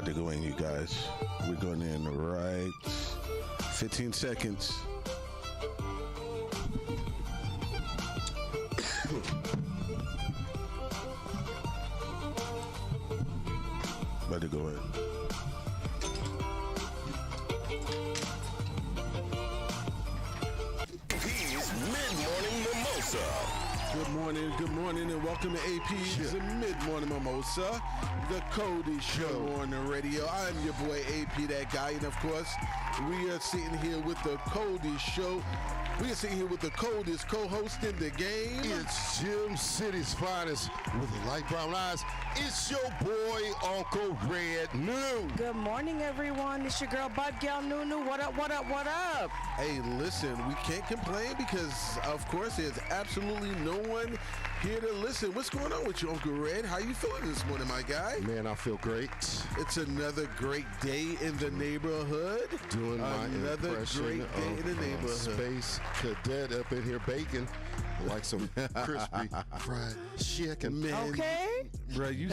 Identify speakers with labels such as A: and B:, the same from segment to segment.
A: to go in, you guys. We're going in right 15 seconds. About to go in.
B: APz Mid-Morning Mimosa.
A: Good morning, and welcome to APz Mid-Morning Mimosa, the Cody Show on the radio. I'm your boy AP, that guy, and of course, we are sitting here with the Cody Show. We are sitting here with the coldest co-host in the game.
C: It's Jim City's finest with the light brown eyes. It's your boy, Uncle Red New.
D: Good morning, everyone. It's your girl, Bud Gal Nunu. What up, what up, what up?
A: Hey, listen, we can't complain because, of course, there's absolutely no one here to listen. What's going on with you, Uncle Red? How you feeling this morning, my guy?
C: Man, I feel great.
A: It's another great day in the neighborhood.
C: Doing my
A: another
C: impression
A: great day
C: of
A: in the neighborhood.
C: Space Cadet up in here baking like some crispy fried chicken.
A: Man,
D: Okay.
A: bro, you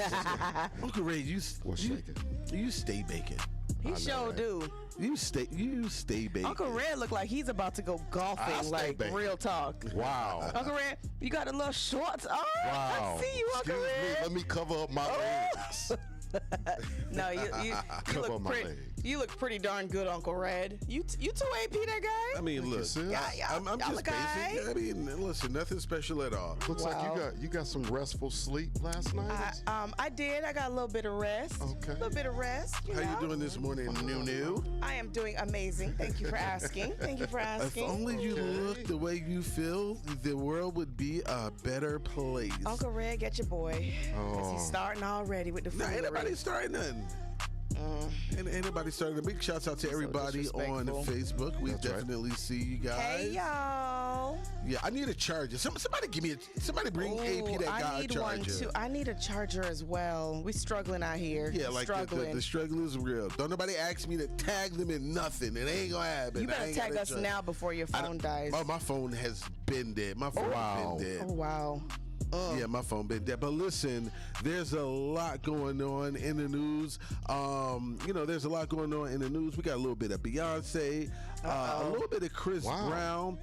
A: Uncle Red,
C: What's shaking?
A: You stay baking.
D: He sure
C: right?
D: do.
A: You stay baking.
D: Uncle Red look like he's about to go
C: I
D: golfing,
C: stay
D: like
C: baking.
D: real talk.
C: Wow.
D: Uncle Red, you got a little shorts on?
C: Wow.
D: I see you, Uncle
C: Excuse me,
D: Red.
C: let me cover up my legs.
D: No, you
C: Cover
D: look
C: my
D: pretty.
C: legs.
D: You look pretty darn good, Uncle Red. You too AP that guy?
A: I mean, look,
C: sis.
A: I'm
D: y'all
A: just
D: look
A: basic.
D: aight.
A: I mean, listen, nothing special at all.
C: Looks
D: Wow.
C: like you got some restful sleep last night.
D: I did. I got a little bit of rest.
C: Okay.
D: A little bit of rest.
A: How
D: know?
A: you doing this morning, New?
D: I am doing amazing. Thank you for asking. Thank you for
A: If
D: asking.
A: only you
C: Okay.
A: looked the way you feel, the world would be a better place.
D: Uncle Red, get your boy. 'Cause he's
C: Oh.
D: starting already with the
A: Nah, ain't nobody
D: foolery.
A: starting nothing. Ain't anybody started. A big shouts out to everybody on
D: disrespectful.
A: Facebook. We
C: That's right.
A: definitely see you guys.
D: Hey, y'all.
A: Yeah, I need a charger. Somebody give me somebody bring AP that
D: I
A: guy a
D: need one
A: charger.
D: too. I need a charger as well. We struggling out here.
A: Yeah, like the struggle is real. Don't nobody ask me to tag them in nothing. It ain't gonna happen.
D: You
A: I
D: better
A: ain't got
D: tag
A: a
D: us
A: charger.
D: now before your
A: I
D: phone
A: don't-
D: dies.
A: Oh, my phone has been dead. My phone
C: Wow.
A: has been dead.
D: Oh, wow.
A: Yeah, my phone been dead. But listen, there's a lot going on in the news. There's a lot going on in the news. We got a little bit of Beyonce, a little bit of Chris
C: Wow.
A: Brown.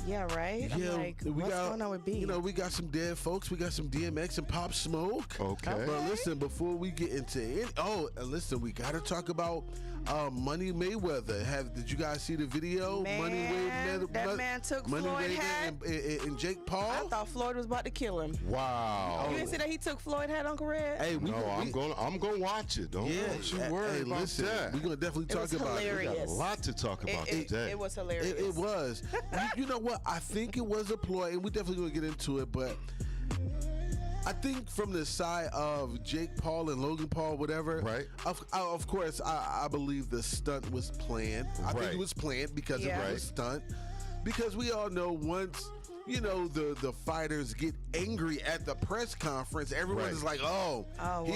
D: Yeah, right?
A: Yeah,
D: I'm like, what's going on with B?
A: We got some dead folks. We got some DMX and Pop Smoke.
C: Okay.
A: But listen, before we get into it, listen, we got to talk about Money Mayweather. Did you guys see the video?
D: Man, that man took
A: Money
D: Floyd
A: Mayweather
D: hat.
A: and Jake Paul.
D: I thought Floyd was about to kill him.
C: Wow.
D: You didn't see that he took Floyd hat, Uncle Red?
A: Hey,
C: No, I'm gonna watch it. Don't you worry
A: hey,
C: about
A: listen,
C: that.
A: we're gonna definitely talk
D: was
A: about
D: hilarious.
A: it.
C: We got a lot to talk about today.
D: It was hilarious.
A: It was. You know what? I think it was a ploy, and we definitely gonna get into it. But I think from the side of Jake Paul and Logan Paul, whatever.
C: Right.
A: Of course, I believe the stunt was planned. I think
C: Right.
A: it was planned because
D: Yeah.
A: it was a stunt. Because we all know once. The fighters get angry at the press conference. Everyone
C: Right.
A: is like, he
D: wow.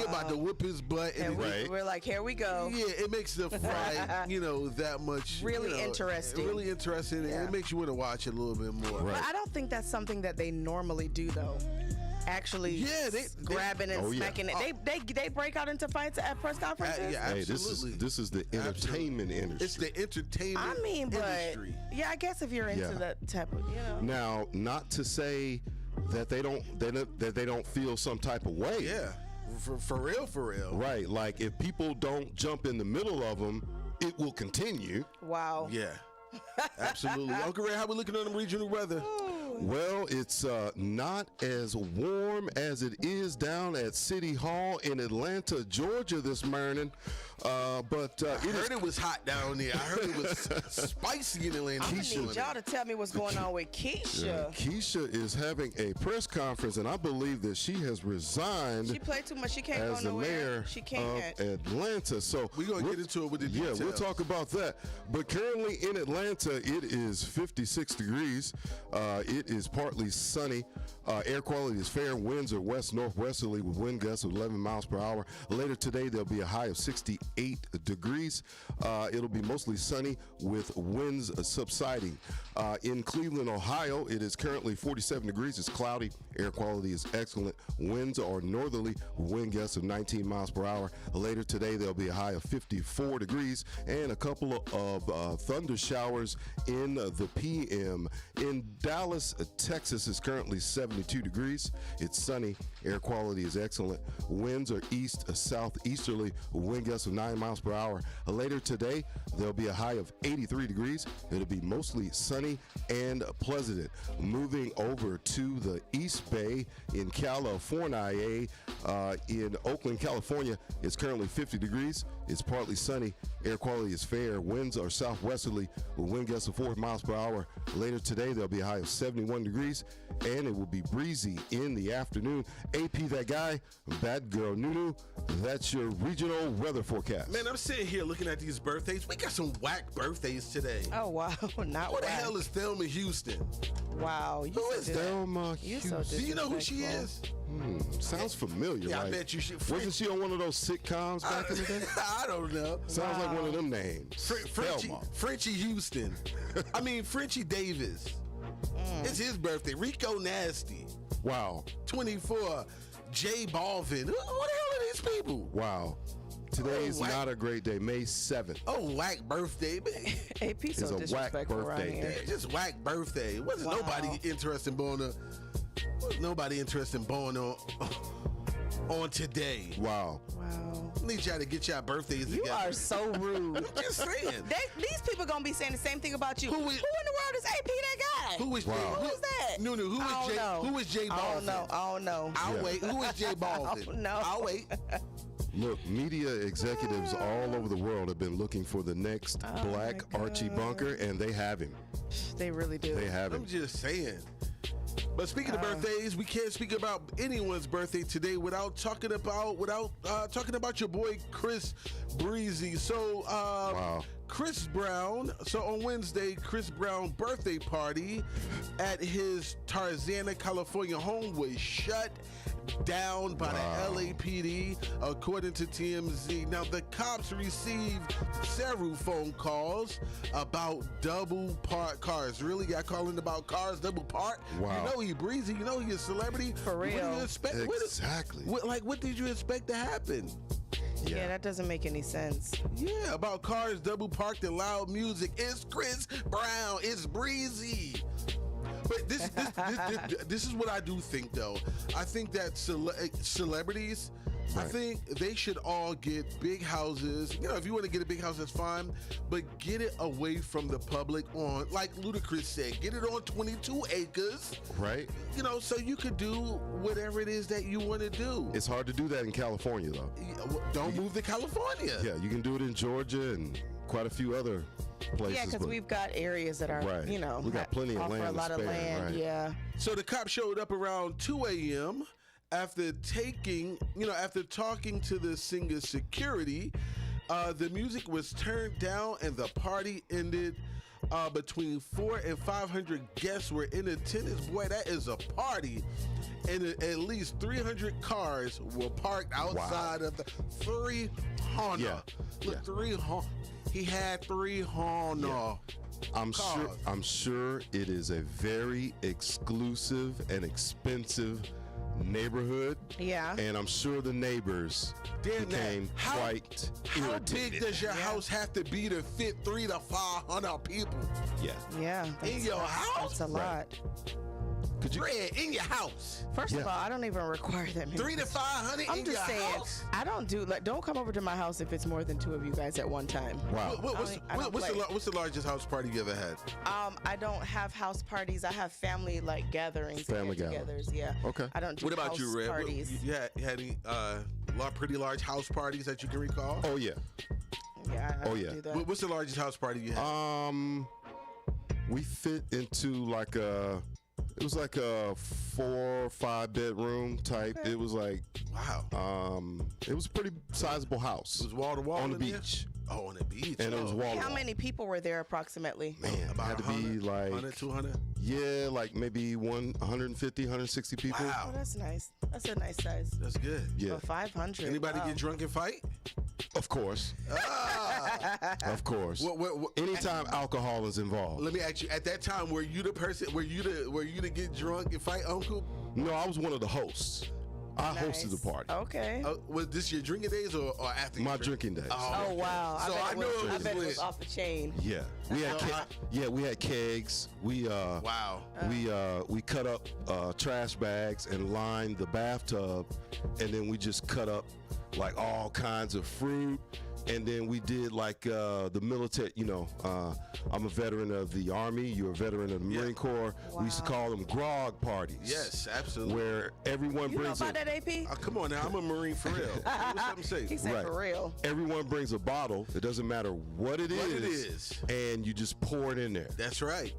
A: about to whip his butt.
D: And
C: Right.
D: we're like, here we go.
A: Yeah, it makes the fight, that much
D: Really interesting.
A: Really interesting, and
D: Yeah.
A: it makes you want to watch it a little bit more.
C: Right.
D: But I don't think that's something that they normally do, though. Actually,
A: Yeah, they
D: grabbing and
C: Oh, yeah.
D: smacking it. They break out into fights at press conferences.
A: Yeah,
C: Hey,
A: absolutely.
C: this is the entertainment industry.
A: It's the entertainment
D: I mean, but
A: industry.
D: yeah, I guess if you're into
C: Yeah.
D: that type of,
C: Now, not to say that they don't feel some type of way.
A: Yeah, for real.
C: Right. Like if people don't jump in the middle of them, it will continue.
D: Wow.
A: Yeah, absolutely. Uncle Ray, how we looking on the regional weather?
C: Well, it's not as warm as it is down at City Hall in Atlanta, Georgia this morning, but
A: I heard it was hot down there. I heard it was spicy in Atlanta.
D: I need y'all to tell me what's going on with Keisha.
C: Keisha is having a press conference, and I believe that she has resigned
D: She played too much. She can't
C: as
D: go
C: the
D: nowhere.
C: mayor
D: She can't.
C: of Atlanta. So
A: We're going to get into it with the
C: Yeah,
A: details.
C: we'll talk about that. But currently in Atlanta, it is 56 degrees. It is partly sunny. Air quality is fair. Winds are west-northwesterly with wind gusts of 11 miles per hour. Later today, there'll be a high of 68. degrees. It'll be mostly sunny with winds subsiding. In Cleveland, Ohio, it is currently 47 degrees. It's cloudy. Air quality is excellent. Winds are northerly, wind gusts of 19 miles per hour. Later today, there'll be a high of 54 degrees and a couple of thunder showers in the PM. In Dallas, Texas, is currently 72 degrees. It's sunny. Air quality is excellent. Winds are southeasterly, wind gusts of 9 miles per hour. Later today, there'll be a high of 83 degrees. It'll be mostly sunny and pleasant. Moving over to the East Bay in California, in Oakland, California, it's currently 50 degrees. It's partly sunny. Air quality is fair. Winds are southwesterly with wind gusts of 4 miles per hour. Later today, there'll be a high of 71 degrees, and it will be breezy in the afternoon. AP, that guy, bad girl Nunu, that's your regional weather forecast.
A: Man, I'm sitting here looking at these birthdays. We got some whack birthdays today.
D: Oh, wow. Not
A: Who the
D: whack.
A: hell is Thelma Houston?
D: Wow.
A: Who is
C: Thelma Houston?
A: Do you know who she is?
C: Sounds familiar.
A: Yeah,
C: like,
A: I bet you should.
C: Wasn't she on one of those sitcoms back in the day?
A: I don't know.
C: Sounds like one of them names.
A: Frenchie Houston. I mean, Frenchie Davis. It's his birthday. Rico Nasty.
C: Wow.
A: 24. J Balvin. Who the hell are these people?
C: Wow. Today's
A: whack.
C: not a great day. May 7th.
A: Oh, whack birthday.
D: AP
C: It's
D: so
C: a whack
D: disrespectful around
C: birthday
D: here.
C: day.
A: Just whack birthday. Wasn't
D: Wow.
A: nobody interested in born on today.
C: Wow.
D: Wow.
A: I need y'all to get y'all birthdays
D: You
A: together.
D: are so rude.
A: I'm just saying.
D: These people gonna be saying the same thing about you.
A: Who
D: Who
A: is-
D: in the world is AP that guy?
A: Who is
C: Wow.
A: Jay?
D: Who is that?
A: Nunu, who
D: I
A: is
D: don't
A: Jay?
D: know.
A: Who is Jay Balvin?
D: I don't know.
A: I'll
C: Yeah.
A: wait. Who is Jay Balvin?
D: don't know.
A: I'll wait.
C: Look, media executives all over the world have been looking for the next black
D: my
C: Archie
D: God.
C: Bunker, and they have him.
D: They really do.
C: They have
A: I'm
C: him.
A: just saying. But speaking of birthdays, we can't speak about anyone's birthday today without talking about your boy Chris Breezy. So
C: Wow.
A: Chris Brown. So on Wednesday, Chris Brown birthday party at his Tarzana, California home was shut down by the LAPD, according to TMZ. Now, the cops received several phone calls about double parked cars. Really? Y'all calling about cars double parked?
C: Wow.
A: You know he Breezy. You know he a celebrity.
D: For
A: What do
D: real.
A: you expect?
C: Exactly.
A: What did you expect to happen?
D: Yeah, that doesn't make any sense.
A: Yeah, about cars double parked and loud music. It's Chris Brown. It's Breezy. But this is what I do think, though. I think that celebrities, I
C: Right.
A: think they should all get big houses. You know, if you want to get a big house, that's fine. But get it away from the public on, like Ludacris said, get it on 22 acres.
C: Right?
A: You know, so you could do whatever it is that you want to do.
C: It's hard to do that in California, though.
A: Don't move to California.
C: Yeah, you can do it in Georgia and quite a few other places.
D: Yeah, because
C: but-
D: we've got areas that are,
C: Right.
D: you know,
C: We got plenty of
D: offer
C: land
D: a
C: to
D: lot of
C: spare,
D: land.
C: right.
D: Yeah.
A: So the cop showed up around 2 a.m. after talking to the singer's security. The music was turned down and the party ended. Between 400 and 500 guests were in attendance. Boy, that is a party. And at least 300 cars were parked outside of the 300.
C: Yeah.
A: Look, 300. He had 300.
C: Yeah. I'm sure it is a very exclusive and expensive neighborhood.
D: Yeah.
C: And I'm sure the neighbors became quite
A: How
C: irritated.
A: big does your house have to be to fit 300 to 500 people?
C: Yeah.
D: Yeah.
A: In your house?
D: That's a lot.
A: Red, in your house.
D: First of
C: Yeah.
D: all, I don't even require that many.
A: 300 to 500
D: I'm
A: in your
D: just saying,
A: house?
D: I don't do, like, don't come over to my house if it's more than 2 of you guys at one time.
C: Wow.
D: I don't play.
A: What's the largest house party you ever had?
D: I don't have house parties. I have family, like, gatherings.
C: Family
D: and get-togethers, yeah.
C: Okay.
D: I don't do
A: What about
D: house
A: you, Red?
D: parties.
A: You had any pretty large house parties that you can recall?
C: Oh yeah.
D: Yeah, I don't
C: yeah.
D: do that.
A: What's the largest house party you had?
C: We fit into like it was like a 4 or 5 bedroom type. It was like
A: Wow.
C: it was a pretty sizable house.
A: It was wall to wall
C: on the
A: in there?
C: beach.
A: Oh, on the beach.
C: And it was wall to
D: How
C: wall.
D: many people were there approximately?
C: Man,
A: About
C: had to be
A: 100,
C: like
A: 100, 200?
C: Yeah, like maybe 150, 160 people.
A: Wow.
D: Oh, that's nice. That's a nice size.
A: That's good.
C: Yeah,
D: For 500.
A: Anybody
D: wow.
A: get drunk and fight?
C: of course. Of course.
A: What,
C: Anytime alcohol is involved.
A: let me ask you. At that time, were you the person? Were you to get drunk and fight, Uncle?
C: No, I was one of the hosts. I hosted the party.
D: Okay.
A: Was this your drinking days or after?
C: My
A: your drink?
C: drinking days.
D: Oh, wow.
A: So I know it
D: I
A: was
D: bet it
A: lit.
D: was off the chain.
C: Yeah, we had we had kegs. We
A: Wow.
C: we cut up trash bags and lined the bathtub, and then we just cut up like all kinds of fruit, and then we did like the military. You know, I'm a veteran of the Army. You're a veteran of the Marine Corps.
D: Wow.
C: We used to call them grog parties.
A: Yes, absolutely.
C: Where everyone
D: You know
C: brings
D: about that, AP?
A: Come on now, I'm a Marine for real. What's something say?
D: He said
C: Right.
D: for real.
C: Everyone brings a bottle. It doesn't matter what it
A: What
C: is.
A: it is.
C: And you just pour it in there.
A: That's right.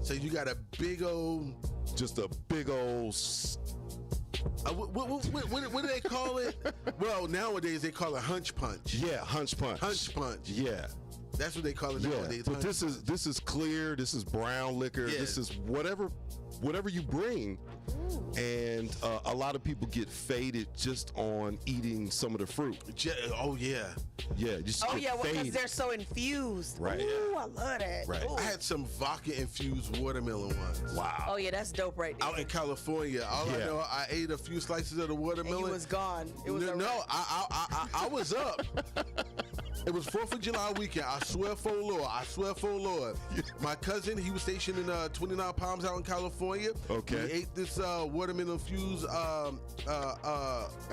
A: So you got a big old.
C: Just a big old.
A: What do they call it? Well, nowadays they call it hunch punch.
C: Yeah, hunch punch.
A: Hunch punch.
C: Yeah.
A: That's what they call it
C: Yeah,
A: nowadays.
C: but
A: hunch
C: this is clear. This is brown liquor.
A: Yeah.
C: This is whatever you bring, and a lot of people get faded just on eating some of the fruit.
A: Oh yeah.
C: Yeah, just
D: Oh,
C: get
D: yeah, because
C: faded.
D: they're so infused.
C: Right.
D: Ooh, I love that.
C: Right.
D: Ooh.
A: I had some vodka infused watermelon once.
C: Wow.
D: Oh, yeah, that's dope right there.
A: Out in California, all I
C: Yeah.
A: know, I ate a few slices of the
D: And
A: watermelon.
D: you was gone. It was
A: no, I was up. It was 4th of July weekend. I swear for Lord. I swear for Lord. My cousin, he was stationed in 29 Palms out in California.
C: Okay.
A: We ate this watermelon infused.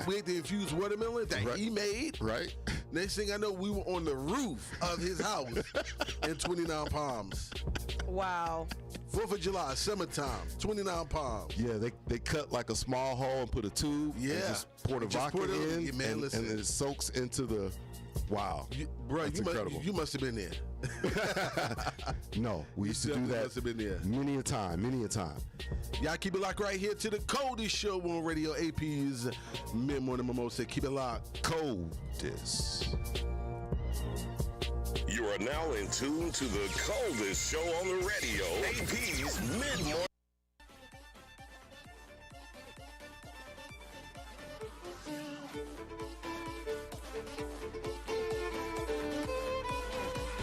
A: We ate the infused watermelon that
C: Right.
A: he made.
C: Right.
A: Next thing I know, we were on the roof of his house in 29 Palms.
D: Wow.
A: 4th of July, summertime, 29 Palms.
C: Yeah, they cut like a small hole and put a tube.
A: Yeah.
C: And just pour the
A: Just
C: vodka
A: pour the-
C: in,
A: Yeah, man,
C: and
A: listen.
C: then it soaks into the. Wow.
A: Bro,
C: That's incredible.
A: you must have been there.
C: No, we used to do
A: definitely
C: that
A: must have been there.
C: many a time, many a time.
A: Y'all keep it locked right here to the coldest show on radio, APz Mid-Morning Mimosa. Keep it locked.
C: Coldest.
B: You are now in tune to the coldest show on the radio, APz Mid-Morning.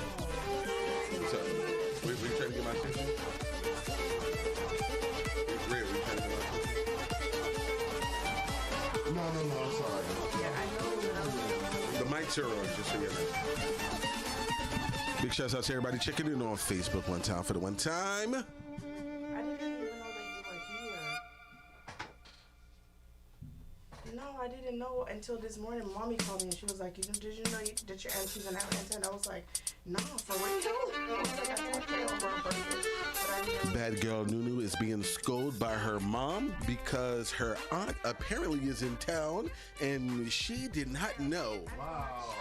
A: What's up? Were you trying to get my attention? Red, were you trying to get my attention?
C: No, I'm sorry.
A: The mics are on, just so you know. Big shouts out to everybody checking in on Facebook one time for the one time.
D: I didn't even know that you were here. No, I didn't know until this morning. Mommy called me and she was like, "Did you know that your auntie's an antenna?" And I was like, "No, for real?" I was like, "I told you over on purpose, but I didn't."
A: Bad girl Nunu is being scolded by her mom because her aunt apparently is in town and she did not know. Wow.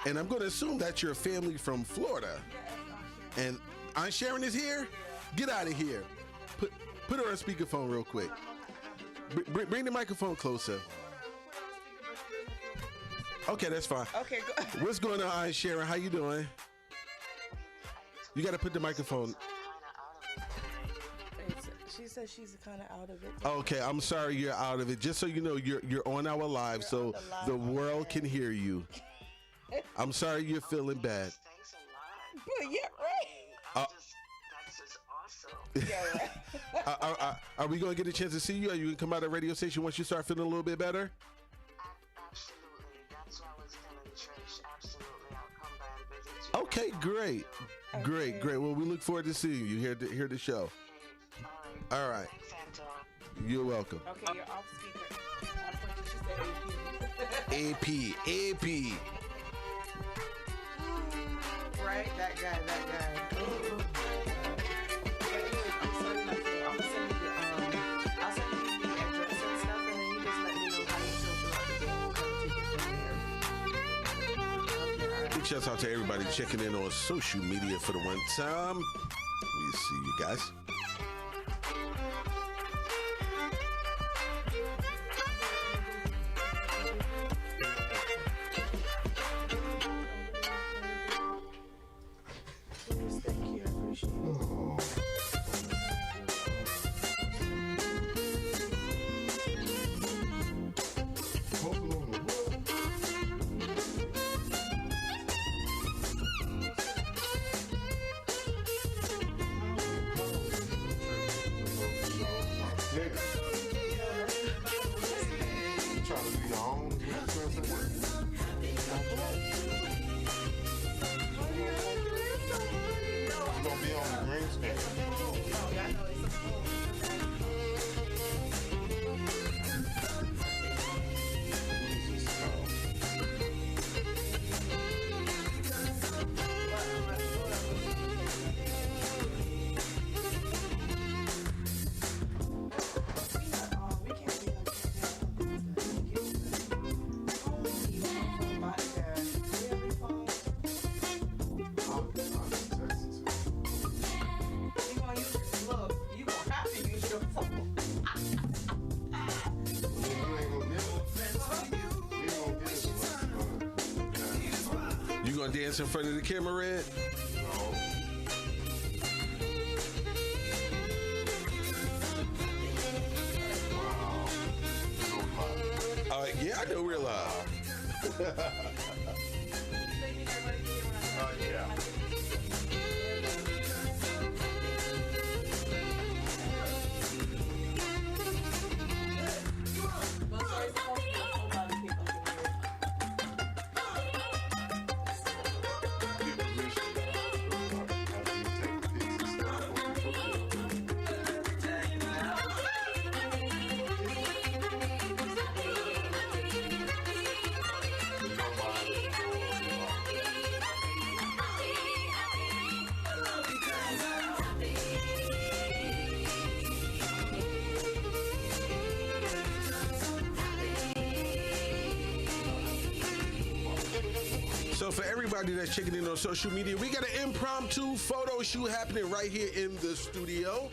A: And I'm going to assume that you're family from Florida. And Aunt Sharon is here? Get out of here. Put her on speakerphone real quick. Bring the microphone closer. Okay, that's fine.
D: Okay, go.
A: What's going on, Aunt Sharon? How you doing? You got to put the microphone.
D: She said she's kind of out of it.
A: Okay, I'm sorry you're out of it. Just so you know, you're on our live, so the world can hear you. I'm sorry you're feeling bad.
E: Thanks a lot.
D: But yeah, right.
E: That's just awesome.
D: Yeah, right.
A: Are we going to get a chance to see you? Are you going to come out of the radio station once you start feeling a little bit better?
E: Absolutely. That's why I was telling Trish. Absolutely. I'll come by and visit you.
A: Okay, great. Great. Well, we look forward to seeing you here the show. All right.
E: Thanks, Anton.
A: You're welcome.
D: Okay, you're off speaker. I thought you said AP.
A: AP.
D: Right? That guy. Ooh. But anyway, I'm sending you the, I'll send you the address and stuff, and then you just let me know how you feel throughout the day. We'll kind of take it from there. Okay, all right.
A: Big shouts out to everybody checking in on social media for the one time. We see you guys.
D: Thank you.
A: You gonna dance in front of the camera, Red? Yeah, I know we're live.
C: Yeah.
A: So for everybody that's checking in on social media, we got an impromptu photo shoot happening right here in the studio.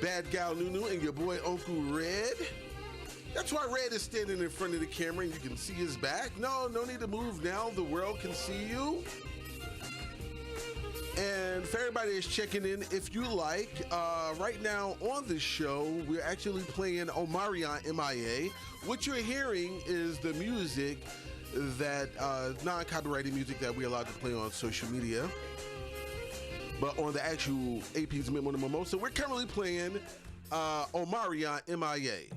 A: Bad Gal Nunu and your boy Uncle Red. That's why Red is standing in front of the camera and you can see his back. No need to move now. The world can see you. And for everybody that's checking in, if you like, right now on the show, we're actually playing Omarion MIA. What you're hearing is the music that non-copyrighted music that we're allowed to play on social media. But on the actual APz Mid-Morning Mimosa, we're currently playing Omarion MIA.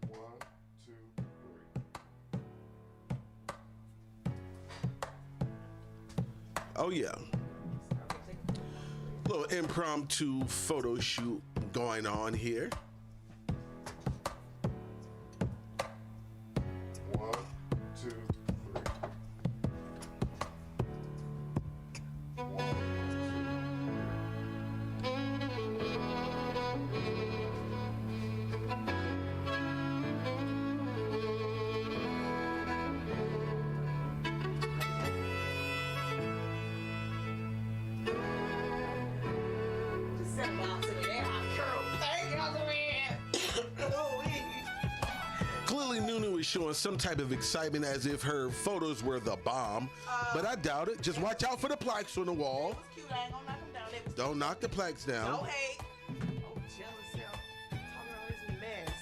C: 1, 2, 3.
A: Oh yeah. Little impromptu photo shoot going on here.
C: 1, 2, 3. 1, 2.
A: Clearly Nunu is showing some type of excitement as if her photos were the bomb, but I doubt it. Just watch out for the plaques on the wall.
D: Cute. I ain't gonna knock them down. They was
A: Don't knock the plaques down.
D: No hate. Oh, jealous hell. Talking about this mess.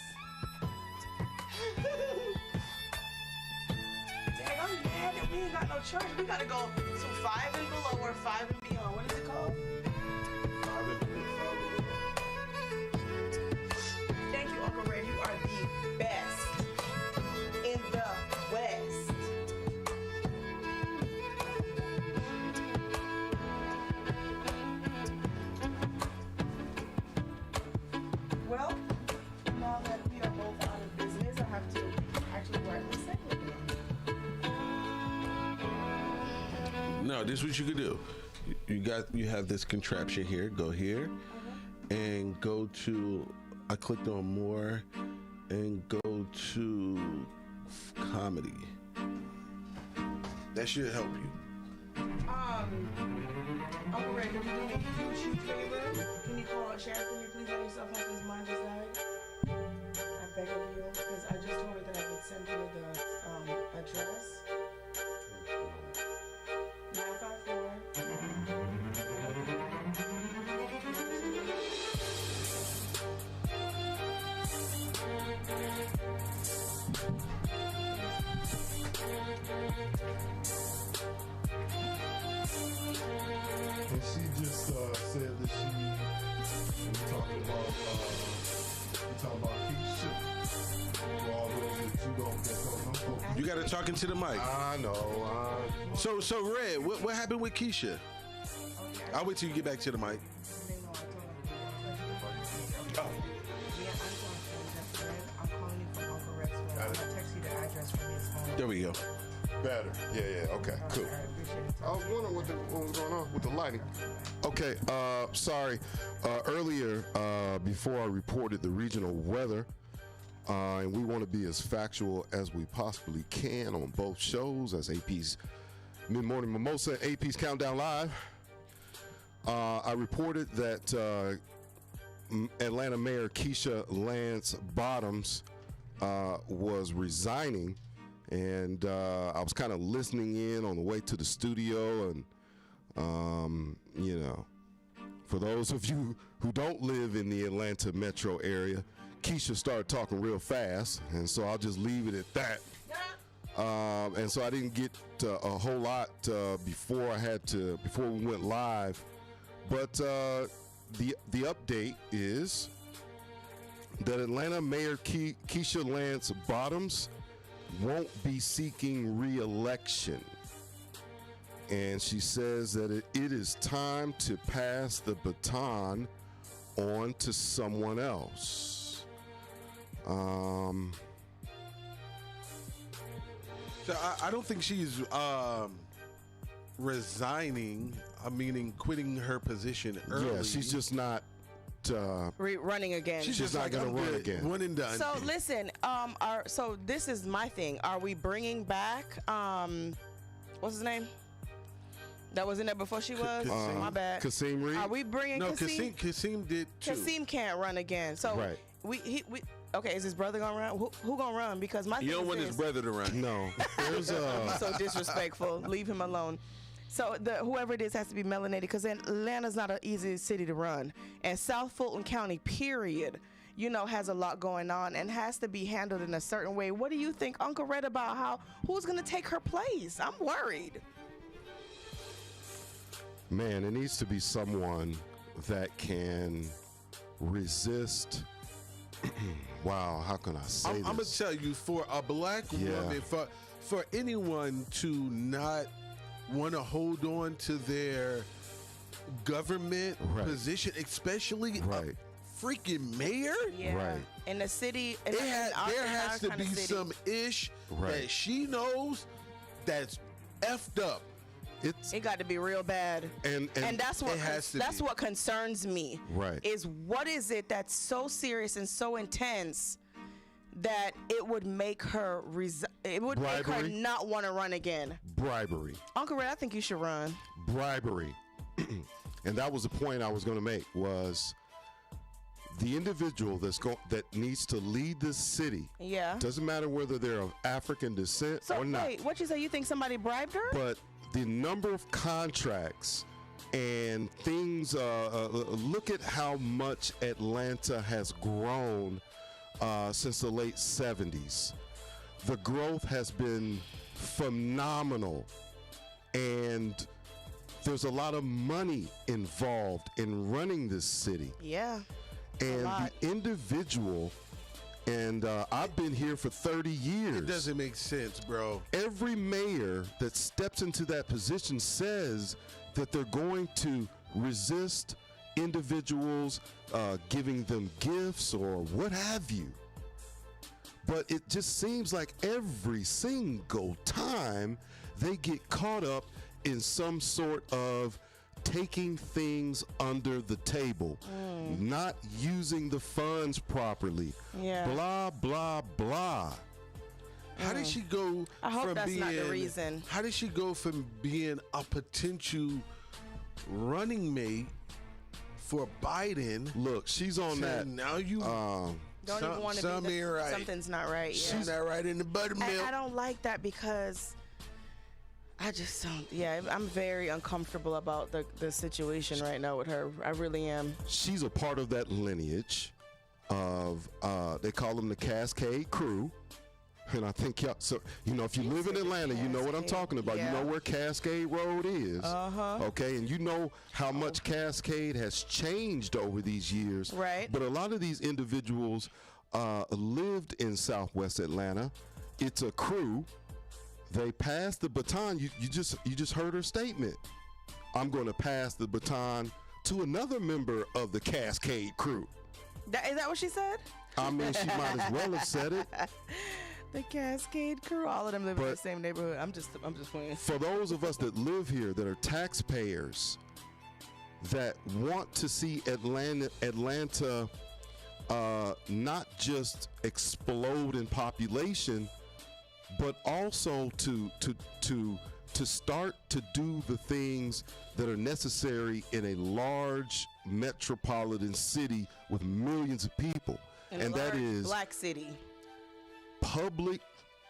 D: Dang, I'm mad that we ain't got no church. We gotta go to 5 and below or 5 and beyond. What is it called? Thank you, Uncle Red. You are the best in the West. Well, now that we are both out of business, I have to actually write the segment down.
A: No, this is what you could do. You have this contraption here. Go here and go to. I clicked on more and go to comedy. That should help you.
D: Uncle Red, can you do me a huge favor? Can you call out Sharon for me, please, on yourself home his mind just died? I beg of you, because I just told her that I would send her the address. 954.
C: And she just said that she talking about Keisha. For all those that you don't know.
A: You got to talk into the mic.
C: I know.
A: So Red, what happened with Keisha? I'll wait till you get back to the mic.
D: I'm calling you from Uncle Red's phone. I'll text you the address from his phone.
A: There we go.
C: Better. Yeah. Okay. Cool.
D: I appreciate it.
C: I was wondering what was going on with the lighting. Okay, sorry. Earlier, before I reported the regional weather, and we want to be as factual as we possibly can on both shows, as APz Mid-Morning Mimosa and APz Countdown Live. I reported that Atlanta Mayor Keisha Lance Bottoms was resigning and I was kind of listening in on the way to the studio, and you know, for those of you who don't live in the Atlanta metro area, Keisha started talking real fast, and so I'll just leave it at that. And so I didn't get a whole lot before we went live. But the update is that Atlanta Mayor Keisha Lance Bottoms won't be seeking re-election. And she says that it is time to pass the baton on to someone else.
A: So I don't think she's resigning, meaning quitting her position early.
C: Yeah, she's just not
D: running again.
A: She's
C: just not going to run again.
A: One and done.
D: So listen, so this is my thing. Are we bringing back what's his name? That was in there before she was. My bad.
C: Kasim Reed.
D: Are we bringing Kasim?
A: Kasim did too.
D: Kasim can't run again. So
C: right.
D: we okay. Is his brother gonna run? Who gonna run? Because my
A: you don't want his brother to run.
C: No. There's
D: so disrespectful. Leave him alone. So whoever it is has to be melanated, because Atlanta's not an easy city to run, and South Fulton County, period, you know, has a lot going on and has to be handled in a certain way. What do you think, Uncle Red, about who's gonna take her place? I'm worried.
C: Man, it needs to be someone that can resist. Wow, how can I say this?
A: I'm gonna tell you, for a black woman, for anyone to not want to hold on to their government position, especially a freaking mayor.
D: Yeah.
C: Right.
D: In the city,
A: there has to be some ish that she knows that's effed up.
D: It got to be real bad, and that's what concerns me.
C: Right.
D: Is what is it that's so serious and so intense that it would make her make her not want to run again?
C: Bribery.
D: Uncle Red, I think you should run.
C: Bribery. And that was the point I was going to make, was the individual that needs to lead this city. Yeah. Doesn't matter whether they're of African descent or not.
D: Wait, what you say? You think somebody bribed her?
C: But the number of contracts and things, look at how much Atlanta has grown since the late 70s. The growth has been phenomenal, and there's a lot of money involved in running this city.
D: Yeah.
C: And the individual, and I've been here for 30 years.
A: It doesn't make sense, bro.
C: Every mayor that steps into that position says that they're going to resist individuals giving them gifts or what have you. But it just seems like every single time they get caught up in some sort of taking things under the table, not using the funds properly, blah, blah, blah.
A: How did she go
D: I hope
A: from
D: that's
A: being,
D: not the reason.
A: How did she go from being a potential running mate for Biden?
C: Look, she's on that.
A: Now you
D: don't even want to be
A: right.
D: Something's not right. Yeah.
A: She's not right in the buttermilk.
D: I don't like that, because I just don't. Yeah, I'm very uncomfortable about the situation right now with her. I really am.
C: She's a part of that lineage of they call them the Cascade Crew. And I think, so, you know, if you live in Atlanta, you know what I'm talking about.
D: Yeah.
C: You know where Cascade Road is. Okay, and you know how much Cascade has changed over these years.
D: Right.
C: But a lot of these individuals lived in Southwest Atlanta. It's a crew. They passed the baton. You just heard her statement. I'm going to pass the baton to another member of the Cascade Crew.
D: Is that what she said?
C: I mean, she might as well have said it.
D: The Cascade Crew, all of them live in the same neighborhood. I'm just playing.
C: For those of us that live here, that are taxpayers, that want to see Atlanta not just explode in population, but also to start to do the things that are necessary in a large metropolitan city with millions of people,
D: and that is
C: Black
D: City.
C: Public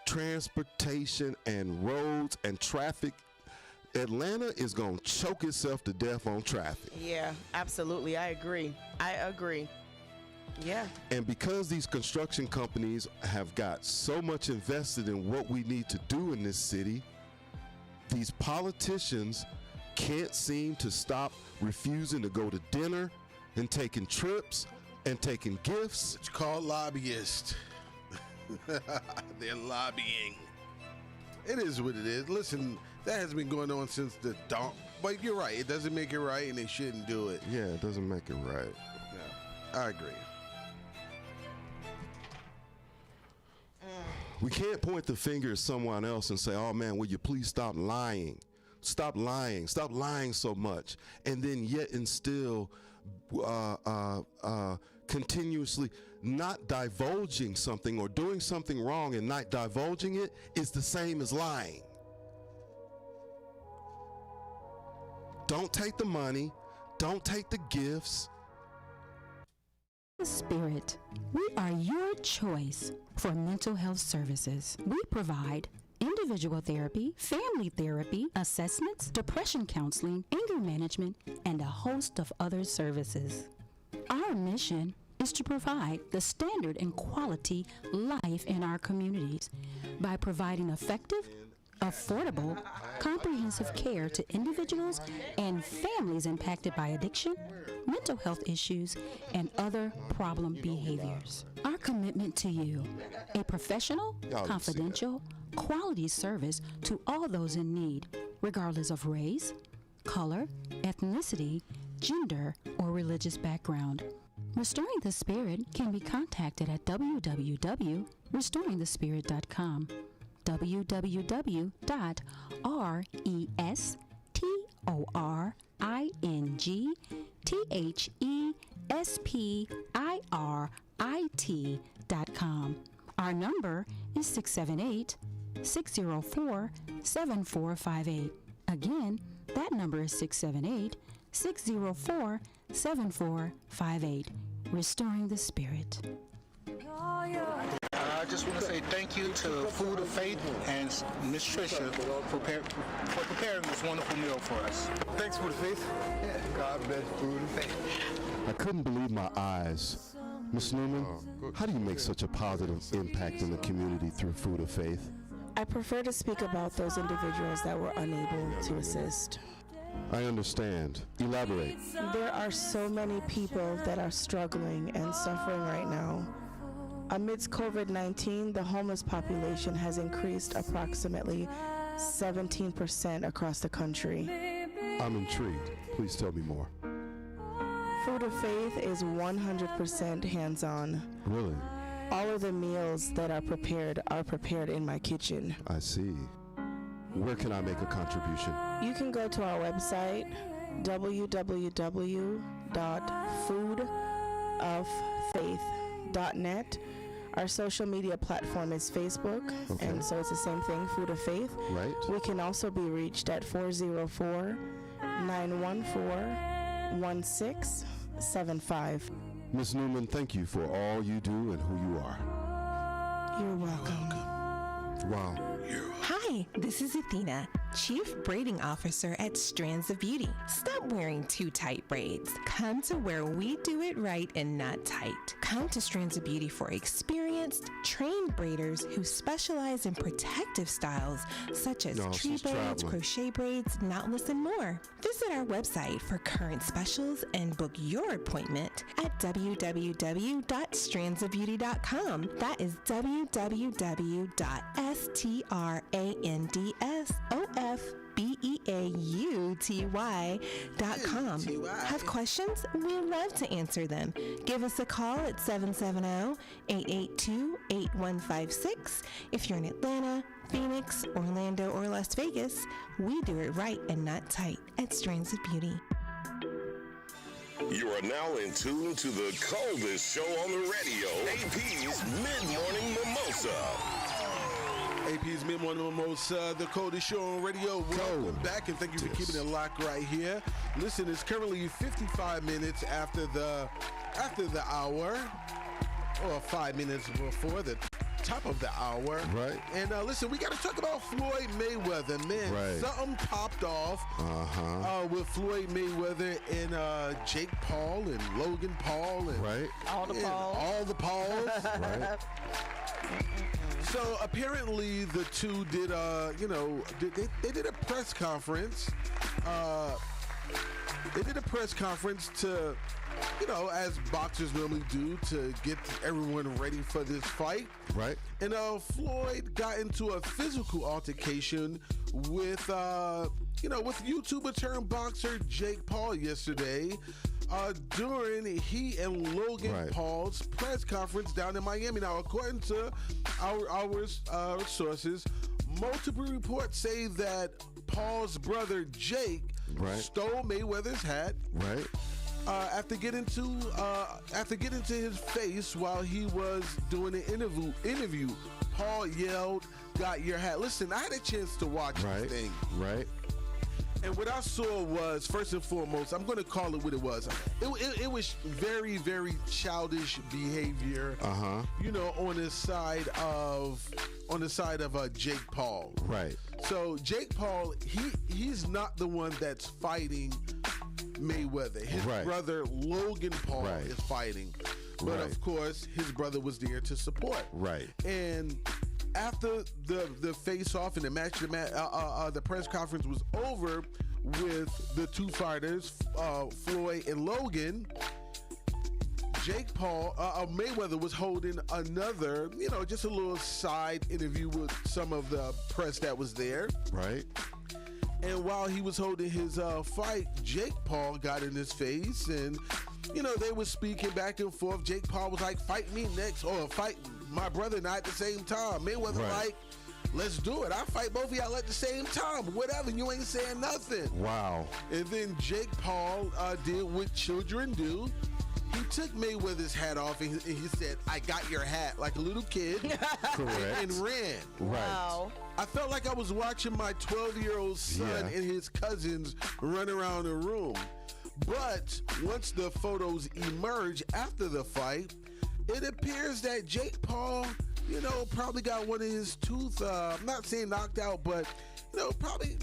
C: transportation and roads and traffic, Atlanta is going to choke itself to death on traffic.
D: Yeah, absolutely. I agree. Yeah.
C: And because these construction companies have got so much invested in what we need to do in this city, these politicians can't seem to stop refusing to go to dinner and taking trips and taking gifts.
A: It's called lobbyists. They're lobbying. It is what it is. Listen, that has been going on since the dawn. But you're right. It doesn't make it right, and they shouldn't do it.
C: Yeah, it doesn't make it right.
A: Yeah, I agree.
C: We can't point the finger at someone else and say, oh man, will you please stop lying? Stop lying so much. And then yet and still continuously not divulging something or doing something wrong and not divulging it is the same as lying. Don't take the money. Don't take the gifts.
F: Spirit, we are your choice for mental health services. We provide individual therapy, family therapy, assessments, depression counseling, anger management, and a host of other services. Our mission is to provide the standard and quality life in our communities by providing effective, affordable, comprehensive care to individuals and families impacted by addiction, mental health issues, and other problem behaviors. Our commitment to you, a professional, confidential, quality service to all those in need, regardless of race, color, ethnicity, gender, or religious background. Restoring the Spirit can be contacted at www.restoringthespirit.com. www.restoringthespirit.com. Our number is 678-604-7458. Again, that number is 678-604-7458. Restoring the Spirit.
G: I just want to say thank you to Food of Faith and Miss Tricia for preparing this wonderful meal for us.
H: Thanks, Food of Faith. Yeah, God bless Food of Faith.
C: I couldn't believe my eyes. Ms. Newman, how do you make such a positive impact in the community through Food of Faith?
D: I prefer to speak about those individuals that were unable to assist.
C: I understand. Elaborate.
D: There are so many people that are struggling and suffering right now. Amidst COVID-19, the homeless population has increased approximately 17% across the country.
C: I'm intrigued. Please tell me more.
D: Food of Faith is 100% hands-on.
C: Really?
D: All of the meals that are prepared in my kitchen.
C: I see. Where can I make a contribution?
D: You can go to our website, www.foodoffaith.net. Our social media platform is Facebook, and so it's the same thing, Food of Faith.
C: Right.
D: We can also be reached at 404-914-1675.
C: Ms. Newman, thank you for all you do and who you are.
D: You're welcome.
C: Wow.
I: Hi, this is Athena, Chief Braiding Officer at Strands of Beauty. Stop wearing too tight braids. Come to where we do it right and not tight. Come to Strands of Beauty for experienced, trained braiders who specialize in protective styles such as tree braids, crochet braids, knotless, and more. Visit our website for current specials and book your appointment at www.strandsofbeauty.com. That is www.strandsofbeauty.com. Have questions? We'd love to answer them. Give us a call at 770-882-8156. If you're in Atlanta, Phoenix, Orlando, or Las Vegas, we do it right and not tight at Strands of Beauty.
B: You are now in tune to the coldest show on the radio, APz Mid-Morning Mimosa.
A: APz Mid-Morning Mimosa, the coldest show on radio. Welcome back, and thank you for keeping it locked right here. Listen, it's currently 55 minutes after the hour, or 5 minutes before the top of the hour.
C: Right.
A: And listen, we got to talk about Floyd Mayweather. Man,
C: Right.
A: something popped off with Floyd Mayweather and Jake Paul and Logan Paul. And,
C: Right.
D: All the Pauls.
A: All the Pauls.
C: Right.
A: So apparently the two did, they did a press conference. They did a press conference to, as boxers normally do, to get everyone ready for this fight.
C: Right.
A: And Floyd got into a physical altercation with, with YouTuber turned boxer Jake Paul yesterday. During he and Logan Paul's press conference down in Miami. Now, according to our sources, multiple reports say that Paul's brother Jake stole Mayweather's hat.
C: Right.
A: After getting into his face while he was doing an interview, Paul yelled, "Got your hat!" Listen, I had a chance to watch this thing.
C: Right.
A: And what I saw was, first and foremost, I'm going to call it what it was. It was very, very childish behavior. On the side of Jake Paul.
C: Right.
A: So Jake Paul, he's not the one that's fighting Mayweather. His brother Logan Paul is fighting. But of course, his brother was there to support.
C: Right.
A: And after the face-off and the match, the press conference was over with the two fighters, Floyd and Logan. Jake Paul, Mayweather was holding another, just a little side interview with some of the press that was there.
C: Right.
A: And while he was holding his fight, Jake Paul got in his face and, they were speaking back and forth. Jake Paul was like, "Fight me next," or "Fight my brother and I at the same time." Mayweather like, "Let's do it. I'll fight both of y'all at the same time. Whatever, you ain't saying nothing."
C: Wow.
A: And then Jake Paul did what children do. He took Mayweather's hat off and he said, "I got your hat," like a little kid.
C: Correct.
A: And ran.
C: Right.
D: Wow.
A: I felt like I was watching my 12-year-old son and his cousins run around the room. But once the photos emerged after the fight, it appears that Jake Paul, probably got one of his tooth, I'm not saying knocked out, but, probably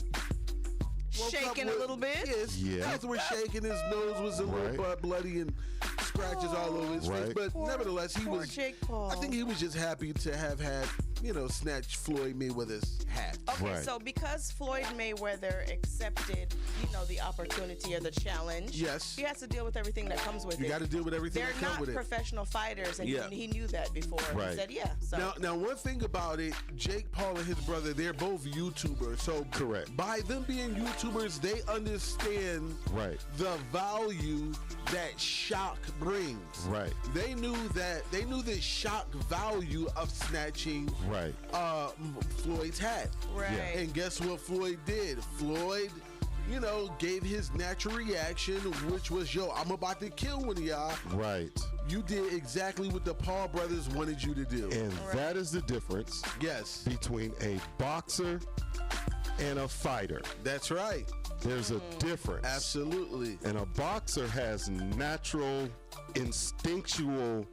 D: shaking a little bit.
A: Yes, hands were shaking. His nose was a little bloody and scratches all over his face. But nevertheless,
D: Jake Paul.
A: I think he was just happy to have had, snatched Floyd Mayweather's hat.
D: Okay, so because Floyd Mayweather accepted, the opportunity or the challenge,
A: yes,
D: he has to deal with everything that comes with it.
A: You got to deal with everything that comes with it.
D: They're not professional fighters, and he knew that before.
C: Right.
D: He said, So
A: now, one thing about it, Jake Paul and his brother, they're both YouTubers. So by them being YouTubers, they understand the value that shock brings.
C: Right.
A: They knew the shock value of snatching Floyd's hat.
D: Right.
C: Yeah.
A: And guess what Floyd did? Floyd, gave his natural reaction, which was, "Yo, I'm about to kill one of y'all."
C: Right.
A: You did exactly what the Paul brothers wanted you to do.
C: And that is the difference between a boxer and a fighter.
A: That's right.
C: There's a difference.
A: Absolutely.
C: And a boxer has natural, instinctual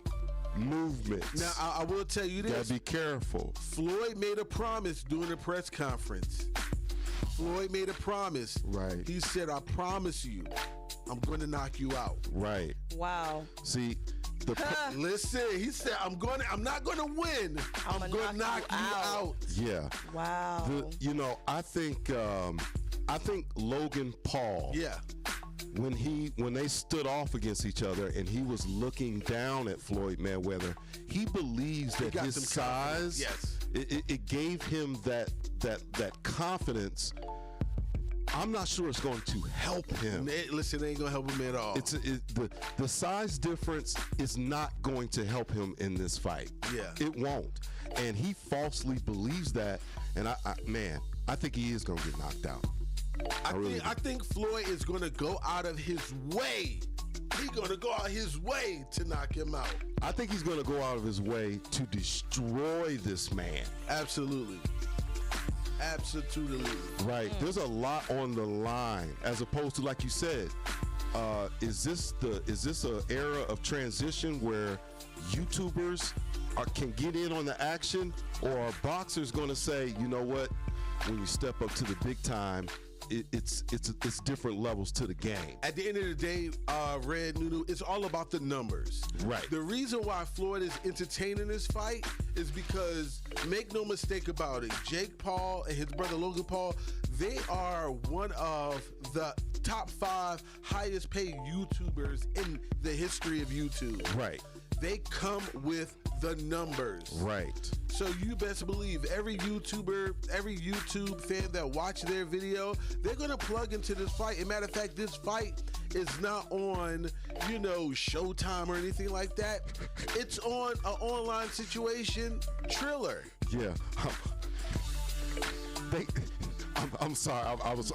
C: movements.
A: Now, I will tell you this.
C: Gotta be careful.
A: Floyd made a promise during the press conference. Floyd made a promise.
C: Right.
A: He said, "I promise you, I'm going to knock you out."
C: Right.
D: Wow.
C: See,
A: listen, he said, I'm not going to win. I'm going to knock you out.
C: Yeah.
D: Wow.
C: I think Logan Paul.
A: Yeah.
C: When they stood off against each other and he was looking down at Floyd Mayweather, he believes that his size, it gave him that confidence. I'm not sure it's going to help him.
A: Listen, it ain't gonna help him at all.
C: The size difference is not going to help him in this fight.
A: Yeah,
C: it won't. And he falsely believes that. And I think he is gonna get knocked out.
A: I think Floyd is gonna go out of his way. He's gonna go out his way to knock him out.
C: I think he's gonna go out of his way to destroy this man.
A: Absolutely. Absolutely.
C: Right. There's a lot on the line, as opposed to, like you said, is this an era of transition where YouTubers can get in on the action, or are boxers going to say, you know what, when you step up to the big time, it's different levels to the game.
A: At the end of the day, Red Nunu, it's all about the numbers.
C: Right.
A: The reason why Floyd is entertaining this fight is because, make no mistake about it, Jake Paul and his brother Logan Paul, they are one of the top 5 highest paid YouTubers in the history of YouTube.
C: Right.
A: They come with the numbers.
C: Right.
A: So you best believe every YouTuber, every YouTube fan that watch their video, they're going to plug into this fight. As a matter of fact, this fight is not on, Showtime or anything like that. It's on an online situation, Triller.
C: Yeah. I'm sorry. I was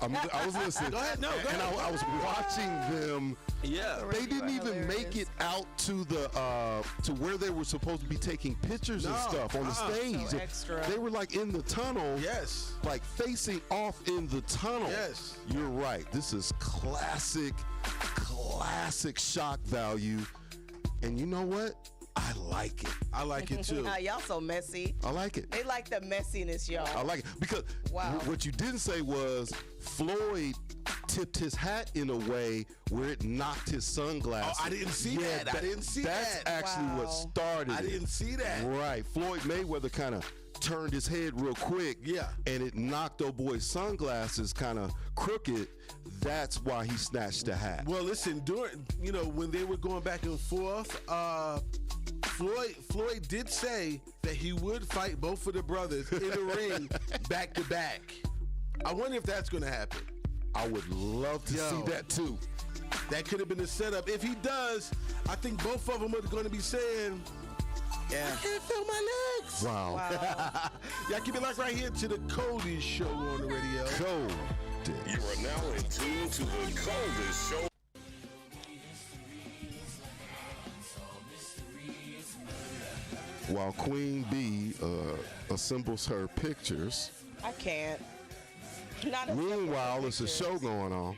C: listening.
A: Go ahead. No, go
C: and
A: ahead.
C: I was watching them.
A: Yeah.
C: They didn't even make it out to the to where they were supposed to be taking pictures and stuff on the stage.
D: So extra.
C: They were like in the tunnel.
A: Yes.
C: Like facing off in the tunnel.
A: Yes.
C: You're right. This is classic shock value. And you know what? I like it.
A: I like it too.
D: Y'all so messy.
C: I like it.
D: They like the messiness, y'all.
C: I like it because
D: Wow.
C: what you didn't say was Floyd tipped his hat in a way where it knocked his sunglasses.
A: Oh, I didn't see that. I didn't see
C: that's
A: that.
C: That's actually what
D: Wow.
C: started
A: I
C: it.
A: didn't see that.
C: Right. Floyd Mayweather kind of turned his head real quick.
A: Yeah.
C: And it knocked old boy's sunglasses kind of crooked. That's why he snatched the hat.
A: Well, listen, during when they were going back and forth, Floyd did say that he would fight both of the brothers in the ring back to back. I wonder if that's going to happen.
C: I would love to see that too.
A: That could have been the setup. If he does, I think both of them are going to be saying,
D: Yeah.
A: I can't feel my legs.
C: Wow.
A: Y'all keep it locked right here to the coldest show on the radio.
C: Cold.
B: You are now in tune to the coldest show.
C: While Queen Bee assembles her pictures,
D: I can't. Not a
C: meanwhile, it's a show going on.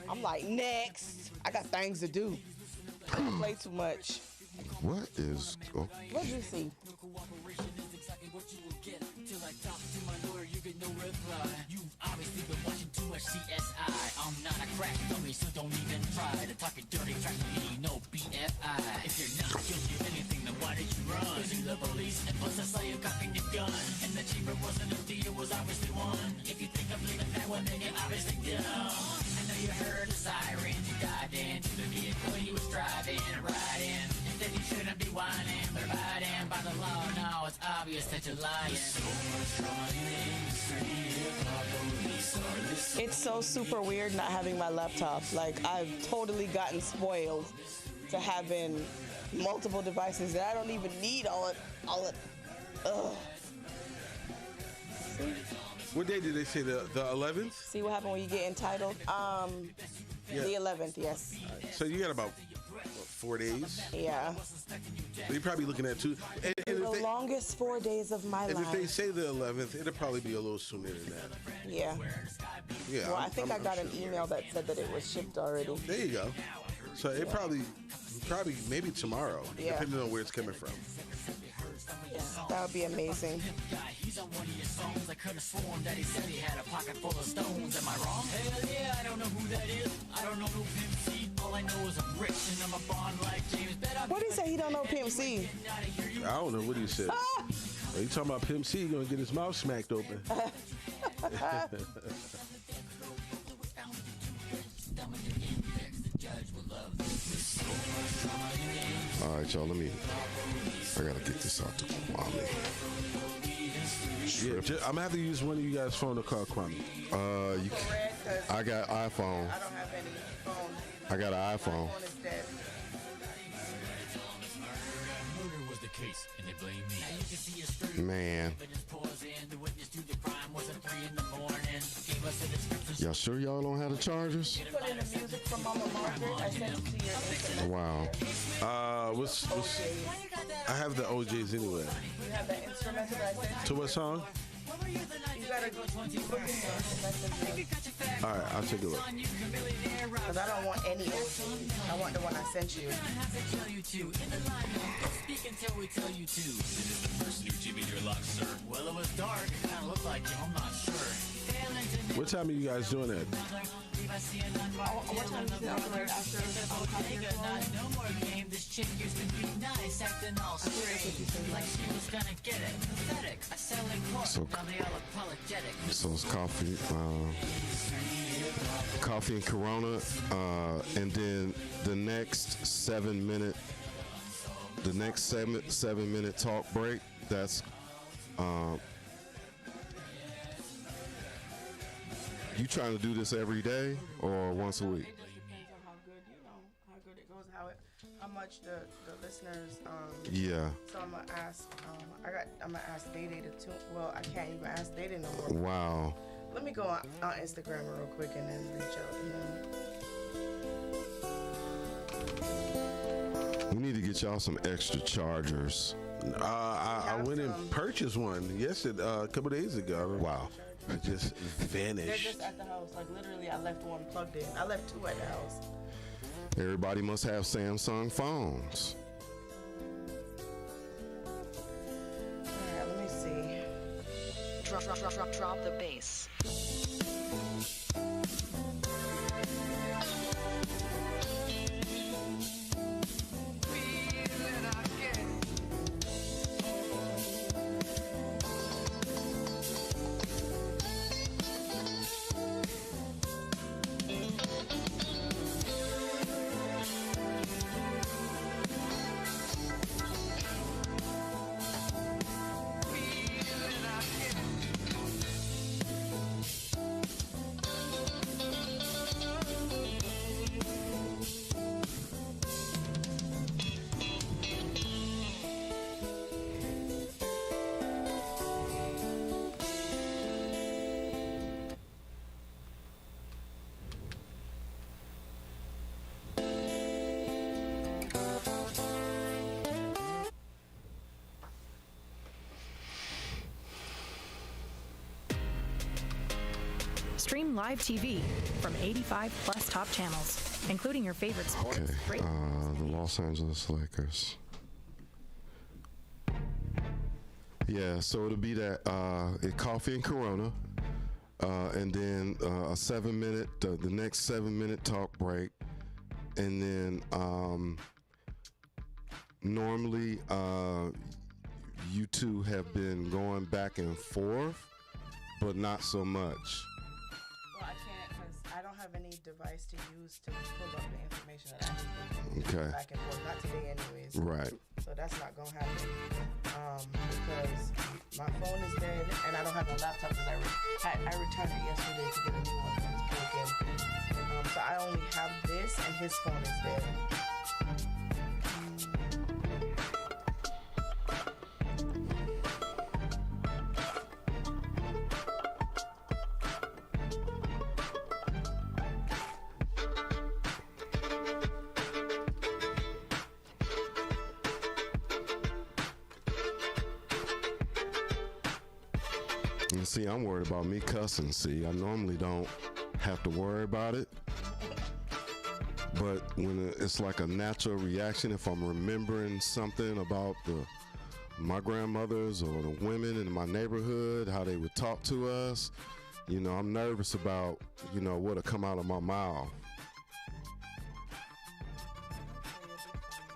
D: I'm like, next. I got things to do. I don't play too much.
C: What is... Oh,
D: What did you see?
J: Obviously been watching too much CSI. I'm not a crack dummy, so don't even try to talk a dirty track to me, no BFI. If you're not guilty of anything, then why did you run? Cause you the police, and plus I saw you cocking your gun. And the chamber wasn't empty, it was obviously one. If you think I'm leaving that one, then you're obviously dumb. I know you heard a siren, you dived into the vehicle you was driving, riding. Instead you shouldn't be whining, but abiding by the law. Now it's obvious that you're lying.
D: It's so super weird not having my laptop. Like, I've totally gotten spoiled to having multiple devices that I don't even need all it. Ugh.
A: What day did they say? The 11th?
D: See what happened when you get entitled?
A: Yeah.
D: The 11th, yes.
A: So you got about 4 days?
D: Yeah.
A: You're probably looking at 2. And
D: The longest 4 days of my
A: if they
D: life.
A: say the 11th, it'll probably be a little sooner than that.
D: Yeah.
A: Yeah.
D: Well, I think I got an email that said that it was shipped already.
A: There you go. So it probably maybe tomorrow,
D: Yeah.
A: depending on where it's coming from.
D: Yeah, that would be amazing.
J: He's on one of your songs. I could have sworn that he said he had a pocket full of stones. Am I wrong? Hell yeah, I don't know who that is. I don't know who Pimp C. All I know is I'm rich and I'm a bond like James.
D: What did he say? He don't know Pimp C.
A: I don't know what he said. Are you talking about Pimp C? He's gonna get his mouth smacked open.
C: all right, y'all. I gotta get this out to Kwame.
A: Yeah, I'm gonna have to use one of you guys' phone to call Kwame.
C: You. I got iPhone.
D: I don't have any phone.
C: I got an iPhone.
D: My phone is dead.
J: Murder was the case, and they blame me. Now you can see a straight
C: Man,
J: evidence pours in. The witness to the crime was at 3 in the morning. Gave us a description.
C: y'all sure y'all don't have the chargers?
D: Put in the music from Mama Margaret. I sent it to your Instagram.
C: Wow.
A: What's I have the OJs anyway.
D: You have the instrumental that I sent you?
A: To what song?
D: You gotta go 20 first.
A: All right, I'll take a look.
D: Because I don't want any old. I want the one I sent you.
J: Speak until we tell you to. This is the first new GB in your lock, sir. Well, it was dark. Kind of looked like him. I'm not sure.
A: What time are you guys doing that?
D: What time is it? After
J: No more game. This chick used to be nice, acting all strange. Like she was gonna get it. Pathetic. I sell like pork. Now they all apologetic.
C: So it's coffee and Corona, and then the next 7 minute talk break. That's you trying to do this every day or once a week?
D: It just depends on how good, how good it goes, how much the listeners.
C: Yeah.
D: So I'm gonna ask. I'm gonna ask Day to tune. Well, I can't even ask Day no more.
C: Wow.
D: Let me go on Instagram real quick and then reach out to him.
C: We need to get y'all some extra chargers.
A: I went and purchased one yesterday, a couple days ago.
C: Wow.
A: It just vanished.
D: They're just at the house. Like literally, I left one plugged in. I left two at the house.
C: Everybody must have Samsung phones.
D: All right, let me see.
K: Drop the bass.
L: Stream live TV from 85 plus top channels, including your favorite sports.
C: Okay, the Los Angeles Lakers. Yeah, so it'll be that coffee and Corona, and then a 7 minute, the next 7 minute talk break, and then normally you two have been going back and forth, but not so much.
D: Well, I can't because I don't have any device to use to pull up the information that I need to
C: Okay.
D: back and forth. Not today, anyways.
C: Right.
D: So that's not gonna happen because my phone is dead and I don't have a laptop because I returned it yesterday to get a new one because it's broken. So I only have this and his phone is dead.
C: And see, I'm worried about me cussing. See, I normally don't have to worry about it. But when it's like a natural reaction, if I'm remembering something about my grandmothers or the women in my neighborhood, how they would talk to us, I'm nervous about, what'll come out of my mouth.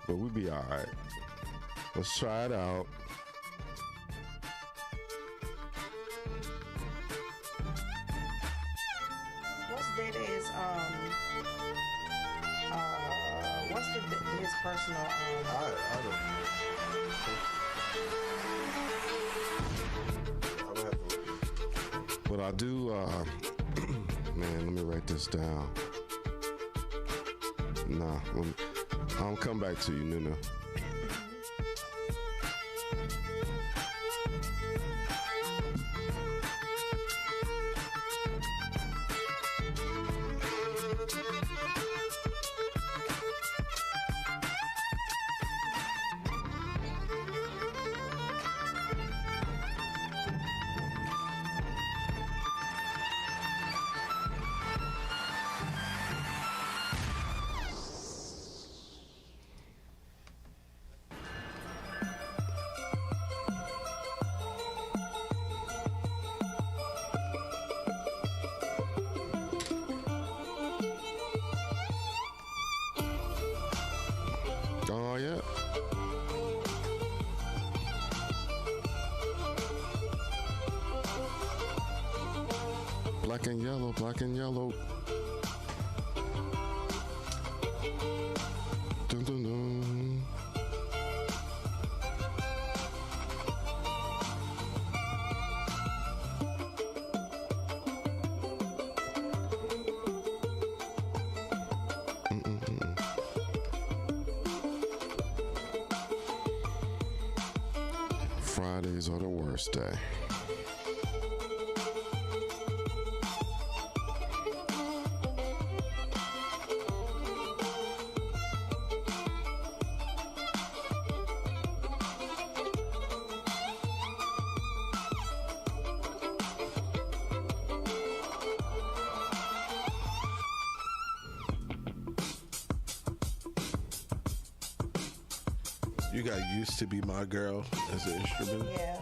C: But we'll be all right. Let's try it out.
D: What's Day-Day's what's his personal
A: I don't.
C: But I do, man, let me write this down. Nah, I'll come back to you, Nuna. Black and yellow, black and yellow. Dun, dun, dun. Fridays are the worst day.
A: You got Used to Be My Girl as an instrument.
D: Yeah.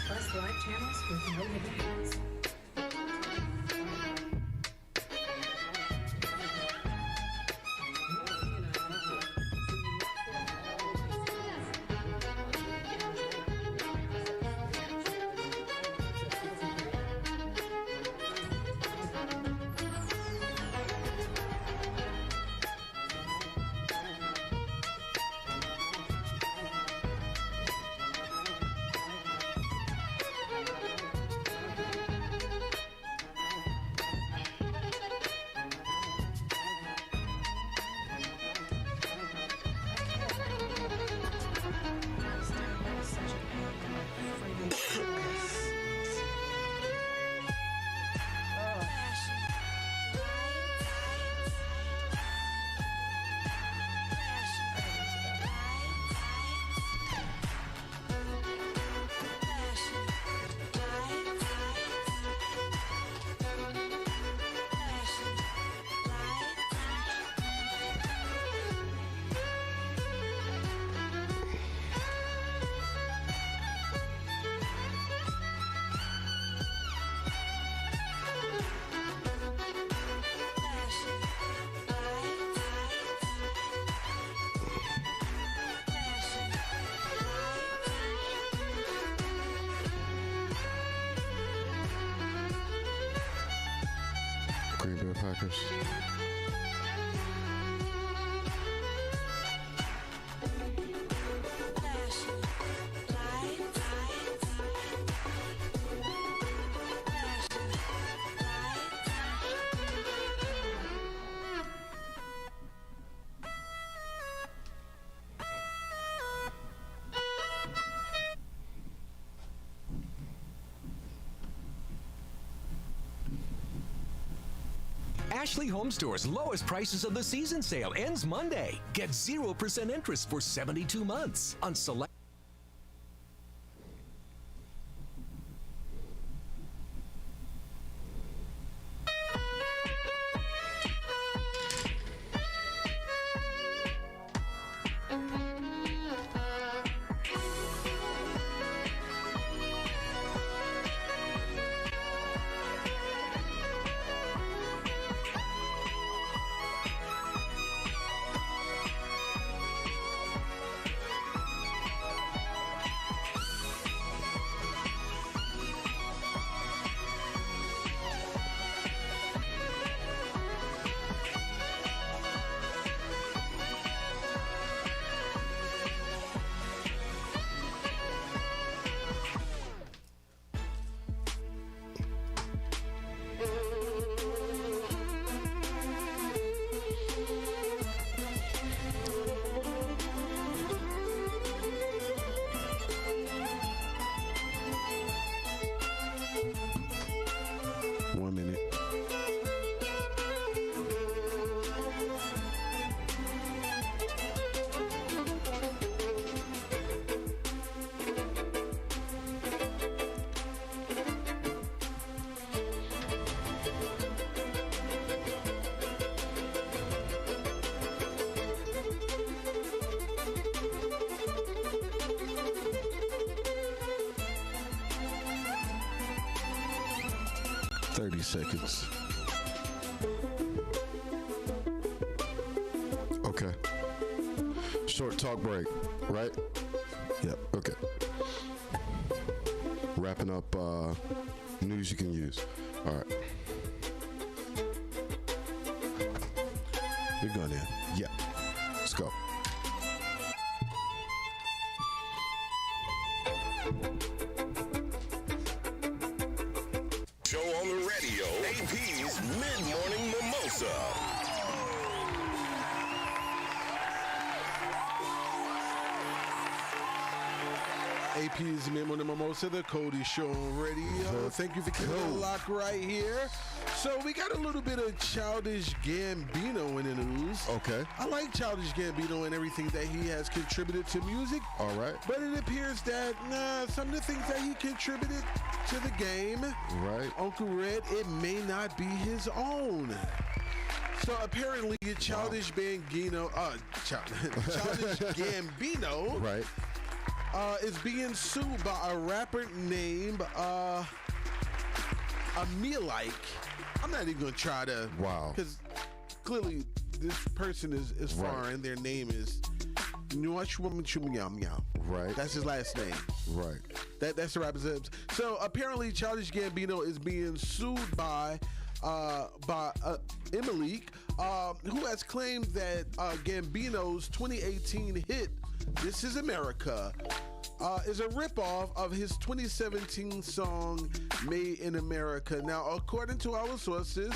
L: Plus live channels with no hidden ads.
C: Green Bay Packers.
M: Ashley Home Store's lowest prices of the season sale ends Monday. Get 0% interest for 72 months on select.
A: 30 seconds.
C: Okay. Short talk break, right?
A: Yep.
C: Okay. Wrapping up news you can use. All right.
A: You're going in.
C: Yeah. Let's go.
B: Show on the radio. APz Mid-Morning Mimosa.
A: APz Mid-Morning Mimosa, the Cody Show on radio. Thank you for keeping it locked right here. So we got a little bit of Childish Gambino in the news.
C: Okay.
A: I like Childish Gambino and everything that he has contributed to music.
C: All right.
A: But it appears that some of the things that he contributed to the game,
C: right,
A: Uncle Red, it may not be his own. So apparently, Childish Gambino, Childish Gambino,
C: right,
A: is being sued by a rapper named Amilike. I'm not even gonna try to.
C: Wow.
A: Because clearly this person is foreign. Their name is
C: Right.
A: That's his last name.
C: Right.
A: That's the rapper's name. So apparently, Childish Gambino is being sued by Amilike, who has claimed that Gambino's 2018 hit "This Is America" is a ripoff of his 2017 song "Made in America." Now, according to our sources,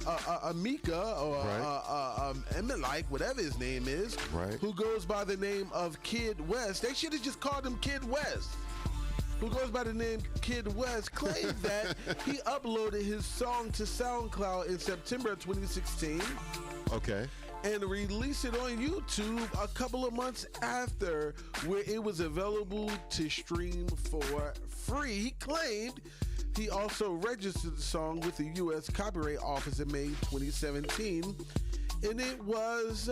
A: Amika or Amilike, whatever his name is, who goes by the name of Kid West. They should have just called him Kid West. Who goes by the name Kid West, claimed that he uploaded his song to SoundCloud in September 2016.
C: Okay.
A: And released it on YouTube a couple of months after, where it was available to stream for free. He claimed he also registered the song with the U.S. Copyright Office in May 2017, and it was,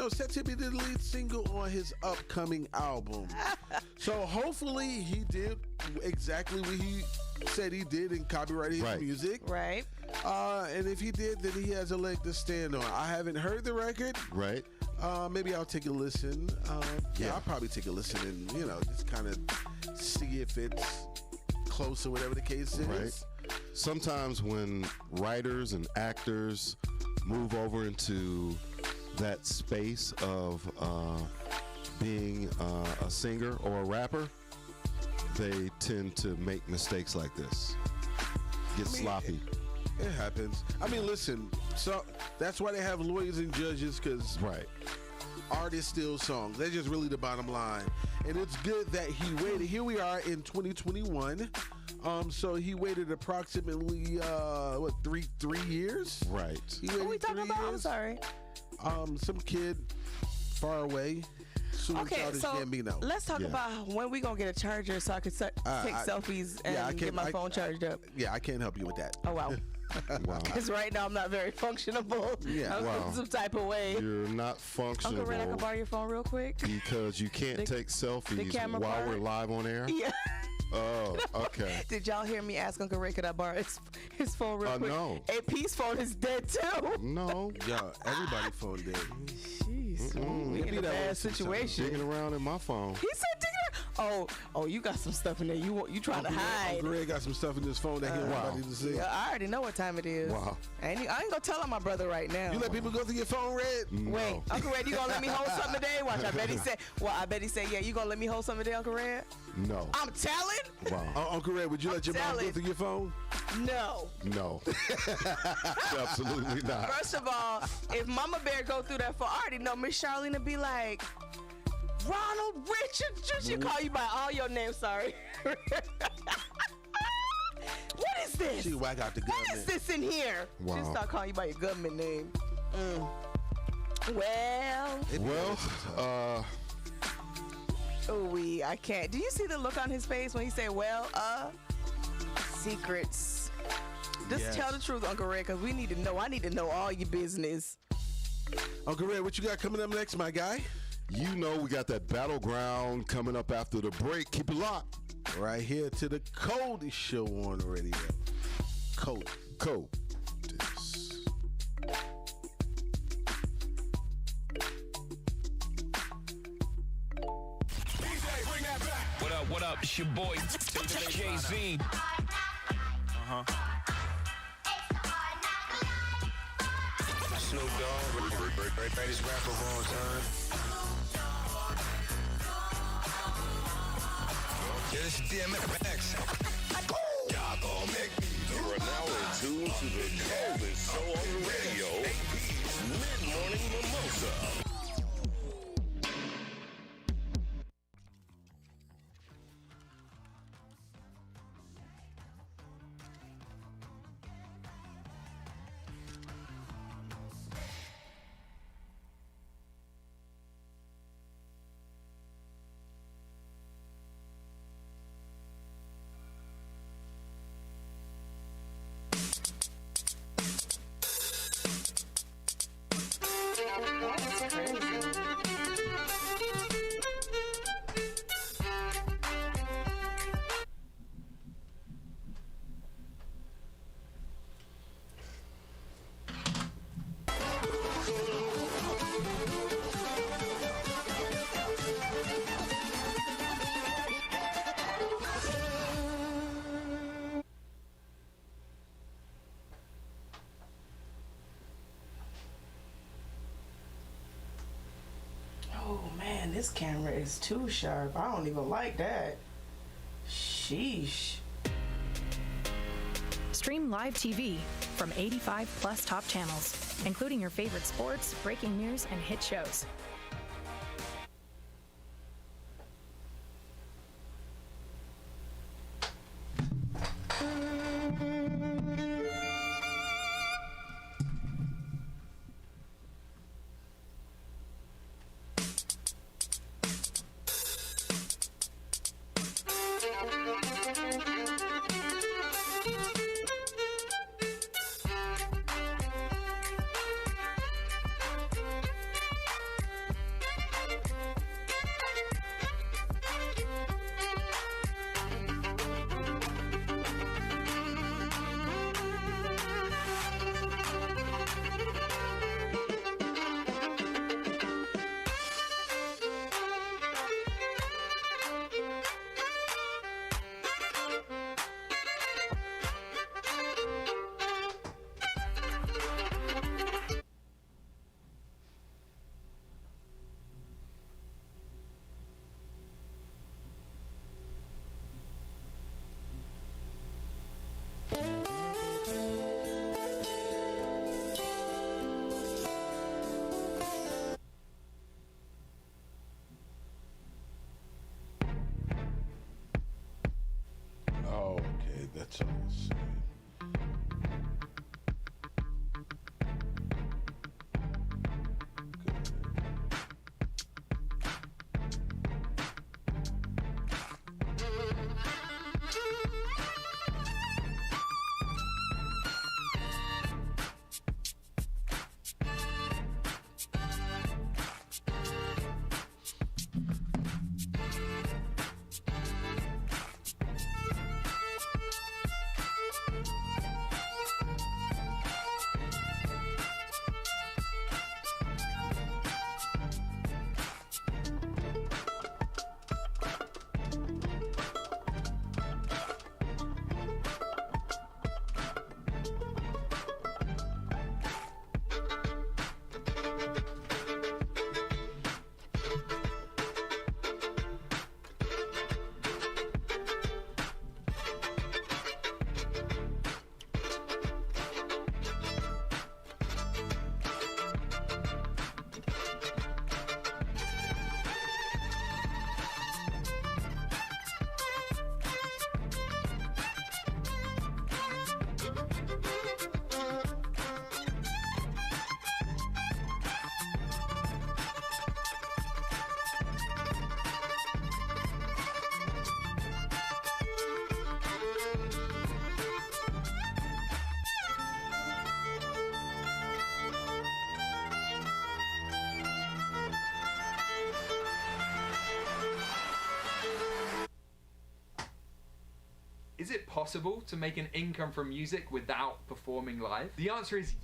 A: set to be the lead single on his upcoming album. So hopefully he did exactly what he said he did and copyrighted his music.
D: Right.
A: And if he did, then he has a leg to stand on. I haven't heard the record.
C: Right.
A: Maybe I'll take a listen. I'll probably take a listen and, just kind of see if it's close or whatever the case is.
C: Right. Sometimes when writers and actors move over into that space of being a singer or a rapper, they tend to make mistakes like this. Get sloppy.
A: It happens. I mean, listen, so that's why they have lawyers and judges, because artists steal songs. That's just really the bottom line. And it's good that he waited. Here we are in 2021. So he waited approximately, 3 years?
C: Right.
D: What are we talking about? I'm sorry.
A: Some kid far away.
D: Okay, so
A: Gambino.
D: let's talk about when we gonna get a charger so I can take selfies and get my phone charged up.
A: Yeah, I can't help you with that.
D: Oh, wow.
C: Wow.
D: Because right now I'm not very functionable.
A: Yeah,
D: I'm some type of way.
C: You're not functional.
D: Uncle Red, I can borrow your phone real quick?
C: Because you can't take selfies while we're live on air?
D: Yeah.
C: Oh, okay.
D: Did y'all hear me ask Uncle Ray, could I borrow his phone real quick?
C: No.
D: AP's phone is dead too.
C: No.
A: Yeah, everybody's phone dead.
D: Jeez. We in a bad situation.
C: Digging around in my phone.
D: He said digging around. Oh, you got some stuff in there. You trying to hide.
A: Uncle Ray got some stuff in his phone that he don't want nobody to see.
D: Yeah, I already know what time it is.
C: Wow.
D: I ain't gonna tell on my brother right now.
A: You let people go through your phone, Red?
C: No.
D: Wait, Uncle Red, you gonna let me hold something today? Watch, I bet he said, yeah, you gonna let me hold something today, Uncle Red?
C: No.
D: I'm telling.
C: Wow.
A: Uncle Red, would you let your mom go through your phone?
D: No.
C: No. Absolutely not.
D: First of all, if Mama Bear go through that phone, I already know Miss Charlene will be like, Ronald Richard, she call you by all your names, sorry. What is this?
A: She whack out the government.
D: What is this in here?
C: Wow.
D: She start calling you by your government name. Well, I can't. Do you see the look on his face when he say, secrets? Just tell the truth, Uncle Red, because we need to know. I need to know all your business.
A: Uncle Red, what you got coming up next, my guy?
C: You know we got that battleground coming up after the break. Keep it locked.
A: Right here to the coldest show on the radio. Cold.
M: What up? It's your boy, Jay-Z.
N: Snoop Dogg, greatest rapper of all time. Yeah, this is DMX. Y'all gon' make me.
B: You are now in tune to the coldest show on the radio, APz Mid-Morning Mimosa.
D: Oh man, this camera is too sharp. I don't even like that. Sheesh.
L: Stream live TV from 85 plus top channels, including your favorite sports, breaking news, and hit shows.
A: Oh, okay, that's all I'm saying.
O: it possible to make an income from music without performing live? The answer is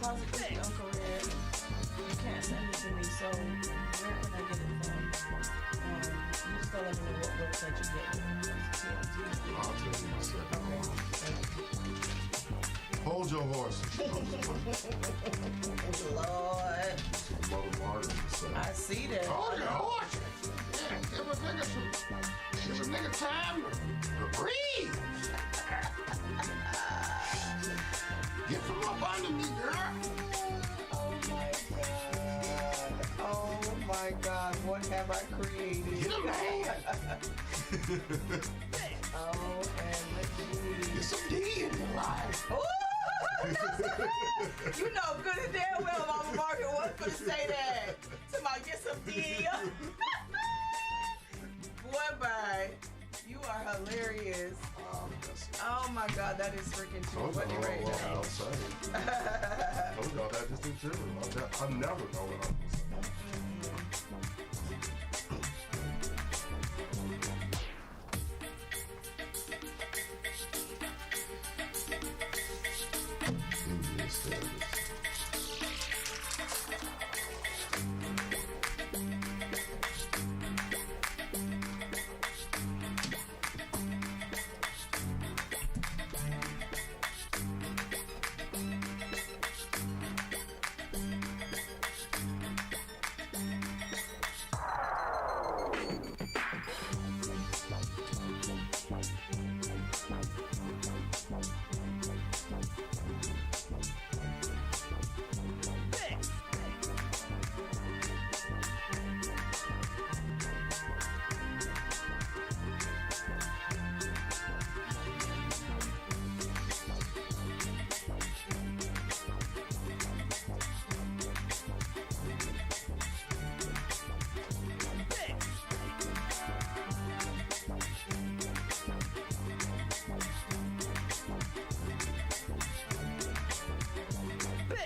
D: Closet Cookie Uncle Red. You can't send it to me, so where can I get it from? You just gotta let me know what website you get it from.
C: I'll tell you myself.
D: Okay.
C: Hold your horse.
D: Lord. I see that.
C: Hold your horse. Yeah, give a nigga time to breathe. Get from up under me, girl.
D: Oh my God, what have I created?
C: Get a man.
D: Oh, and let me
C: get some D in your life.
D: Ooh, you know good and damn well Mama Margaret was gonna say that. Somebody get some D. Boy, bye. You are hilarious. Oh my God, that is freaking true. What you ready to
C: I'll say. Told y'all that just in general. I'm never going on.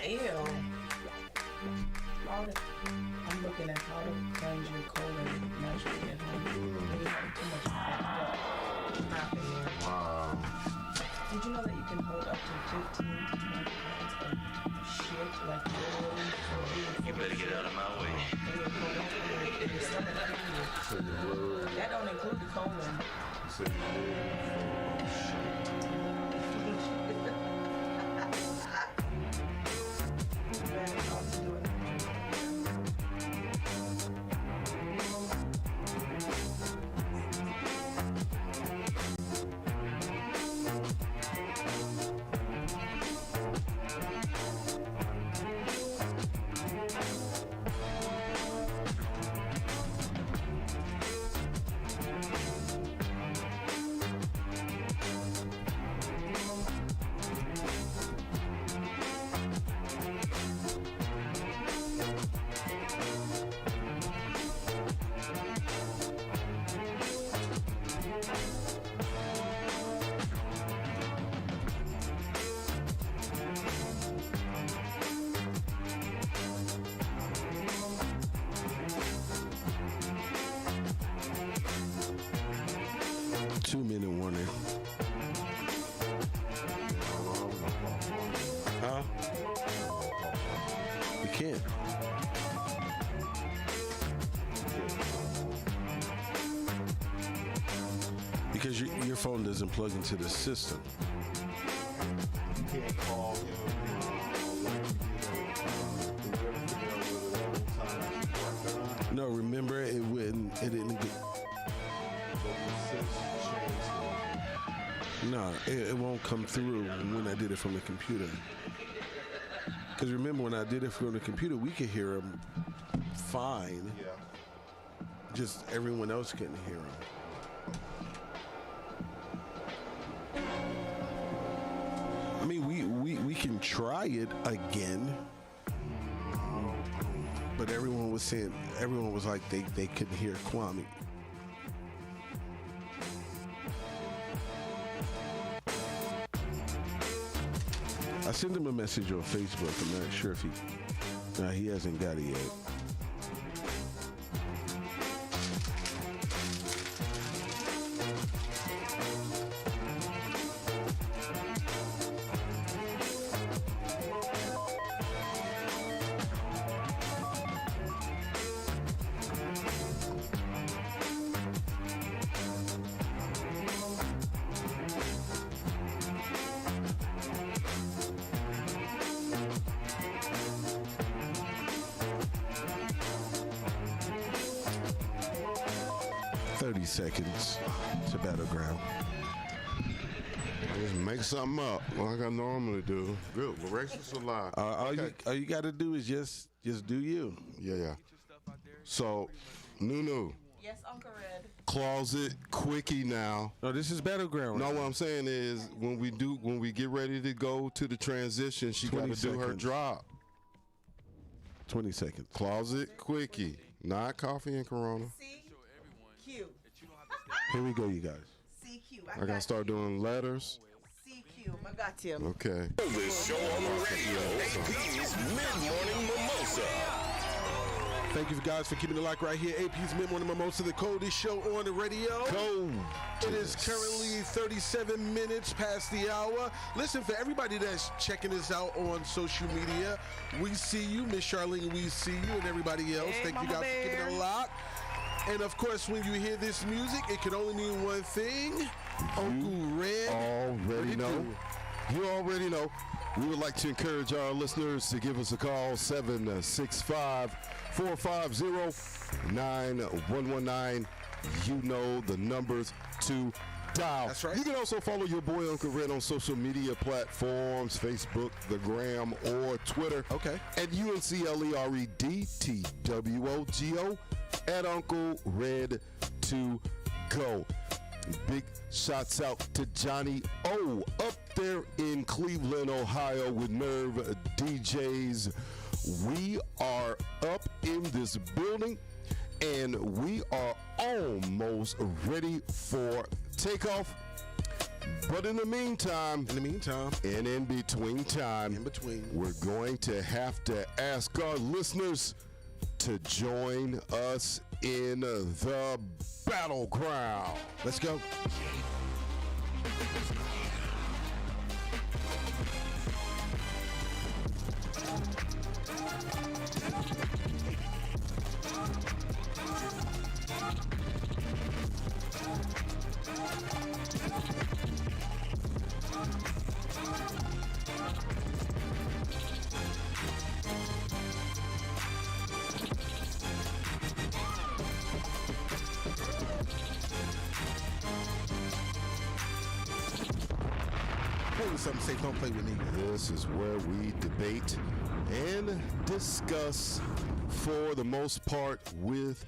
D: Ew. I'm looking at how to cleanse your colon naturally at home. Maybe having too much packed up. Wow. Did you know that you can hold up to 15 to 20 pounds of shit like literally?
J: You better get out of my way.
D: That don't include the colon.
A: Two-minute warning. Huh? You can't. Because your phone doesn't plug into the system.
C: You can't call him.
A: No, remember it didn't. No, it won't come through when I did it from the computer. Because remember, when I did it from the computer, we could hear him fine.
C: Yeah.
A: Just everyone else couldn't hear him. I mean, we can try it again. But everyone was like they couldn't hear Kwame. I sent him a message on Facebook. I'm not sure if he hasn't got it yet. Seconds to battleground.
C: Just make something up like I normally do. Good, erase a lot.
A: All you got to do is just do you.
C: Yeah. So, Nunu.
D: Yes, Uncle Red.
C: Closet quickie now.
A: No, this is battleground.
C: No, what I'm saying is when we get ready to go to the transition, she got to do her drop.
A: 20 seconds.
C: Closet quickie, not coffee and Corona.
D: CQ.
A: Here we go, you guys.
D: CQ.
C: I gotta start doing letters.
D: CQ. I got you.
C: Okay.
B: This show on the radio, APz Mid-Morning Mimosa.
A: Thank you guys for keeping it locked right here. APz Mid-Morning Mimosa, the coldest show on the radio. It is currently 37 minutes past the hour. Listen, for everybody that's checking us out on social media, we see you. Miss Charlene, we see you, and everybody else.
D: Hey,
A: thank you guys for keeping it locked. And of course, when you hear this music, it can only mean one thing. Uncle Red.
C: Already know. You already know. We would like to encourage our listeners to give us a call, 765-450-9119. You know the numbers to dial.
A: That's right.
C: You can also follow your boy Uncle Red on social media platforms, Facebook, the Gram, or Twitter.
A: Okay.
C: At UNCLEREDTWOGO at Uncle Red to go. Big shots out to Johnny O up there in Cleveland, Ohio with Nerve DJs. We are up in this building and we are almost ready for takeoff. But in the meantime, and in between time, we're going to have to ask our listeners to join us in the battleground.
A: Let's go. Something safe, don't play with me.
C: This is where we debate and discuss, for the most part, with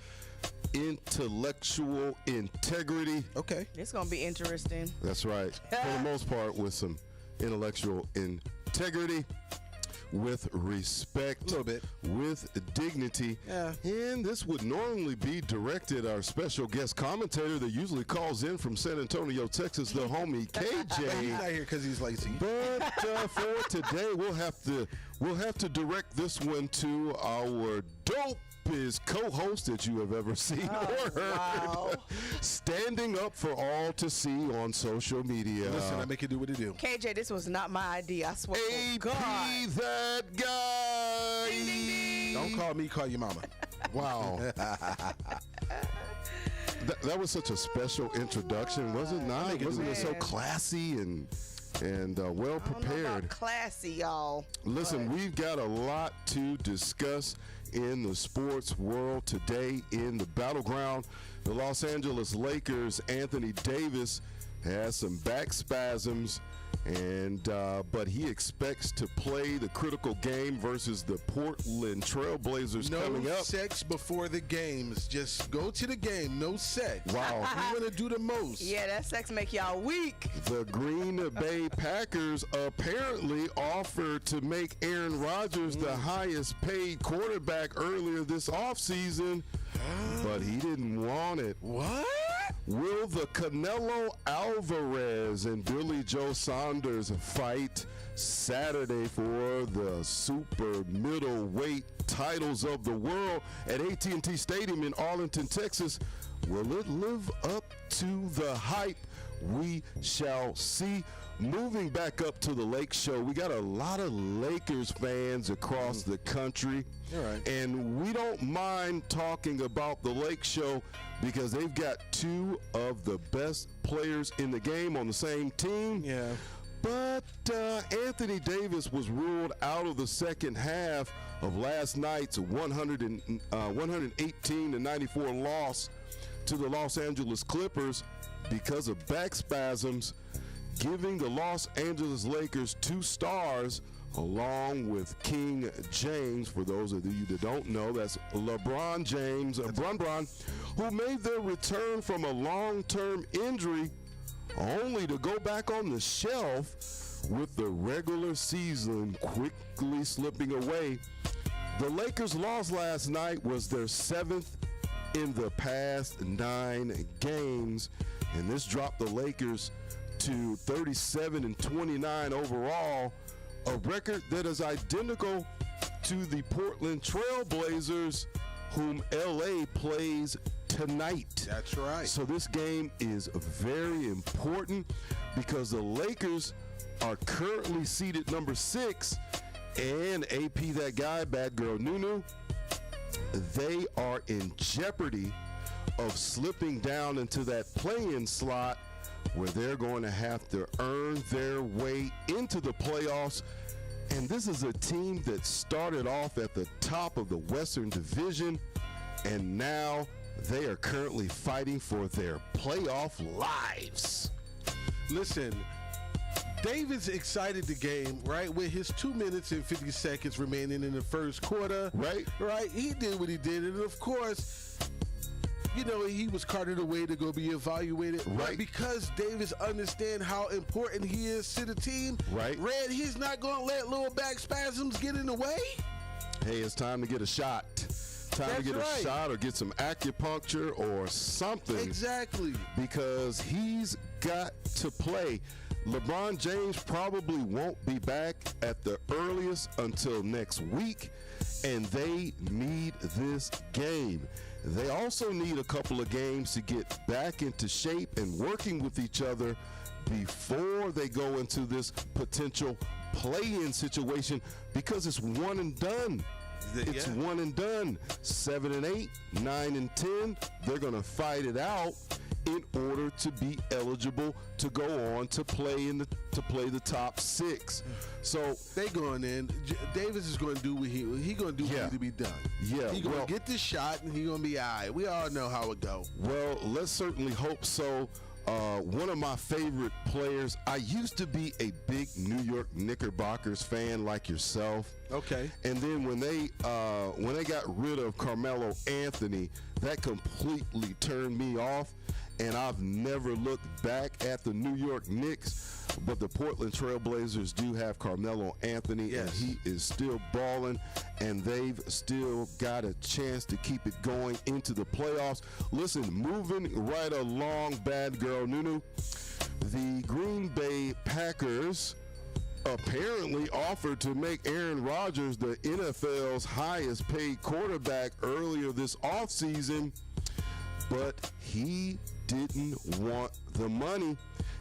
C: intellectual integrity.
A: Okay.
D: It's going to be interesting.
C: That's right. For the most part, with some intellectual integrity, with respect,
A: a little bit,
C: with dignity.
A: Yeah.
C: And this would normally be directed our special guest commentator that usually calls in from San Antonio, Texas, the homie KJ.
A: He's not here because he's lazy.
C: But for today, we'll have to direct this one to our dopest co-host that you have ever seen or heard.
D: Wow.
C: Standing up for all to see on social media.
A: Listen, I make it do what it do.
D: KJ, this was not my idea. I swear to God.
C: AP that guy.
D: Ding, ding, ding.
A: Don't call me, call your mama.
C: Wow. That was such a special introduction, was it not? Wasn't it so classy and well prepared?
D: I don't know about classy, y'all.
C: Listen, we've got a lot to discuss in the sports world today in the battleground. The Los Angeles Lakers, Anthony Davis, has some back spasms, but he expects to play the critical game versus the Portland Trailblazers coming up.
A: No sex before the games. Just go to the game. No sex.
C: Wow.
A: You want to do the most.
D: Yeah, that sex make y'all weak.
C: The Green Bay Packers apparently offered to make Aaron Rodgers the highest paid quarterback earlier this offseason, but he didn't want it.
A: What?
C: Will the Canelo Alvarez and Billy Joe Saunders fight Saturday for the super middleweight titles of the world at AT&T Stadium in Arlington, Texas? Will it live up to the hype? We shall see. Moving back up to the Lake Show, we got a lot of Lakers fans across the country.
A: All right.
C: And we don't mind talking about the Lake Show because they've got two of the best players in the game on the same team.
A: Yeah.
C: But Anthony Davis was ruled out of the second half of last night's 118-94 loss to the Los Angeles Clippers because of back spasms, giving the Los Angeles Lakers 2 stars along with King James. For those of you that don't know, that's LeBron James, Bron, who made their return from a long-term injury only to go back on the shelf with the regular season quickly slipping away. The Lakers' loss last night was their 7th in the past 9 games, and this dropped the Lakers to 37-29 overall, a record that is identical to the Portland Trail Blazers, whom LA plays tonight.
A: That's right.
C: So this game is very important because the Lakers are currently seated number 6, and AP that guy, Bad Girl Nunu, they are in jeopardy of slipping down into that play-in slot where they're going to have to earn their way into the playoffs. And this is a team that started off at the top of the Western Division, and now they are currently fighting for their playoff lives.
A: Listen, Davis excited the game, right? With his 2 minutes and 50 seconds remaining in the first quarter.
C: Right.
A: Right. He did what he did. And of course, you know, he was carted away to go be evaluated.
C: Right.
A: Because Davis understands how important he is to the team.
C: Right.
A: Red, he's not going to let little back spasms get in the way.
C: Hey, it's time to get a shot. Time to get a shot or get some acupuncture or something.
A: Exactly.
C: Because he's got to play. LeBron James probably won't be back at the earliest until next week, and they need this game. They also need a couple of games to get back into shape and working with each other before they go into this potential play-in situation, because it's one and done. It's one and done. 7 and 8, 9 and 10. They're going to fight it out in order to be eligible to go on to play the top 6. So
A: they going in. Davis is going to do what he going to do what needs to be done.
C: Yeah,
A: he going to get this shot and he going to be all right. We all know how it go.
C: Well, let's certainly hope so. One of my favorite players, I used to be a big New York Knickerbockers fan like yourself.
A: Okay.
C: And then when they got rid of Carmelo Anthony, that completely turned me off. And I've never looked back at the New York Knicks, but the Portland Trailblazers do have Carmelo Anthony, and he is still balling, and they've still got a chance to keep it going into the playoffs. Listen, moving right along, Bad Girl Nunu, the Green Bay Packers apparently offered to make Aaron Rodgers the NFL's highest paid quarterback earlier this offseason, but he didn't want the money,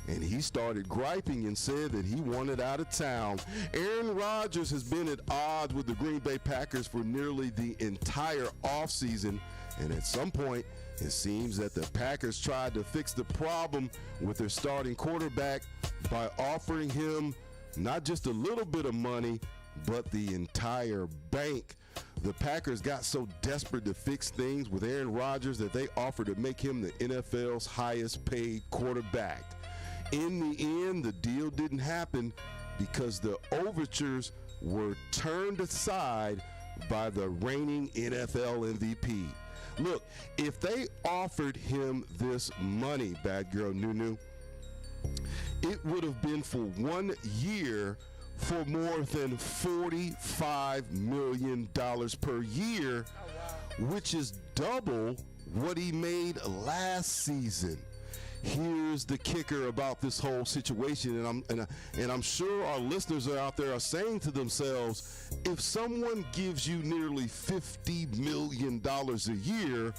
C: and he started griping and said that he wanted out of town. Aaron Rodgers has been at odds with the Green Bay Packers for nearly the entire offseason, and at some point it seems that the Packers tried to fix the problem with their starting quarterback by offering him not just a little bit of money, but the entire bank. The Packers got so desperate to fix things with Aaron Rodgers that they offered to make him the NFL's highest paid quarterback. In the end, the deal didn't happen because the overtures were turned aside by the reigning NFL MVP. Look, if they offered him this money, Bad Girl Nunu, it would have been for 1 year for more than $45 million per year, which is double what he made last season. Here's the kicker about this whole situation, and I'm sure our listeners are out there are saying to themselves, if someone gives you nearly $50 million a year,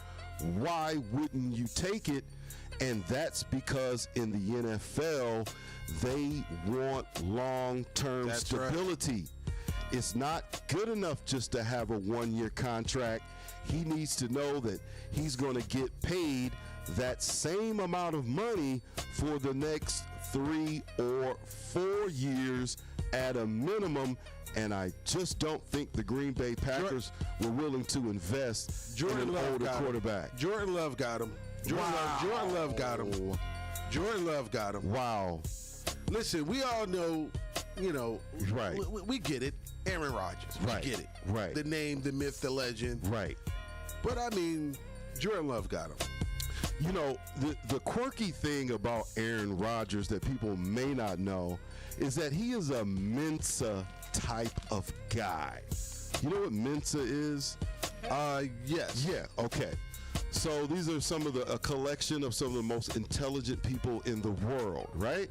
C: why wouldn't you take it? And that's because in the NFL, they want long-term stability. Right. It's not good enough just to have a one-year contract. He needs to know that he's going to get paid that same amount of money for the next 3 or 4 years at a minimum. And I just don't think the Green Bay Packers were willing to invest in an older quarterback.
A: Jordan Love got him. Jordan Love got him. Jordan Love got him.
C: Wow.
A: Listen, we all know, you know,
C: right.
A: We get it. Aaron Rodgers.
C: Right.
A: We get it.
C: Right.
A: The name, the myth, the legend.
C: Right.
A: But I mean, Jordan Love got him.
C: You know, the quirky thing about Aaron Rodgers that people may not know is that he is a Mensa type of guy. You know what Mensa is?
A: Yes.
C: Yeah, okay. So these are a collection of some of the most intelligent people in the world, right?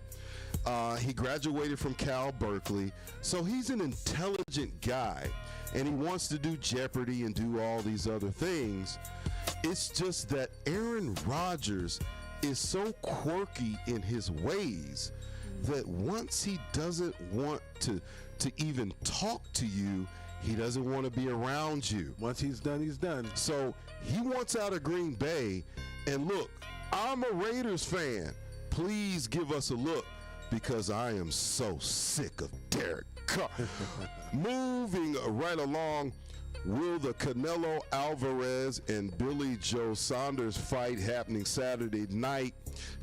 C: He graduated from Cal Berkeley, so he's an intelligent guy, and he wants to do Jeopardy and do all these other things. It's just that Aaron Rodgers is so quirky in his ways that once he doesn't want to even talk to you, he doesn't want to be around you.
A: Once he's done, he's done.
C: So he wants out of Green Bay. And look, I'm a Raiders fan. Please give us a look, because I am so sick of Derek Carr. Moving right along, will the Canelo Alvarez and Billy Joe Saunders fight happening Saturday night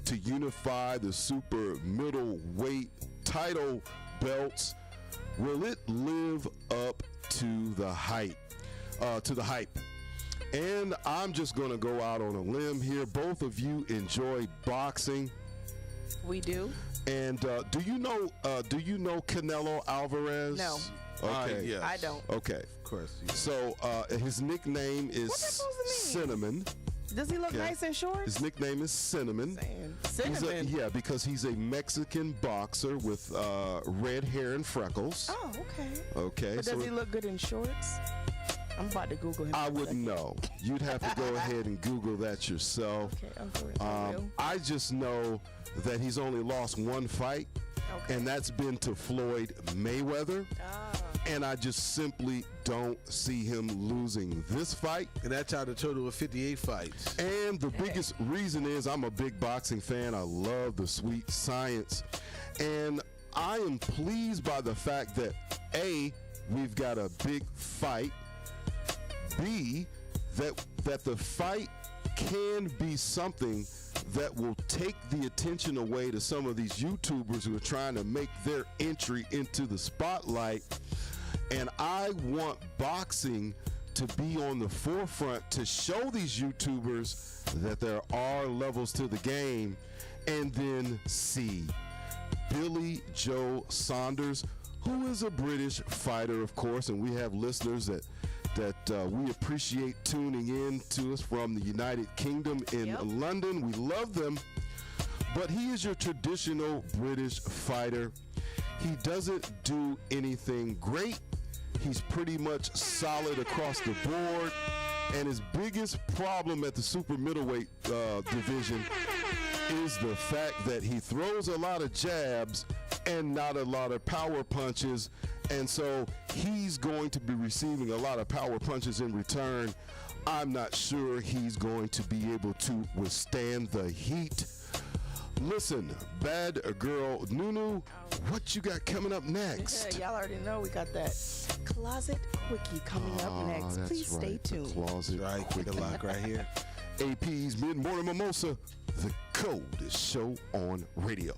C: to unify the super middleweight title belts, will it live up to the hype? And I'm just going to go out on a limb here. Both of you enjoy boxing.
D: We do.
C: And do you know Canelo Alvarez?
D: No.
C: Okay.
A: Yes.
D: I don't.
C: Okay.
A: Of course.
C: So his nickname is
D: What's that supposed to mean?
C: Cinnamon.
D: Does he look
C: Yeah.
D: nice in shorts?
C: His nickname is Cinnamon.
D: Cinnamon?
C: Yeah, because he's a Mexican boxer with red hair and freckles.
D: Oh, okay.
C: Okay.
D: But does he look good in shorts? I'm about to Google him.
C: I wouldn't know. You'd have to go ahead and Google that yourself.
D: Okay, I will.
C: I just know that he's only lost one fight, and that's been to Floyd Mayweather. And I just simply don't see him losing this fight.
A: And that's out of a total of 58 fights.
C: And the biggest reason is I'm a big boxing fan. I love the sweet science. And I am pleased by the fact that, A, we've got a big fight. B, that the fight can be something that will take the attention away to some of these YouTubers who are trying to make their entry into the spotlight. And I want boxing to be on the forefront to show these YouTubers that there are levels to the game. And then C, Billy Joe Saunders, who is a British fighter, of course, and we have listeners that we appreciate tuning in to us from the United Kingdom in London. We love them. But he is your traditional British fighter. He doesn't do anything great. He's pretty much solid across the board. And his biggest problem at the super middleweight division is the fact that he throws a lot of jabs and not a lot of power punches. And so he's going to be receiving a lot of power punches in return. I'm not sure he's going to be able to withstand the heat. Listen, Bad Girl Nunu, what you got coming up next?
D: Y'all already know we got that Closet Quickie coming up next.
C: That's
D: Please stay
C: right,
D: tuned.
C: The Closet Quickie.
A: Lock right here.
C: APz Mid-Morning Mimosa, the coldest show on radio.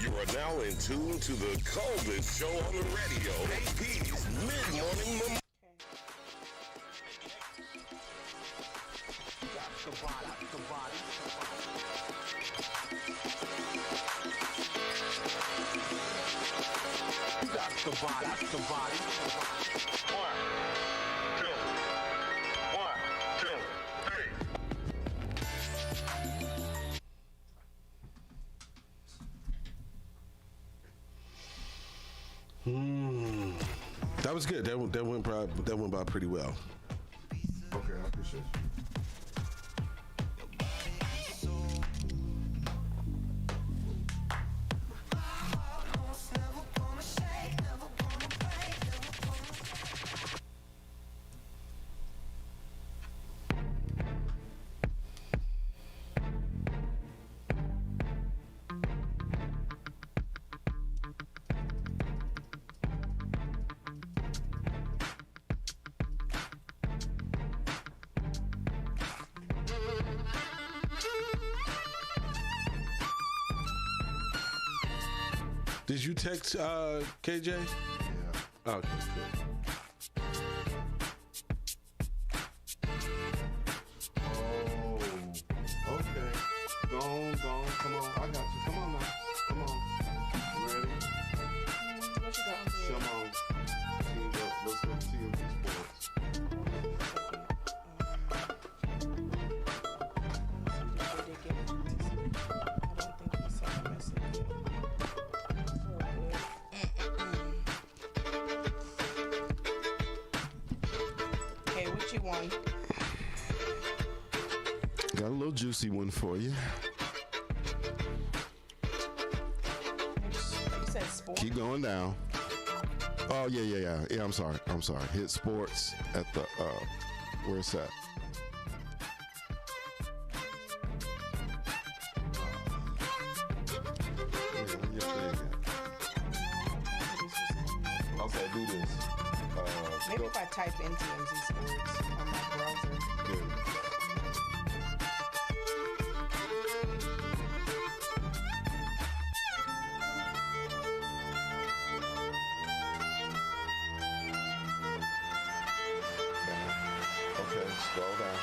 B: You are now in tune to the coldest show on the radio. APz Mid-Morning Mimosa.
N: The body. One, two, three.
A: That was good. That went by pretty well.
C: Okay, I appreciate you.
A: Did you text KJ?
C: Yeah.
A: Okay, good.
C: Oh, okay. Go on. Come on. I got you. Come on now. Come on. Ready?
D: What you got?
C: Come on. Team
D: juicy one.
C: Got a little juicy one for you.
D: You said sports?
C: Keep going down. Oh, yeah. I'm sorry. Hit sports at the, where's that? Okay, do this.
D: Maybe if I type in TMZ Sports on my browser.
C: Good. Okay, scroll down.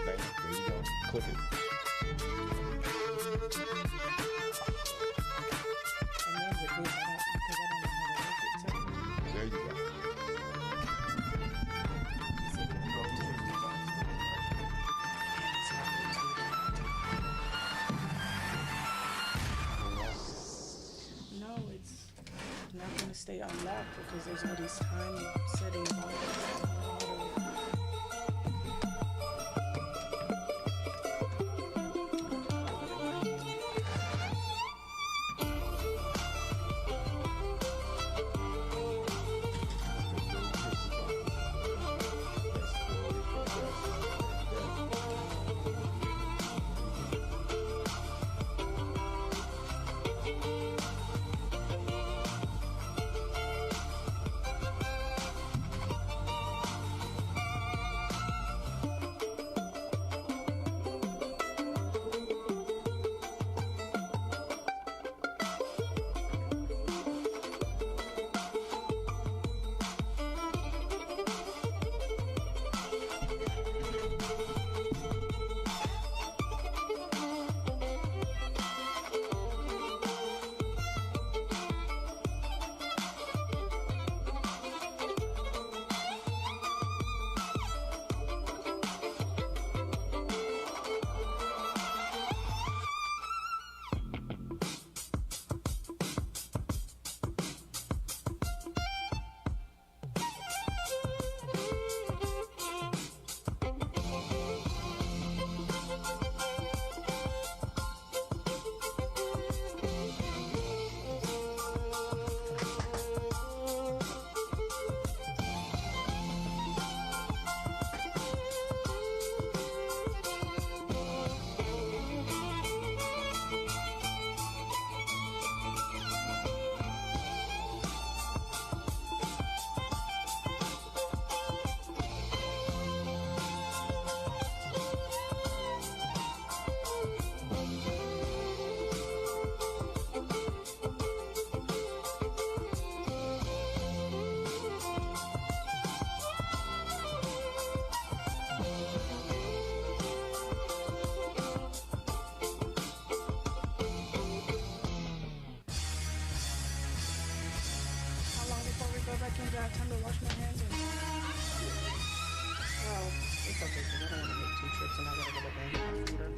C: There you go. Click it.
D: And then with this, because I don't know how to work it, so.
C: There you go.
D: No, it's not going to stay unlocked because there's all these time settings on it. I have time to wash my hands. Well, it's okay because I don't want to make 2 trips and I gotta go back and get my computer.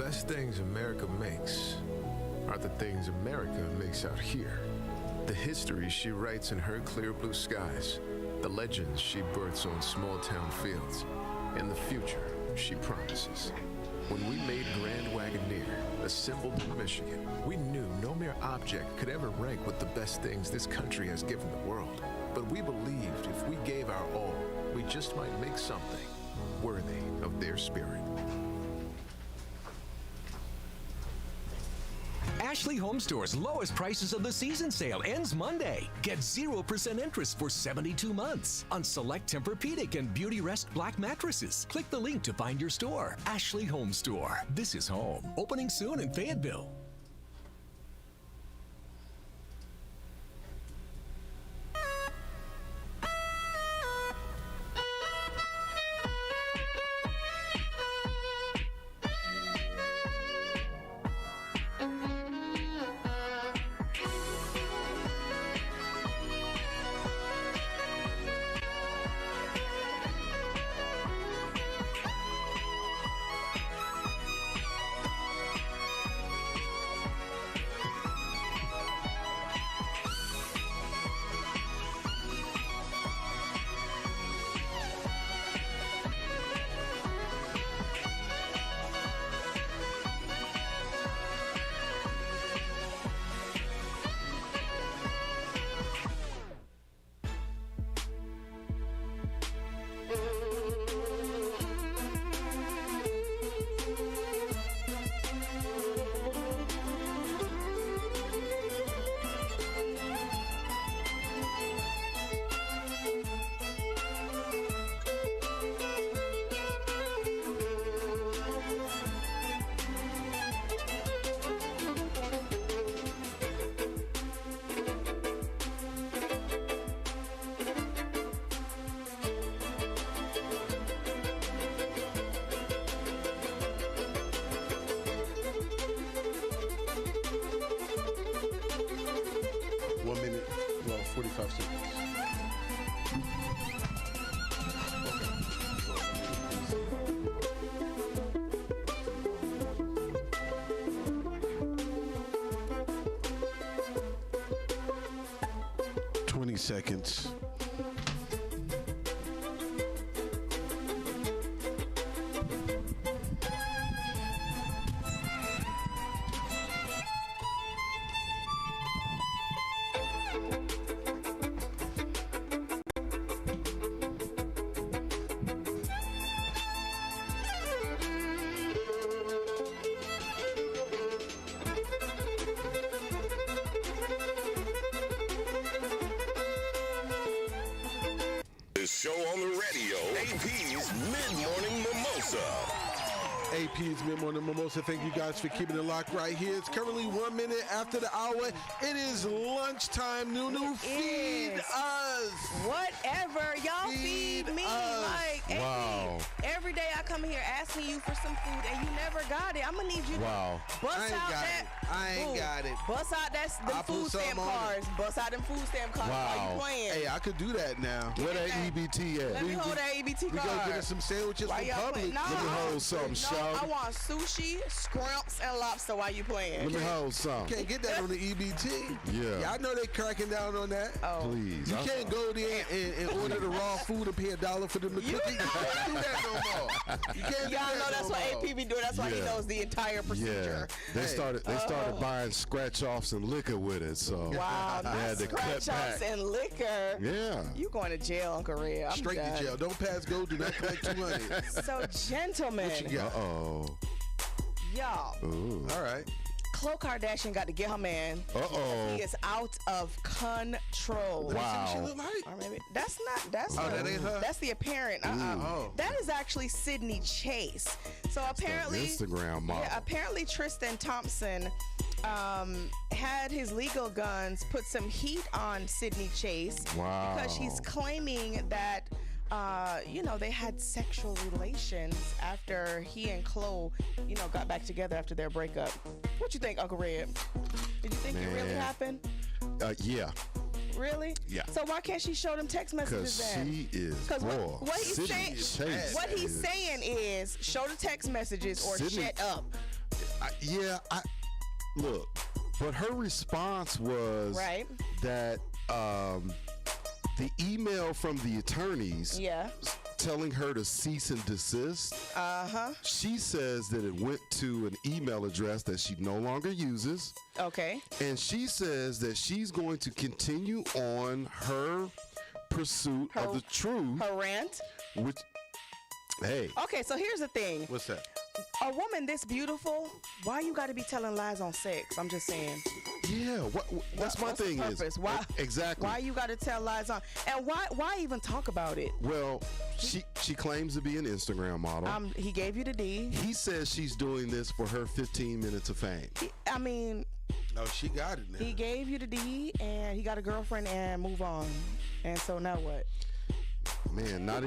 P: best things America makes are the things America makes out here. The history she writes in her clear blue skies, the legends she births on small town fields, and the future she promises. When we made Grand Wagoneer, assembled in Michigan, we knew no mere object could ever rank with the best things this country has given the world. But we believed if we gave our all, we just might make something worthy of their spirit.
M: Ashley Home Store's lowest prices of the season sale ends Monday. Get 0% interest for 72 months on select Tempur-Pedic and Beauty Rest Black mattresses. Click the link to find your store. Ashley Home Store. This is home. Opening soon in Fayetteville.
A: Seconds.
B: Show on the radio, APz Mid-Morning Mimosa.
A: APz Mid-Morning Mimosa. Thank you guys for keeping it locked right here. It's currently 1 minute after the hour. It is lunchtime. Nunu, feed us.
D: Whatever. Y'all feed me.
A: us.
D: Like,
C: Wow.
D: every day I come here asking you for some food and you never got it. I'm going to need you
C: Wow.
D: to bust out that.
A: I ain't got it.
D: Bust out them food stamp cards. Bust out them food stamp cards while you
C: Wow.
D: playing.
A: Hey, I could do that now.
C: Where that EBT at?
D: Let me hold that EBT
A: We
D: card.
A: go get us some sandwiches
D: While
A: from
D: y'all
A: Publix.
D: play- Nah.
C: Let me hold something,
D: No,
C: shout.
D: I want sushi, scrimps, and lobster while you playing.
C: Let me hold some.
A: Can't get that on the EBT.
C: Yeah.
A: I know they cracking down on that.
D: Oh.
C: Please.
A: You can't go there and order the raw food and pay $1 for them to cook it. You can't do that no more. You can't do
D: Y'all
A: that
D: know that's
A: no
D: what
A: more.
D: AP be doing. That's why he
C: Yeah.
D: knows the entire procedure.
C: Yeah. They started buying scratch offs and liquor with it, so
D: Wow,
C: they had
D: not
C: to cut
D: scratch offs
C: back.
D: and liquor.
C: Yeah.
D: You going to jail, Uncle Red. I'm
A: Straight
D: done.
A: to jail. Don't pass go. Do not collect 200.
D: So, gentlemen,
A: What you got?
C: Uh-oh.
D: y'all,
C: Ooh.
A: All right.
D: Khloe Kardashian got to get her man.
C: Uh-oh.
D: He is out of control.
C: Wow.
A: She look like?
D: Or maybe that's not. That's
A: Oh,
D: the,
A: that ain't her?
D: That's the apparent.
A: Oh.
D: That is actually Sydney Chase. So apparently,
C: Instagram model.
D: yeah. Apparently, Tristan Thompson had his legal guns put some heat on Sydney Chase
C: Wow.
D: because she's claiming that. They had sexual relations after he and Khloe, got back together after their breakup. What you think, Uncle Red? Did you think it really
C: Man.
D: happened?
C: Yeah.
D: Really?
C: Yeah.
D: So why can't she show them text messages
C: Because
D: then?
C: she is
D: Because
C: raw.
D: what he's
C: Sydney
D: saying,
C: Chase
D: what he's
C: is-
D: saying is show the text messages or
C: Sydney-
D: shut up.
C: Look, but her response was that the email from the attorneys telling her to cease and desist. She says that it went to an email address that she no longer uses.
D: Okay.
C: And she says that she's going to continue on her pursuit of the truth.
D: Her rant.
C: Which, hey.
D: Okay, so here's the thing.
A: What's that?
D: A woman this beautiful, why you got to be telling lies on sex? I'm just saying.
C: Yeah, that's my thing is.
D: Why,
C: exactly.
D: Why you got to tell lies on? And why even talk about it?
C: Well, she claims to be an Instagram model.
D: He gave you the D.
C: He says she's doing this for her 15 minutes of fame.
D: I mean.
A: Oh, she got it now.
D: He gave you the D, and he got a girlfriend, and move on. And so now what?
C: Man, not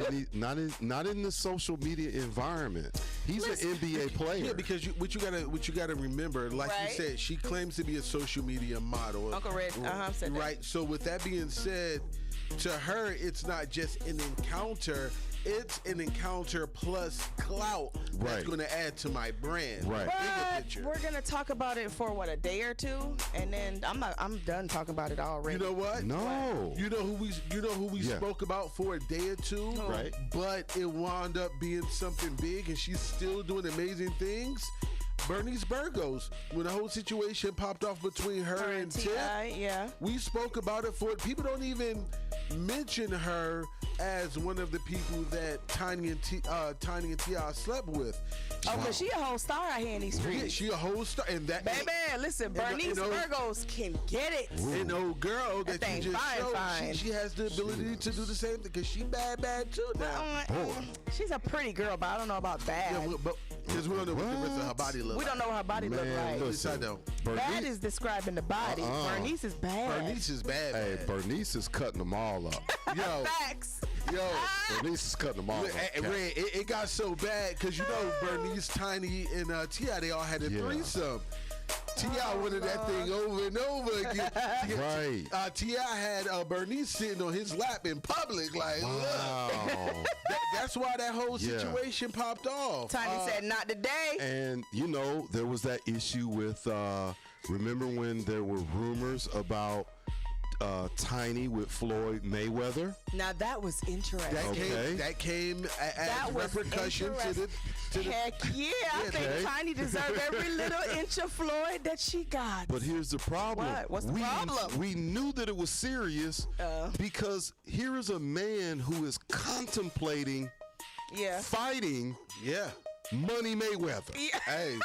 C: in the social media environment. He's an NBA player.
A: Yeah, because what you gotta remember, like you said, she claims to be a social media model.
D: Uncle Red, said that.
A: Right. So with that being said, to her, it's not just an encounter. It's an encounter plus clout that's going to add to my brand.
C: Right.
D: But we're going to talk about it for a day or two, and then I'm done talking about it already.
A: You know what?
C: No.
A: You know who we spoke about for a day or two?
C: Right.
A: But it wound up being something big, and she's still doing amazing things. Bernice Burgos, when the whole situation popped off between her and Tip, we spoke about it for people don't even mention her as one of the people that Tiny and T.I. slept with.
D: Because she a whole star out here in these streets.
A: Yeah, she a whole star, and that
D: baby, listen, Bernice Burgos can get it.
A: And old girl that you just showed,
D: fine.
A: She has the ability to do the same thing because she bad too now.
D: She's a pretty girl, but I don't know about bad.
A: Yeah, but because we don't know what the rest of her body looks like.
D: We don't know what her body looks like.
A: Listen, I know.
D: Bad is describing the body. Bernice is bad.
A: Bernice is bad.
C: Hey, Bernice is cutting them all up.
A: Yo.
D: Facts.
A: Yo.
C: Bernice is cutting them all up.
A: Red, it got so bad because you know Bernice, Tiny, and T.I. they all had a threesome. T.I. wanted that thing over and over again.
C: Right.
A: T.I. had Bernice sitting on his lap in public. Like, look. That's why that whole situation popped off.
D: Tiny said, not today.
C: And, there was that issue with, remember when there were rumors about Tiny with Floyd Mayweather?
D: Now that was interesting.
A: That came as repercussion to the
D: Heck yeah, I think Tiny deserved every little inch of Floyd that she got.
C: But here's the problem.
D: What? What's the problem?
C: We knew that it was serious because here is a man who is contemplating fighting Money Mayweather.
D: Yeah.
A: Hey.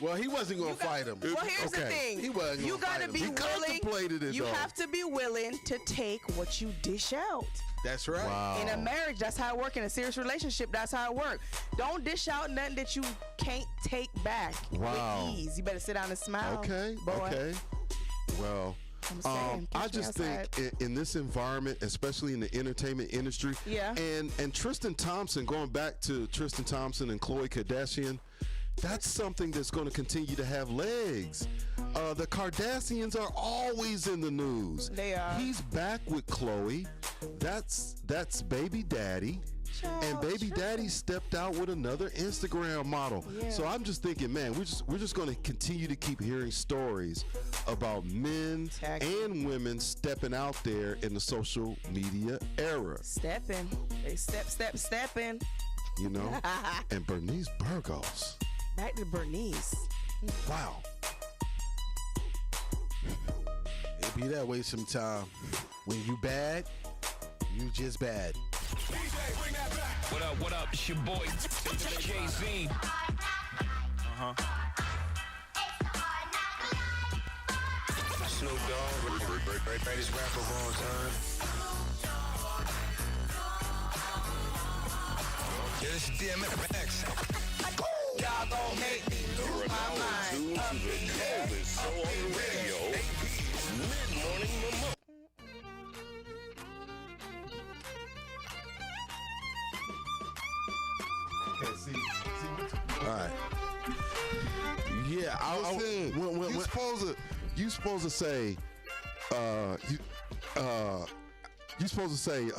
A: Well, he wasn't going to fight him.
D: Well, here's the thing.
A: He wasn't
D: you
A: got to
D: be willing. You have to be willing to take what you dish out.
A: That's right.
C: Wow.
D: In a marriage, that's how it works. In a serious relationship, that's how it works. Don't dish out nothing that you can't take back with ease. You better sit down and smile.
C: Okay.
D: Boy.
C: Okay. Well, I just think in this environment, especially in the entertainment industry, and Tristan Thompson, going back to Tristan Thompson and Khloe Kardashian, that's something that's going to continue to have legs. The Kardashians are always in the news.
D: They are.
C: He's back with Khloe. That's baby daddy. And baby daddy stepped out with another Instagram model.
D: Yeah.
C: So I'm just thinking, man, we're just going to continue to keep hearing stories about men and women stepping out there in the social media era.
D: Stepping. They stepping.
C: And Bernice Burgos.
D: Back to Bernice.
C: Wow.
A: It be that way sometime. When you bad, you just bad.
J: What up? It's your boy, Jay-Z.
N: Snoop Dogg, greatest rapper of all time. Yeah, this is DMX.
D: Y'all gon' make me lose my mind.
B: Up in here. The show on the radio. APz Mid-Morning Mimosa.
C: Okay, see.
A: All right. Yeah,
C: you supposed to say,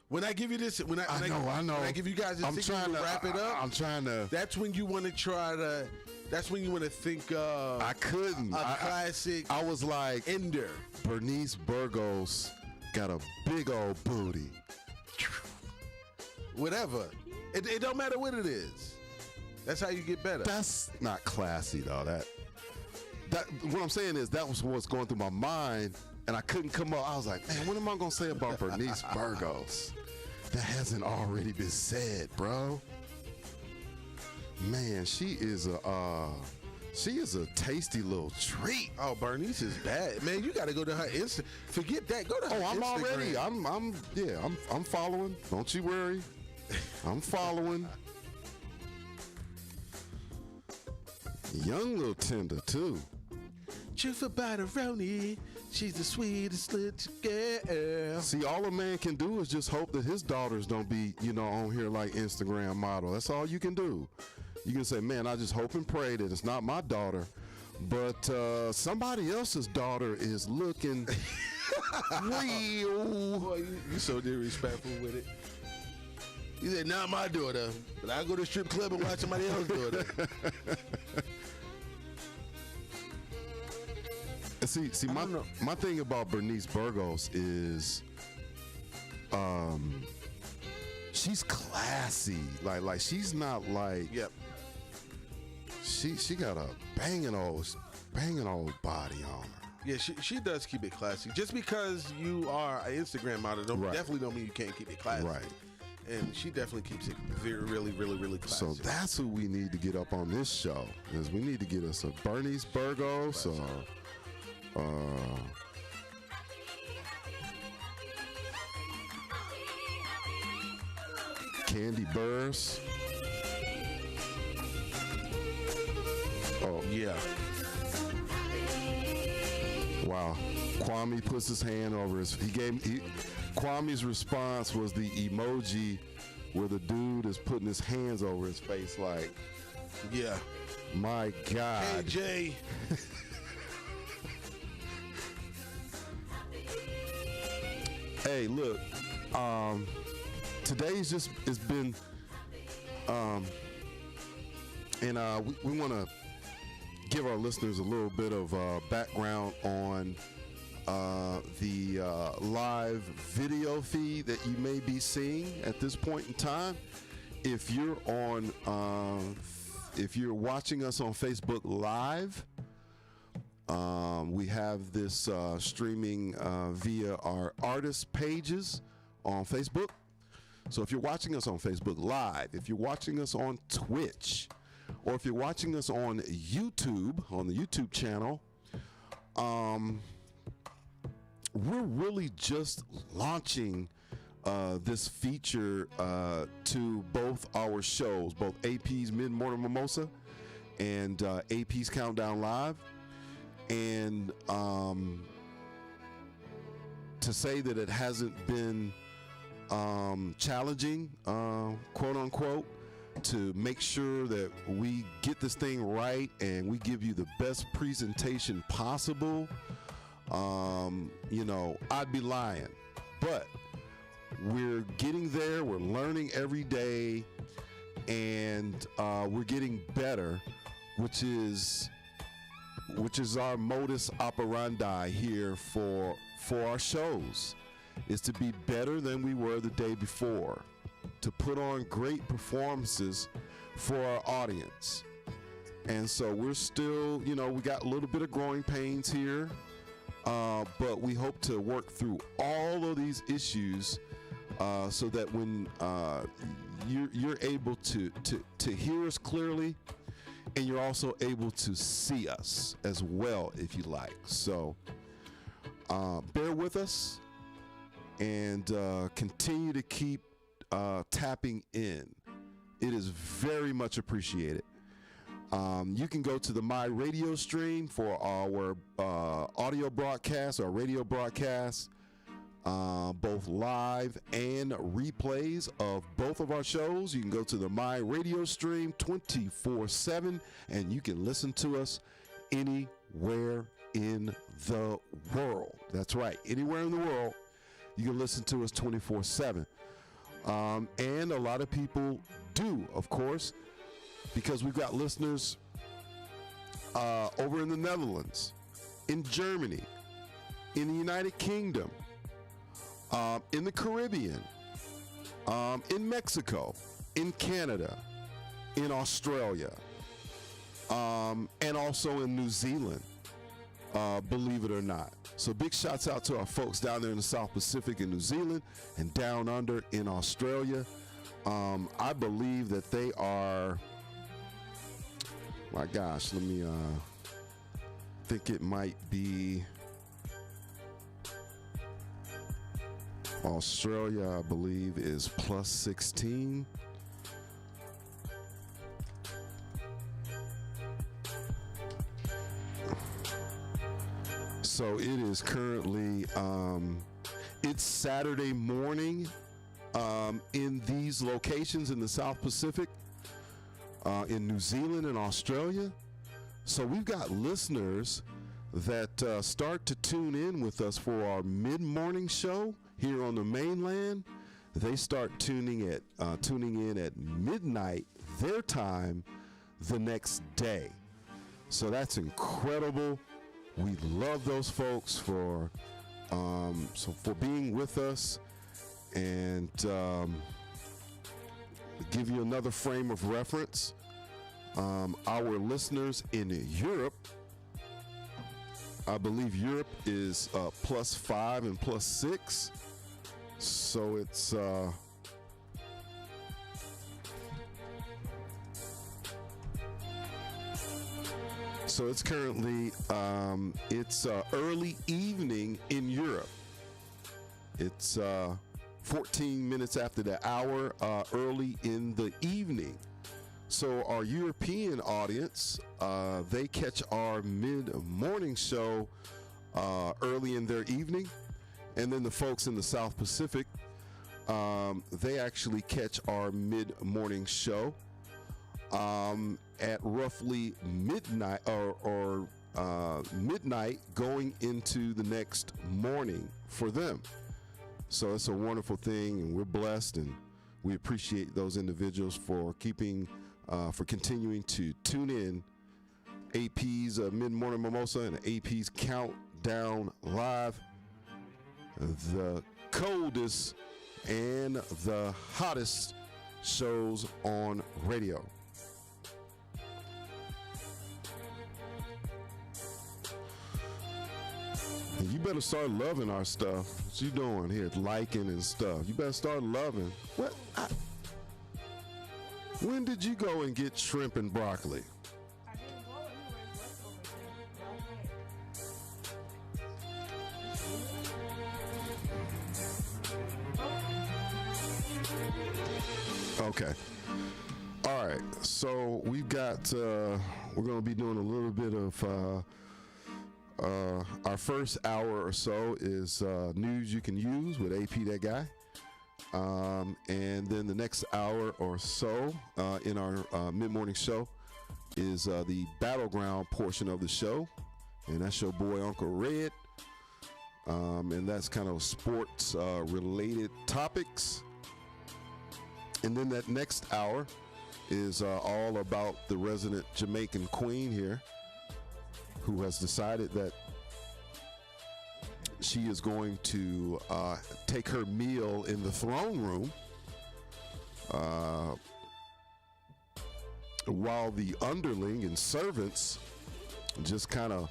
A: when I give you this, when I
C: know.
A: When I give you guys this,
C: I'm trying to
A: wrap it up.
C: I'm trying to.
A: That's when you want to try to That's when you want to think
C: I couldn't.
A: Classic.
C: I was like,
A: Ender.
C: Bernice Burgos got a big old booty.
A: Whatever. It don't matter what it is. That's how you get better.
C: That's not classy though. That what I'm saying is that was what's going through my mind, and I couldn't come up. I was like, man, what am I gonna say about Bernice Burgos that hasn't already been said, bro? Man, she is a tasty little treat.
A: Oh, Bernice is bad, man. You got to go to her Insta. Forget that. Go to her
C: I'm
A: Instagram.
C: already. I'm following. Don't you worry. I'm following. Young little tender too.
A: Truth about a Roni. She's the sweetest little girl.
C: See, all a man can do is just hope that his daughters don't be, on here like Instagram model. That's all you can do. You can say, man, I just hope and pray that it's not my daughter, but somebody else's daughter is looking real.
A: Boy, you so disrespectful with it. You said, not my daughter, but I go to the strip club and watch somebody else's daughter.
C: See, my thing about Bernice Burgos is, she's classy. Like she's not like.
A: Yep.
C: She got a banging old body on her.
A: Yeah, she does keep it classy. Just because you are an Instagram model, definitely don't mean you can't keep it classy.
C: Right.
A: And she definitely keeps it really, really, really classy.
C: So that's who we need to get up on this show. Is we need to get us a Bernice Burgos or. Candy Burrs. Oh
A: yeah.
C: Wow. Kwame puts his hand over his. Kwame's response was the emoji where the dude is putting his hands over his face, like.
A: Yeah.
C: My God.
A: Hey Jay.
C: Hey, look, today's just, it's been, and we want to give our listeners a little bit of background on the live video feed that you may be seeing at this point in time. If you're if you're watching us on Facebook Live, we have this streaming via our artist pages on Facebook. So if you're watching us on Facebook Live, if you're watching us on Twitch, or if you're watching us on YouTube, on the YouTube channel, we're really just launching this feature to both our shows, both APz Mid-Morning Mimosa and APz Countdown Live. And to say that it hasn't been challenging, quote unquote, to make sure that we get this thing right and we give you the best presentation possible, I'd be lying. But we're getting there, we're learning every day, and we're getting better, which is our modus operandi here for our shows, is to be better than we were the day before, to put on great performances for our audience. And so we're still, we got a little bit of growing pains here, but we hope to work through all of these issues so that when you're able to hear us clearly, and you're also able to see us as well, if you like. So bear with us and continue to keep tapping in. It is very much appreciated. You can go to the My Radio stream for our audio broadcast, our radio broadcast, both live and replays of both of our shows. You can go to the My Radio stream 24/7, and you can listen to us anywhere in the world. That's right, anywhere in the world, you can listen to us 24/7. And a lot of people do, of course, because we've got listeners over in the Netherlands, in Germany, in the United Kingdom, in the Caribbean, in Mexico, in Canada, in Australia, and also in New Zealand, believe it or not. So big shouts out to our folks down there in the South Pacific in New Zealand and down under in Australia. I believe that they are, my gosh, let me think it might be Australia, I believe, is plus 16. So it is currently, it's Saturday morning in these locations in the South Pacific, in New Zealand and Australia. So we've got listeners that start to tune in with us for our mid-morning show here on the mainland. They start tuning in at midnight their time the next day. So that's incredible. We love those folks for being with us, and give you another frame of reference. Our listeners in Europe, I believe Europe is plus 5 and plus 6. So it's currently it's early evening in Europe. It's 14 minutes after the hour, early in the evening. So our European audience, they catch our mid-morning show early in their evening. And then the folks in the South Pacific, they actually catch our mid-morning show at roughly midnight or midnight going into the next morning for them. So it's a wonderful thing, and we're blessed, and we appreciate those individuals for continuing to tune in. APz Mid-Morning Mimosa and APz Countdown Live, the coldest and the hottest shows on radio. And you better start loving our stuff. What you doing here, liking and stuff? You better start loving. What? When did you go and get shrimp and broccoli? Okay. All right. So we've got, we're going to be doing a little bit of, our first hour or so is news you can use with AP That Guy. And then the next hour or so in our mid-morning show is the battleground portion of the show. And that's your boy Uncle Red. And that's kind of sports related topics. And then that next hour is all about the resident Jamaican queen here, who has decided that she is going to take her meal in the throne room while the underling and servants just kind of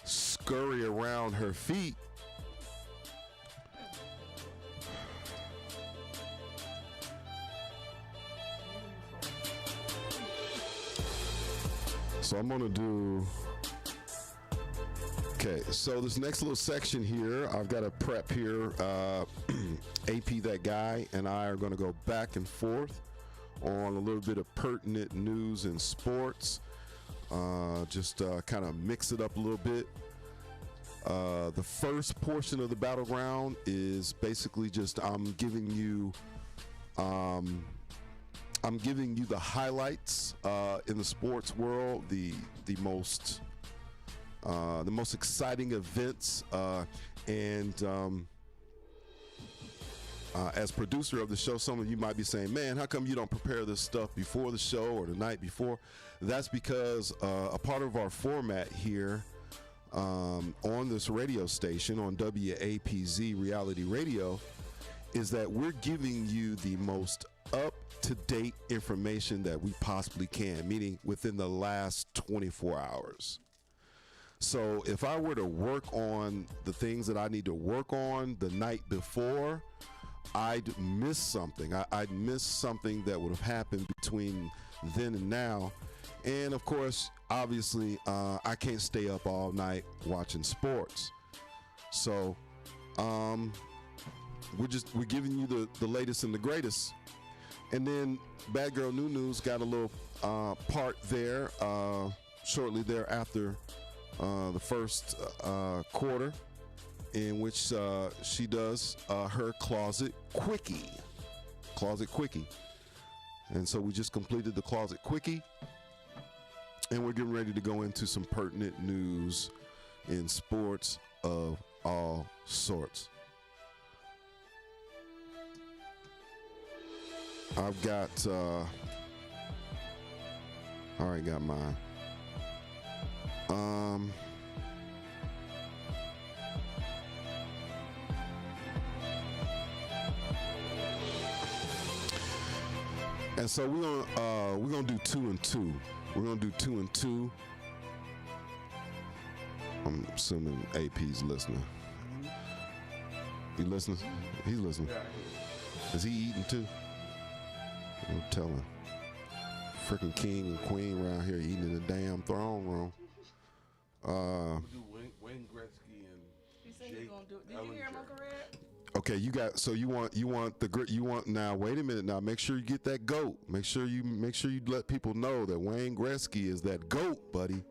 C: scurry around her feet. So I'm gonna do, okay, so this next little section here, I've got a prep here. AP That Guy and I are gonna go back and forth on a little bit of pertinent news and sports. Just kind of mix it up a little bit. The first portion of the battleground is basically just I'm giving you the highlights in the sports world, the most exciting events, and As producer of the show, some of you might be saying, man, how come you don't prepare this stuff before the show or the night before? That's because a part of our format here on this radio station, on WAPZ Reality Radio, is that we're giving you the most up-to-date information that we possibly can, meaning within the last 24 hours. So if I were to work on the things that I need to work on the night before, I'd miss something. I'd miss something that would have happened between then and now. And of course, obviously, I can't stay up all night watching sports. So we're giving you the latest and the greatest. And then Bad Girl New News got a little part there shortly thereafter the first quarter, in which she does her Closet Quickie. And so we just completed the Closet Quickie, and we're getting ready to go into some pertinent news in sports of all sorts. I've got already got mine. And so we're gonna do 2 and 2. We're gonna do 2 and 2. I'm assuming AP's listening. You listening? He's listening. Is he eating too? I'm telling. Freaking king and queen around here eating in the damn throne room.
A: Wayne Gretzky and
D: He said he's gonna do it. Did you hear him, Uncle Red?
C: Okay, you want now. Wait a minute now. Make sure you get that GOAT. Make sure you let people know that Wayne Gretzky is that GOAT, buddy.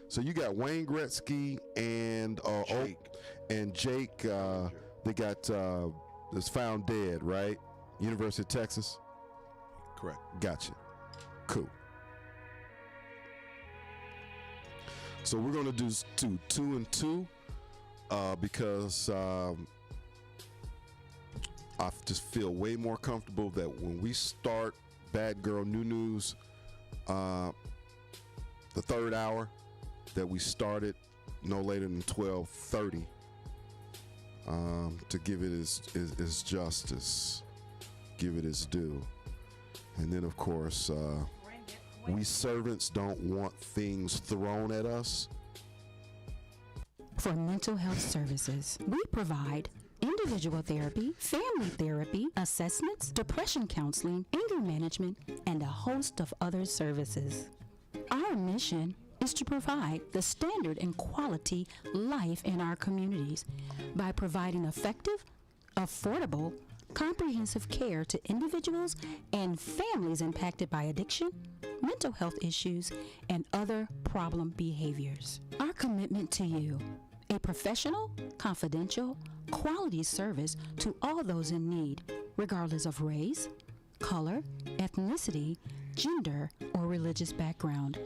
C: So you got Wayne Gretzky and Jake. They got is found dead, right? University of Texas.
A: Correct.
C: Gotcha. Cool. So we're gonna do 2 and 2 because I just feel way more comfortable that when we start Bad Girl New News, the third hour, that we started no later than 12:30 to give it its justice, give it its due. And then, of course, we servants don't want things thrown at us.
F: For mental health services, we provide individual therapy, family therapy, assessments, depression counseling, anger management, and a host of other services. Our mission is to provide the standard and quality life in our communities by providing effective, affordable, comprehensive care to individuals and families impacted by addiction, mental health issues, and other problem behaviors. Our commitment to you, a professional, confidential, quality service to all those in need, regardless of race, color, ethnicity, gender, or religious background.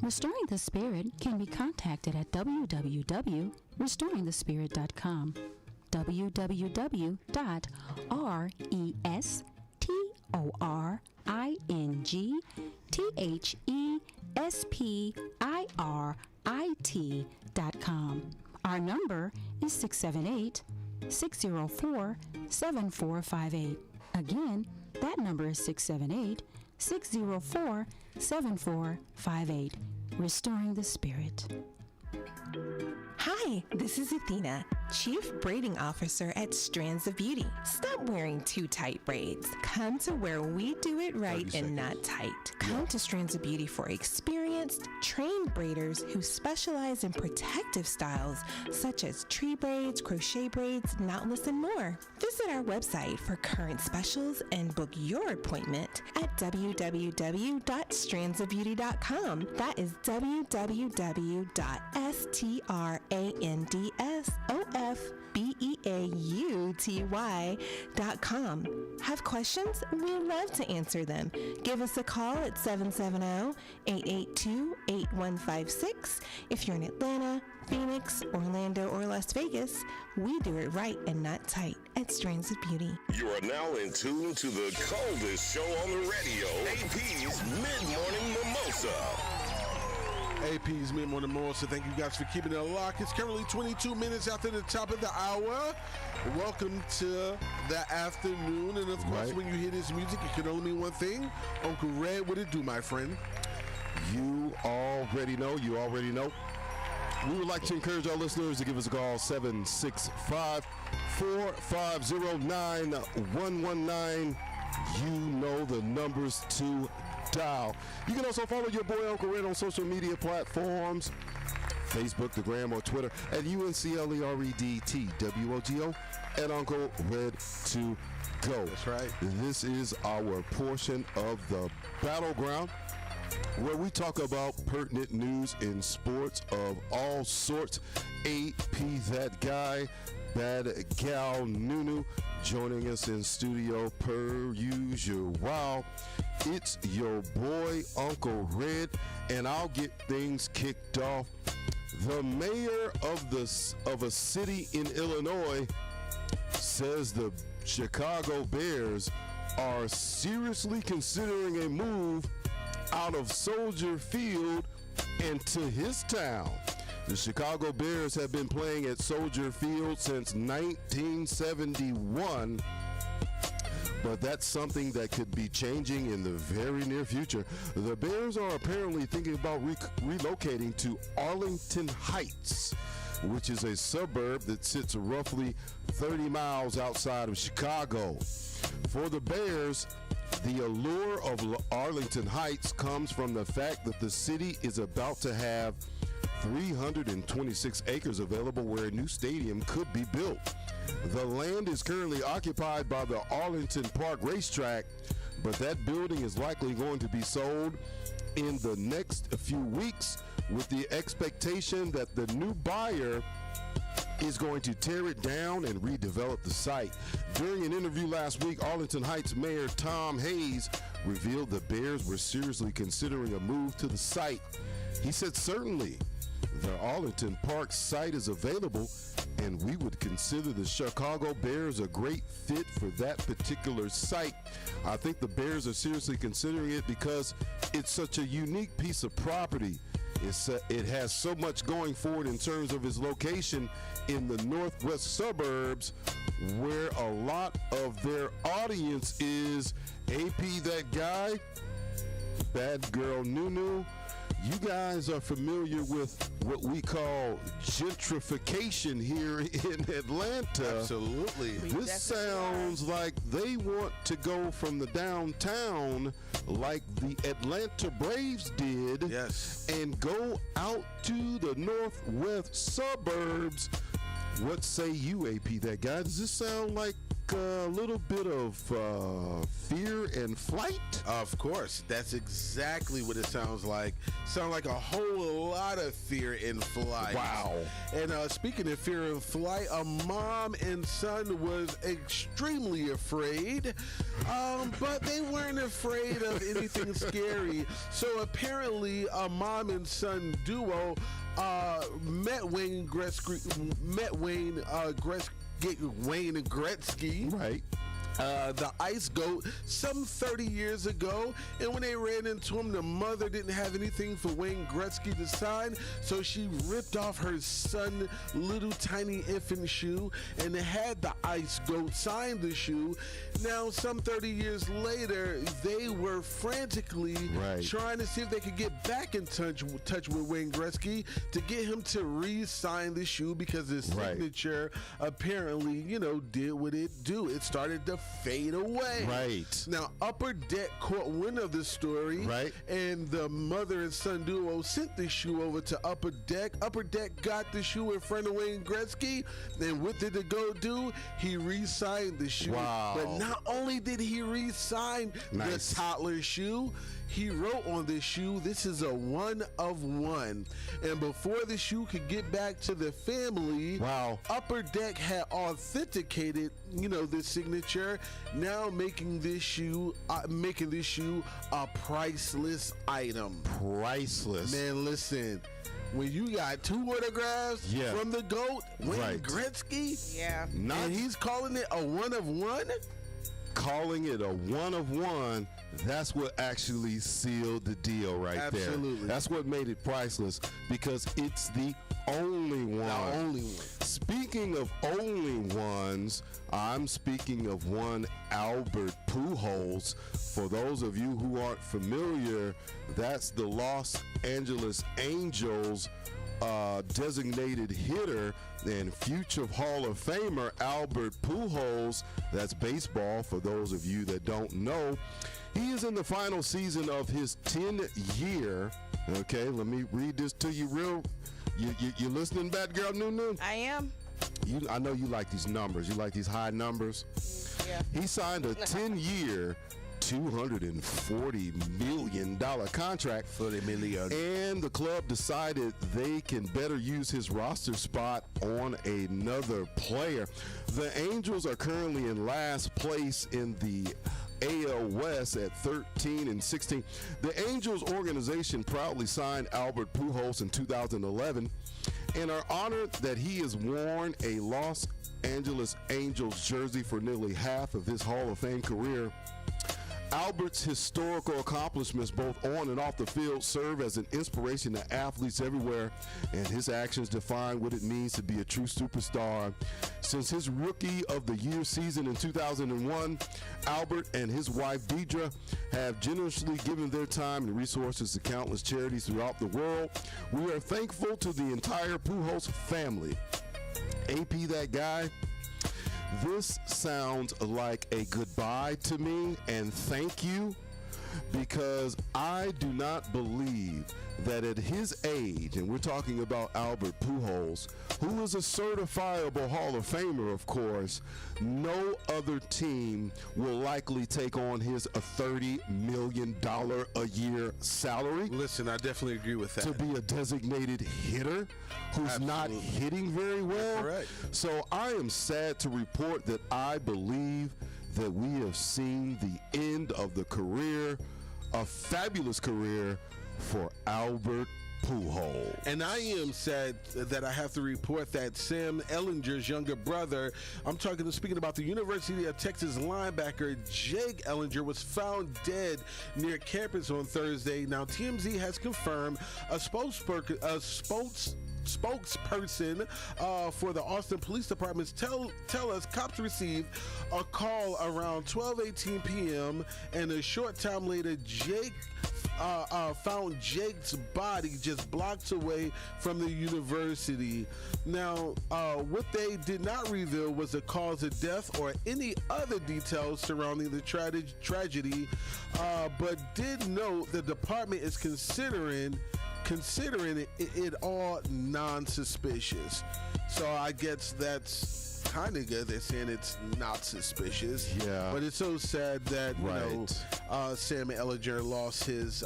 F: Restoring the Spirit can be contacted at www.restoringthespirit.com. www.restoringthespirit.com. Our number is 678-604-7458. Again, that number is 678-604-7458. Restoring the Spirit.
I: Hi, this is Athena, Chief Braiding Officer at Strands of Beauty. Stop wearing too tight braids. Come to where we do it right and not tight. Come to Strands of Beauty for experienced, trained braiders who specialize in protective styles such as tree braids, crochet braids, knotless, and more. Visit our website for current specials and book your appointment at www.strandsofbeauty.com. That is www.strandsofbeauty.com. BEAUTY.com. Have questions? We'd love to answer them. Give us a call at 770-882-8156. If you're in Atlanta, Phoenix, Orlando, or Las Vegas, we do it right and not tight at Strands of Beauty.
B: You are now in tune to the coldest show on the radio, APz Mid-Morning Mimosa.
A: APz Mid-Morning Mimosa. Thank you guys for keeping it locked. It's currently 22 minutes after the top of the hour. Welcome to the afternoon. And of course, when you hear this music, it can only mean one thing. Uncle Red, what it do, my friend?
C: You already know. We would like to encourage our listeners to give us a call, 765-450-9119. You know the numbers to dial. You can also follow your boy Uncle Red on social media platforms, Facebook, the Gram, or Twitter at UNCLEREDTWOGO and Uncle Red to go.
A: That's right.
C: This is our portion of the Battleground, where we talk about pertinent news in sports of all sorts. AP, that guy, bad gal, Nunu, joining us in studio per usual. Wow, it's your boy Uncle Red, and I'll get things kicked off. The mayor of a city in Illinois says the Chicago Bears are seriously considering a move out of Soldier Field and to his town. The Chicago Bears have been playing at Soldier Field since 1971, but that's something that could be changing in the very near future. The Bears are apparently thinking about relocating to Arlington Heights, which is a suburb that sits roughly 30 miles outside of Chicago. For the Bears, the allure of Arlington Heights comes from the fact that the city is about to have 326 acres available where a new stadium could be built. The land is currently occupied by the Arlington Park Racetrack, but that building is likely going to be sold in the next few weeks, with the expectation that the new buyer is going to tear it down and redevelop the site. During an interview last week, Arlington Heights Mayor Tom Hayes revealed the Bears were seriously considering a move to the site. He said, "Certainly, the Arlington Park site is available, and we would consider the Chicago Bears a great fit for that particular site. I think the Bears are seriously considering it because it's such a unique piece of property. It has so much going for it in terms of its location in the northwest suburbs, where a lot of their audience is." AP, that guy, bad girl Nunu, you guys are familiar with what we call gentrification here in Atlanta.
A: Absolutely.
C: This sounds like they want to go from the downtown like the Atlanta Braves did,
A: yes,
C: and go out to the northwest suburbs. What say you, AP, that guy? Does this sound like a little bit of fear and flight?
A: Of course, that's exactly what it sounds like. Sounds like a whole lot of fear and flight.
C: Wow.
A: And speaking of fear and flight, a mom and son was extremely afraid, but they weren't afraid of anything scary. So apparently, a mom and son duo met Wayne Gretzky,
C: right?
A: The ice goat, some 30 years ago, and when they ran into him, the mother didn't have anything for Wayne Gretzky to sign, so she ripped off her son's little tiny infant shoe and had the ice goat sign the shoe. Now, some 30 years later, they were frantically trying to see if they could get back in touch with Wayne Gretzky to get him to re-sign the shoe, because his signature apparently, did what it do. It started to fade away.
C: Right.
A: Now, Upper Deck caught wind of this story.
C: Right.
A: And the mother and son duo sent the shoe over to Upper Deck. Upper Deck got the shoe in front of Wayne Gretzky. And what did the go do? He re-signed the shoe.
C: Wow.
A: But not only did he re-sign the toddler shoe, he wrote on this shoe, "This is a one of one." And before the shoe could get back to the family, Upper Deck had authenticated, this signature, now making this shoe a priceless item.
C: Priceless.
A: Man, listen. When you got 2 autographs from the GOAT, Wayne Gretzky, and he's calling it a one of one?
C: Calling it a one of one, that's what actually sealed the deal right there.
A: Absolutely.
C: That's what made it priceless, because it's the only one.
A: The only one.
C: Speaking of only ones, I'm speaking of one Albert Pujols. For those of you who aren't familiar, that's the Los Angeles Angels designated hitter and future Hall of Famer Albert Pujols. That's baseball for those of you that don't know. He is in the final season of his 10-year. Okay, let me read this to you real. You listening, Bad Girl Nunu?
D: I am.
C: I know you like these numbers. You like these high numbers.
D: Yeah.
C: He signed a 10-year, $240 million contract for the million. And the club decided they can better use his roster spot on another player. The Angels are currently in last place in the AL West at 13-16. The Angels organization proudly signed Albert Pujols in 2011 and are honored that he has worn a Los Angeles Angels jersey for nearly half of his Hall of Fame career. Albert's historical accomplishments both on and off the field serve as an inspiration to athletes everywhere, and his actions define what it means to be a true superstar. Since his Rookie of the Year season in 2001, Albert and his wife Deidre have generously given their time and resources to countless charities throughout the world. We are thankful to the entire Pujols family. AP that guy. This sounds like a goodbye to me and thank you, because I do not believe that at his age, and we're talking about Albert Pujols, who is a certifiable Hall of Famer, of course, no other team will likely take on his $30 million a year salary.
A: Listen, I definitely agree with that.
C: To be a designated hitter who's not hitting very well.
A: Correct.
C: So I am sad to report that I believe that we have seen the end of the career, a fabulous career for Albert Pujols.
A: And I am sad that I have to report that Sam Ellinger's younger brother, speaking about the University of Texas linebacker Jake Ellinger, was found dead near campus on Thursday. Now, TMZ has confirmed a spokesperson for the Austin Police Department tell us cops received a call around 12:18 p.m. and a short time later, Jake found Jake's body just blocks away from the university. Now, what they did not reveal was the cause of death or any other details surrounding the tragedy, but did note the department is considering it all non-suspicious. So I guess that's kind of good. They're saying it's not suspicious.
C: Yeah.
A: But it's so sad that Sam Ellinger lost his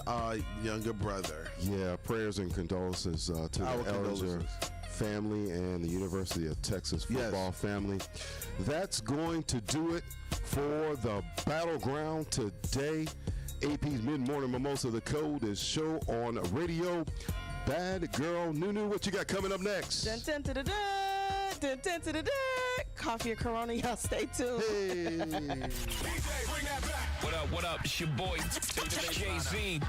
A: younger brother.
C: Yeah, prayers and condolences to the Ellinger family and the University of Texas football family. That's going to do it for the Battleground today. APz Mid-Morning Mimosa, the code is show on radio. Bad Girl Nunu, what you got coming up next?
D: Dun, dun, dun, dun, dun, dun, dun, dun, dun, dun. Coffee or Corona, y'all stay tuned.
C: Hey.
J: What up? It's your boy, Jay-Z.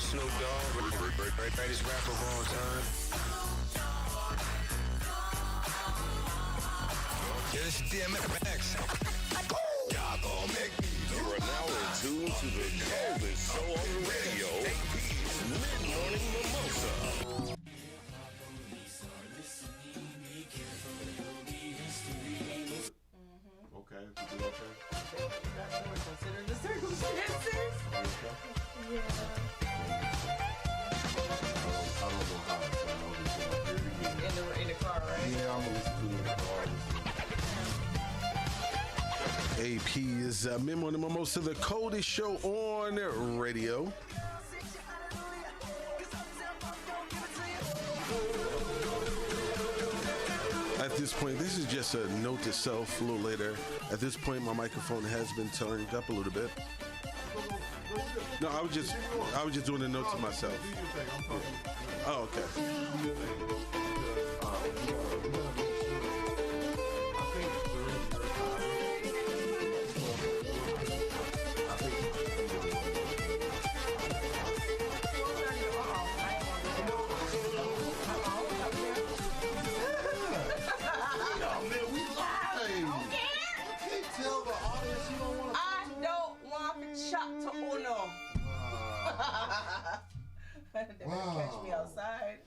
N: Snoop Dogg, greatest rapper of all time. This DMX.
B: You are now in tune to the coldest show on the radio, APz Mid-Morning Mimosa.
D: Consider the circumstances. Yeah.
C: I don't know how.
D: In the car, right?
C: Yeah, I'm gonna listen to it in the car.
A: APz Mid-Morning Mimosa, the coldest show on radio. At this point, this is just a note to self a little later. At this point, my microphone has been turned up a little bit. No, I was just doing a note to myself. Oh, okay.
D: Catch me outside.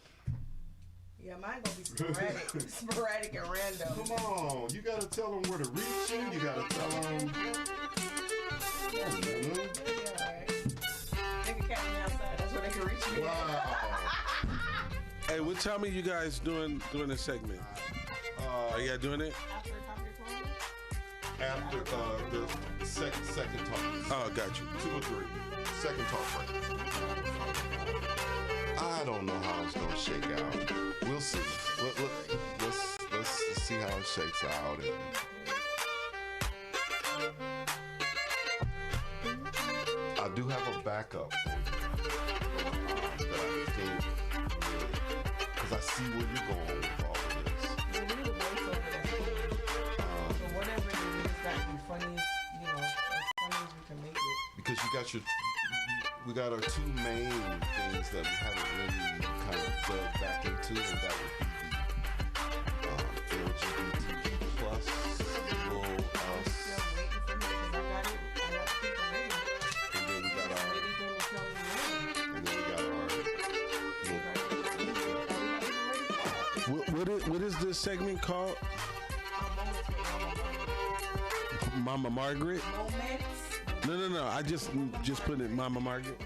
D: Yeah, mine gonna be sporadic and random.
C: Come on, you gotta tell them where to reach you. You gotta tell them.
D: Yeah, alright. They can catch me outside. That's where they can reach me.
C: Wow.
A: Hey, what time are you guys doing the segment? Are you guys doing it?
C: After the second talk.
A: Oh, got you.
C: 2 or 3. Second talk break. I don't know how it's gonna shake out. We'll see. Let's see how it shakes out. I do have a backup that I think, because I see where you're going with all of this.
D: So whatever it is, it's got to be funny, as funny as we can make it.
C: Because we got our 2 main things that we haven't really kind of dug back into, and that would be the LGBTQ plus little us. And then we got our
A: What is this segment called? Mama Margaret? No. I just put it Mama Margaret.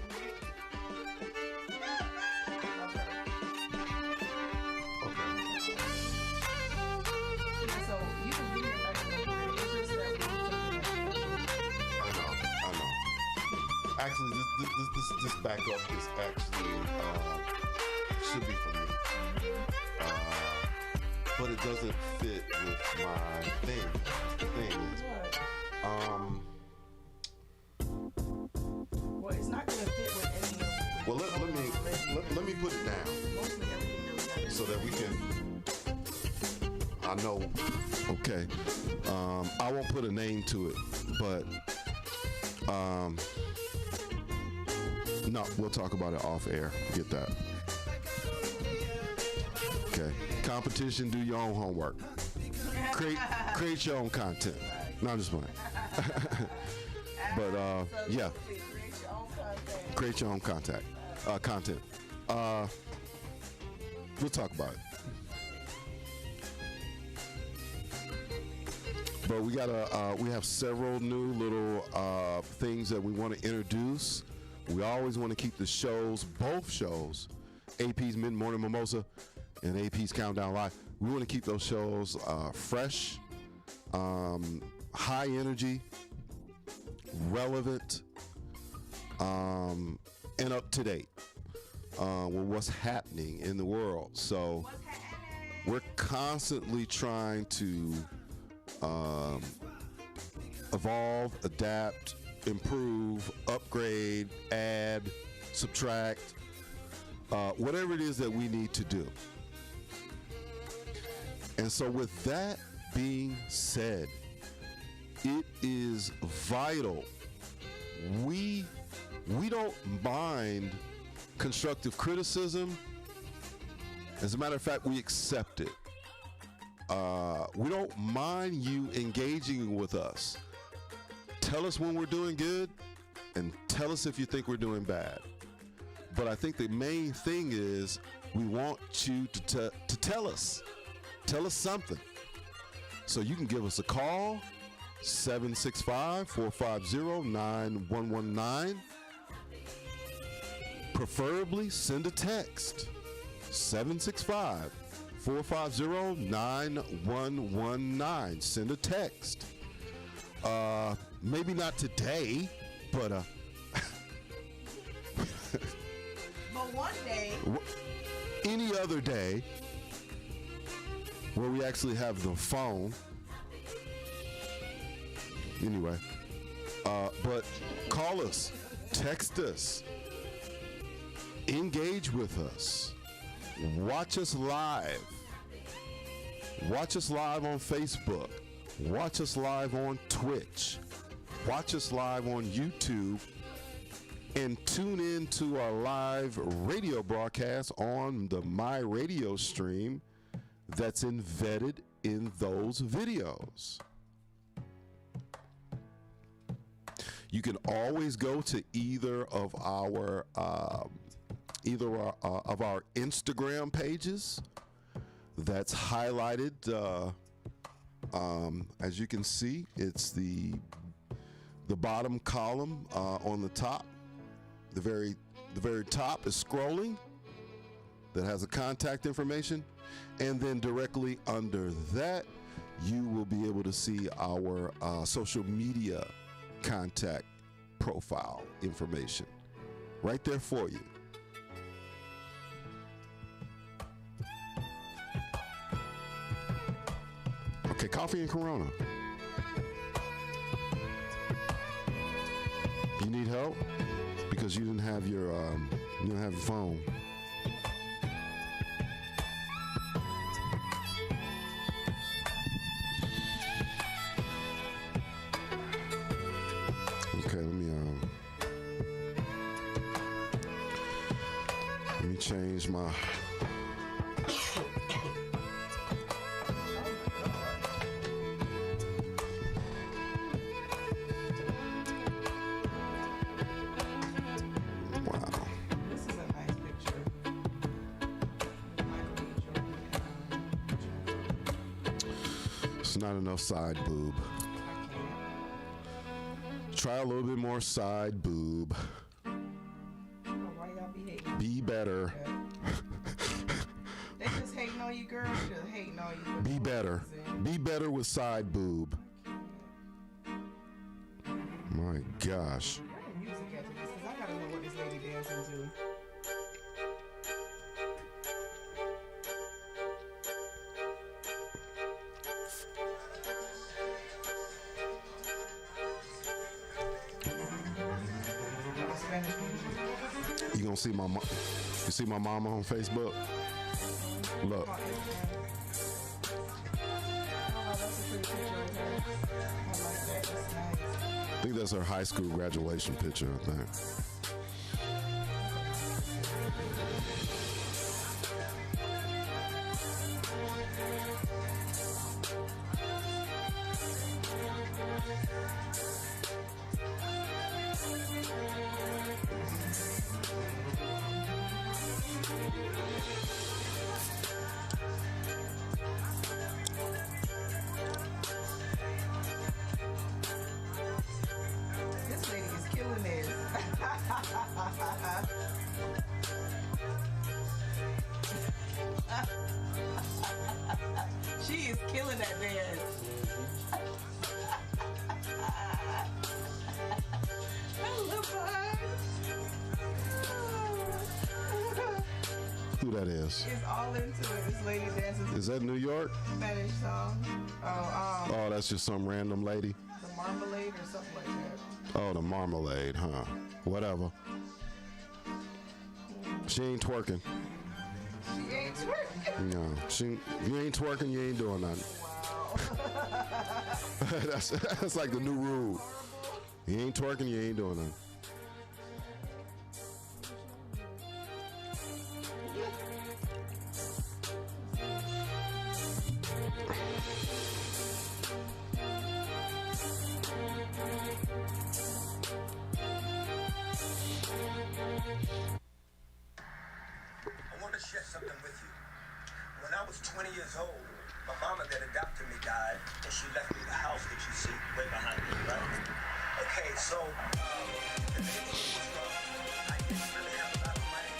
C: Actually, this backup is actually should be for me, but it doesn't fit with my thing. The thing is,
D: well, it's not gonna fit with any.
C: Well, let me put it down so that we can. I know. Okay. I won't put a name to it, but. No, we'll talk about it off air. Get that. Okay. Competition, do your own homework. Create your own content. No, I'm just playing. But yeah. Create your own content. We'll talk about it. But we have several new little things that we want to introduce. We always want to keep the shows, both shows, APz Mid-Morning Mimosa and APz Countdown Live. We want to keep those shows fresh, high energy, relevant, and up to date with what's happening in the world. So we're constantly trying to evolve, adapt, improve, upgrade, add, subtract, whatever it is that we need to do. And so with that being said, it is vital. We don't mind constructive criticism. As a matter of fact, we accept it. We don't mind you engaging with us. Tell us when we're doing good and tell us if you think we're doing bad. But I think the main thing is we want you to tell us something. So you can give us a call, 765-450-9119. Preferably send a text. 765-450-9119. Send a text. Maybe not today, but
D: but one day,
C: any other day, where we actually have the phone. Anyway, but call us, text us, engage with us, watch us live. Watch us live on Facebook. Watch us live on Twitch. Watch us live on YouTube. And tune in to our live radio broadcast on the My Radio stream that's embedded in those videos. You can always go to either of our Instagram pages. That's highlighted. As you can see, it's the bottom column on the top. The very top is scrolling. That has a contact information, and then directly under that, you will be able to see our social media contact profile information right there for you. Okay, coffee and Corona. You need help because you didn't have your phone. Okay, let me change my. Not enough side boob. Try a little bit more side boob. Be better.
D: They just hating on you, girl. Just hating on you.
C: Be better. Be better with side boob. My gosh.
D: Music after this, 'cause I gotta know what this lady dancing to.
C: You gonna see my you see my mama on Facebook? Look. I think that's her high school graduation picture, I think.
D: She is killing that dance.
C: Who that is?
D: It's all into it. This lady dances.
C: Is that New York?
D: Spanish song.
C: Oh, that's just some random lady.
D: The Marmalade or something like that.
C: Oh, the Marmalade, huh? Whatever. She ain't twerking.
D: She ain't twerking.
C: No, you ain't twerking, you ain't doing nothing. Wow. that's like the new rule. You ain't twerking, you ain't doing nothing.
Q: I want to share something with you. When I was 20 years old, my mama that adopted me died, and she left me the house that you see right behind me, right? Okay, so the neighborhood was rough. I didn't really have a lot of money.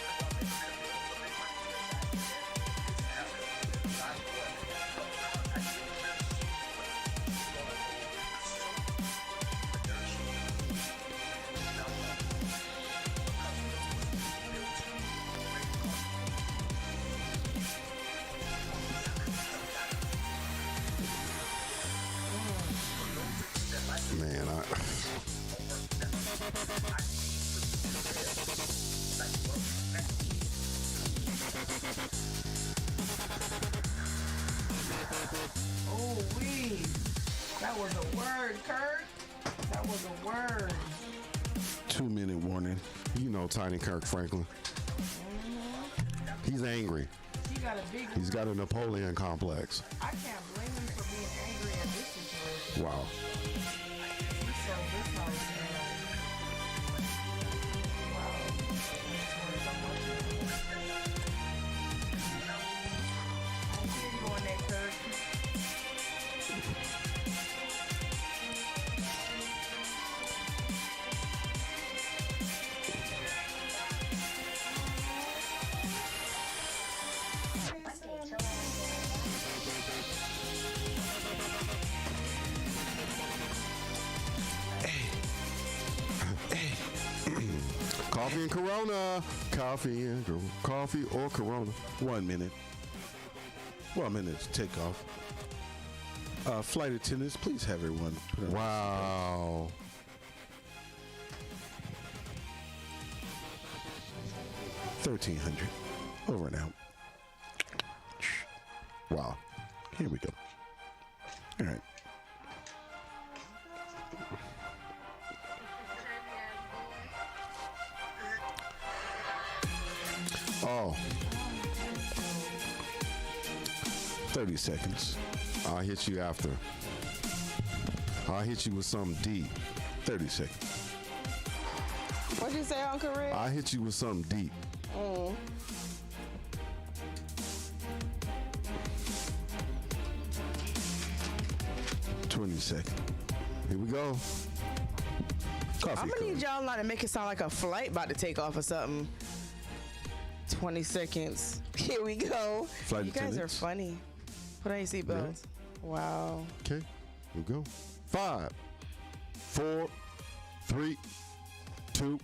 C: Man,
D: Oh, wee. That was a word, Kurt. That was a word.
A: 2-minute warning.
C: You know Tiny Kirk Franklin. He's angry.
D: He got a big
C: He's got a Napoleon complex.
D: I can't blame him for being angry at this situation.
C: Wow.
D: He sold this house. I hear you on that, Kurt.
C: Coffee and Corona. Coffee or Corona.
A: 1 minute. 1 minute to take off. Flight attendants, please have everyone put on.
C: Wow.
A: $1,300. Over and out.
C: Wow.
A: Here we go. All right.
C: Oh.
A: 30 seconds.
C: I'll hit you after. I'll hit you with something deep.
A: 30 seconds.
D: What'd you say, Uncle Rick?
C: I'll hit you with something deep.
D: Oh.
A: $20 seconds.
C: Here we go.
A: Coffee.
D: I'm gonna need y'all not to make it sound like a flight about to take off or something. 20 seconds. Here we go.
A: Flight
D: you guys are
A: attendants.
D: funny. Put on your seatbelts. Wow.
C: Okay. Here we go. 5, 4, 3, 2,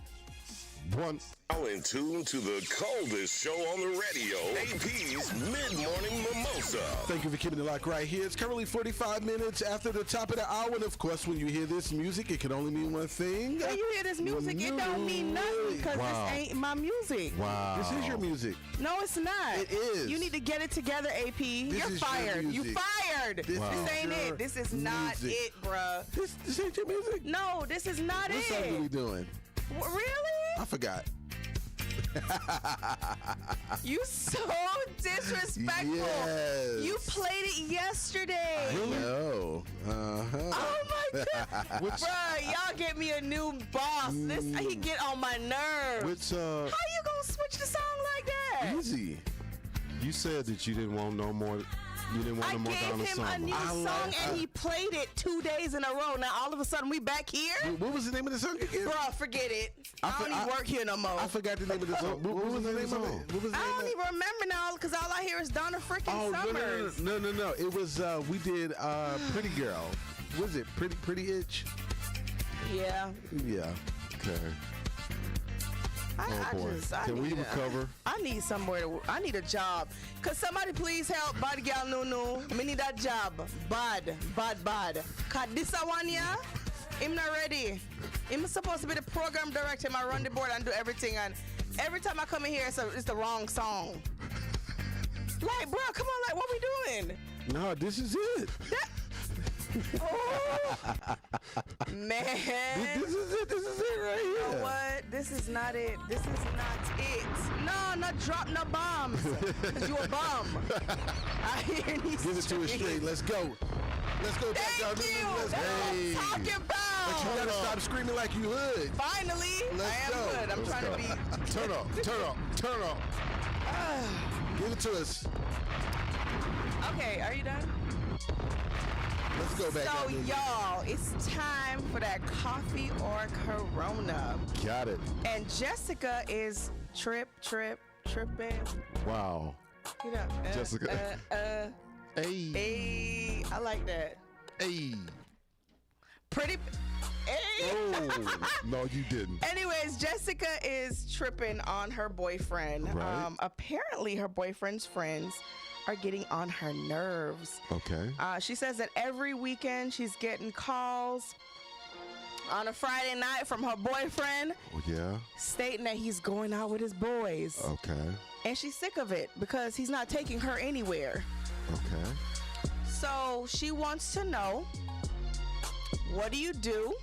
C: 1.
B: Now in tune to the coldest show on the radio, APz Mid-Morning Mimosa.
A: Thank you for keeping it locked right here. It's currently 45 minutes after the top of the hour. And of course, when you hear this music, it can only mean one thing.
D: When you hear this music, it don't mean nothing because
C: Wow.
D: this ain't my music.
C: Wow.
A: This is your music.
D: No, it's not.
A: It is.
D: You need to get it together, AP.
A: This
D: You're
A: is your
D: fired. You
A: music.
D: fired.
A: This
D: This
A: is
D: ain't
A: your
D: it. This is not
A: music.
D: it, bruh.
A: This ain't your music?
D: No, this is not
A: What song are we
D: it.
A: doing?
D: Really?
A: I forgot.
D: You so disrespectful.
A: Yes.
D: You played it yesterday.
A: I know. Uh-huh.
D: Oh my god. Bruh, y'all get me a new boss. This he get on my nerves.
C: Which,
D: How you gonna switch the song like that?
A: Easy.
C: you said that you didn't want no more. You didn't want
D: I
C: no more
D: gave
C: Donna
D: him
C: Summer.
D: a new song and he played it 2 days in a row. Now all of a sudden we back here?
A: What was the name of the song again?
D: Bruh, forget it. I don't even work here no more.
A: I forgot the name of the song. What was the name of it? What was the
D: I
A: name
D: don't
A: of it?
D: even remember now because all I hear is Donna freaking Summers.
A: No. It was we did Pretty Girl. Was it Pretty Itch?
D: Yeah.
A: Yeah.
C: Okay.
D: I
C: boy.
D: just, I
C: Can we
D: need
C: recover?
D: I need somewhere to. I need a job. Cause somebody please help bad girl no. Me need a job. Bad. Cause this one yeah, him not ready. Him supposed to be the program director. I run the board and do everything. And every time I come in here, it's the wrong song. Like, bro, come on, like, what we doing?
A: No, this is it.
D: Man.
A: This is it right here.
D: You know what? This is not it. This is not it. No, not drop no bombs. Cause you a bum. I hear these.
A: Give it to us straight. Let's go. Let's go.
D: Thank you. That's what I'm talking about.
A: But you gotta stop screaming like you hood.
D: Finally,
A: Let's
D: I am
A: go.
D: good. I'm trying to be.
A: Turn up. Give it to us.
D: Okay, are you done?
A: Let's go back.
D: So, y'all, it's time for that coffee or Corona.
C: Got it.
D: And Jessica is tripping.
C: Wow.
D: You know,
C: Jessica.
D: Hey, I like that.
C: Hey.
D: Pretty. Hey.
C: Oh, no, you didn't.
D: Anyways, Jessica is tripping on her boyfriend.
C: Right.
D: Apparently, her boyfriend's friends are getting on her nerves.
C: Okay.
D: She says that every weekend she's getting calls on a Friday night from her boyfriend.
C: Yeah.
D: Stating that he's going out with his boys.
C: Okay.
D: And she's sick of it because he's not taking her anywhere.
C: Okay.
D: So she wants to know, what do you do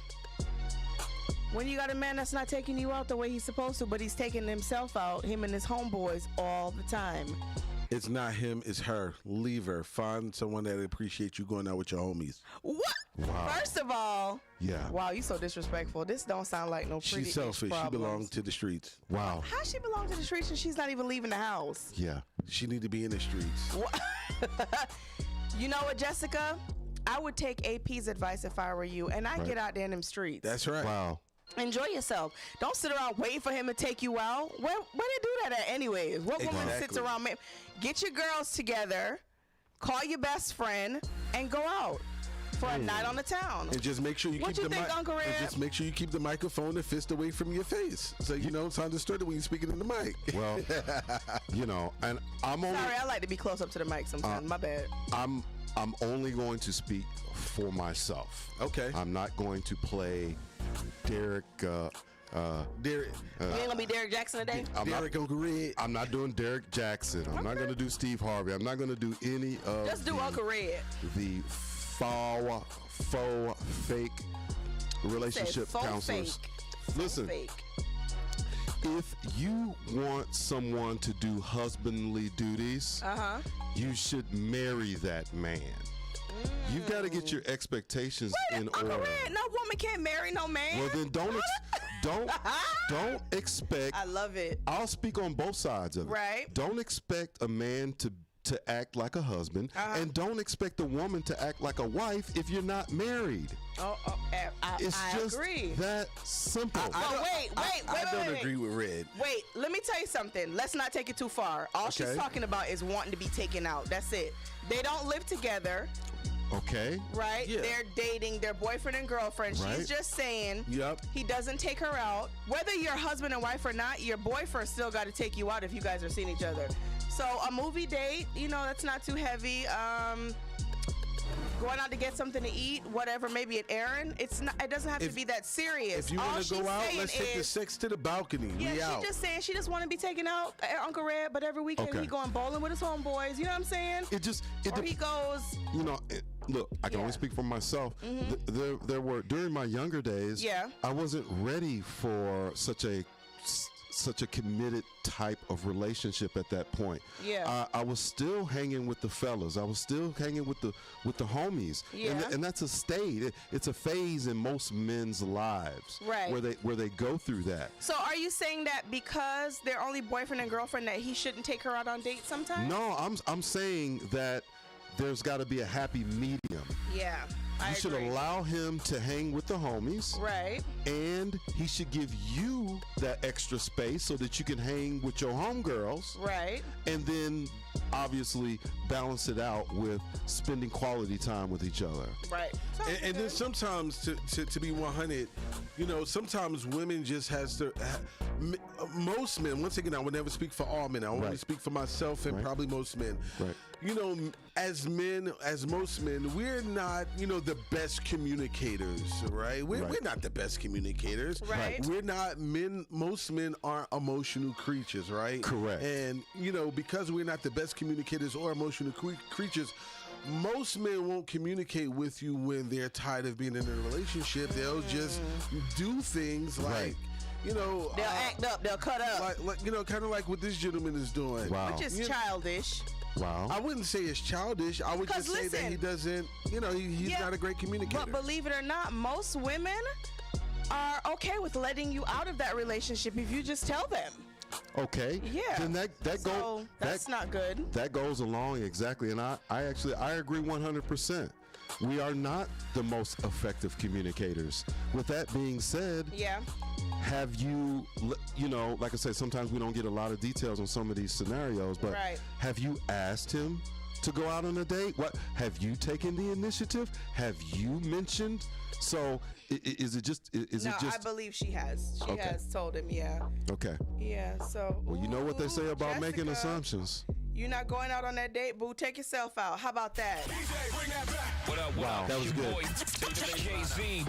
D: when you got a man that's not taking you out the way he's supposed to, but he's taking himself out, him and his homeboys, all the time?
A: It's not him, it's her. Leave her. Find someone that appreciates you going out with your homies.
D: What?
C: Wow.
D: First of all,
C: yeah.
D: Wow, you so disrespectful. This don't sound like no pretty.
A: She's selfish. She belongs to the streets.
C: Wow.
D: How she belong to the streets and she's not even leaving the house?
C: Yeah.
A: She need to be in the streets.
D: You know what, Jessica? I would take AP's advice if I were you, and I'd get out there in them streets.
A: That's right.
C: Wow.
D: Enjoy yourself. Don't sit around waiting for him to take you out. Where they do that at anyways? What woman sits around? Get your girls together, call your best friend, and go out for a night on the town.
A: And just make sure you
D: What
A: keep
D: you
A: the
D: think, Uncle Red?
A: and just make sure you keep the microphone and fist away from your face, so you don't sound distorted when you're speaking in the mic.
C: Well, you know, and I'm only.
D: Sorry, I like to be close up to the mic sometimes. My bad.
C: I'm only going to speak for myself.
A: Okay.
C: I'm not going to play Derek.
A: Derek.
D: You ain't gonna be Derek Jackson today?
C: I'm not doing Derek Jackson. I'm not going to do Steve Harvey. I'm not going to do any of
D: Just do Uncle Red.
C: the faux, fake relationship
D: Faux
C: counselors.
D: fake.
C: Listen,
D: Fake.
C: if you want someone to do husbandly duties, you should marry that man. You got to get your expectations in
D: Uncle
C: order.
D: Red, no woman can't marry no man.
C: Well, then don't expect.
D: I love it.
C: I'll speak on both sides of it.
D: Right.
C: Don't expect a man to act like a husband, and don't expect a woman to act like a wife if you're not married. I just
D: agree.
C: That simple.
D: Wait.
A: I don't agree with Red.
D: Wait, let me tell you something. Let's not take it too far. All she's talking about is wanting to be taken out. That's it. They don't live together.
C: Okay.
D: Right?
A: Yeah.
D: They're dating their boyfriend and girlfriend.
C: Right.
D: She's just saying
A: Yep.
D: he doesn't take her out. Whether you're husband and wife or not, your boyfriend still got to take you out if you guys are seeing each other. So a movie date, that's not too heavy. Going out to get something to eat, whatever, maybe an errand. It doesn't have to be that serious.
A: If you want to go out, let's take the sex to the balcony.
D: Yeah,
A: we out.
D: She's just saying she just want to be taken out, Uncle Red, but every weekend he going bowling with his homeboys. You know what I'm saying? Or he goes.
C: Look, I can only speak for myself. There were, during my younger days, I wasn't ready for such a committed type of relationship at that point.
D: Yeah.
C: I was still hanging with the fellas. I was still hanging with the homies.
D: Yeah.
C: And that's a state. It's a phase in most men's lives.
D: Right.
C: Where they go through that.
D: So are you saying that because they're only boyfriend and girlfriend that he shouldn't take her out on dates sometimes?
C: No, I'm saying that there's got to be a happy medium.
D: Yeah.
C: You should allow him to hang with the homies.
D: Right.
C: And he should give you that extra space so that you can hang with your homegirls.
D: Right.
C: And then obviously balance it out with spending quality time with each other.
D: Right.
A: And then sometimes to be 100, sometimes women just has to. Most men, once again, I would never speak for all men. I only speak for myself and probably most men.
C: Right.
A: As most men, we're not, the best communicators, right? We're not the best communicators.
D: Right.
A: We're not men. Most men aren't emotional creatures, right?
C: Correct.
A: And, because we're not the best communicators or emotional creatures, most men won't communicate with you when they're tired of being in a relationship. They'll just do things like,
D: they'll act up, they'll cut up.
A: Like kind of like what this gentleman is doing.
C: Wow.
D: Which is childish.
C: Wow.
A: I wouldn't say it's childish. I would just say that he doesn't, he's not a great communicator.
D: But believe it or not, most women are okay with letting you out of that relationship if you just tell them.
C: Okay.
D: Yeah.
C: Then that's
D: not good.
C: That goes along exactly, and I agree 100%. we are not the most effective communicators. With that being said,
D: yeah.
C: Have you, like I said, sometimes we don't get a lot of details on some of these scenarios, but have you asked him to go out on a date? What have you taken the initiative? Have you mentioned? So is it just?
D: No, I believe she has. She has told him. Yeah.
C: Okay.
D: Yeah. So.
C: Well, you know what they say about
D: Jessica,
C: making assumptions.
D: You're not going out on that date, boo. Take yourself out. How about that?
N: DJ, bring that back. What up?
C: Wow, that was good.
N: Jay-Z.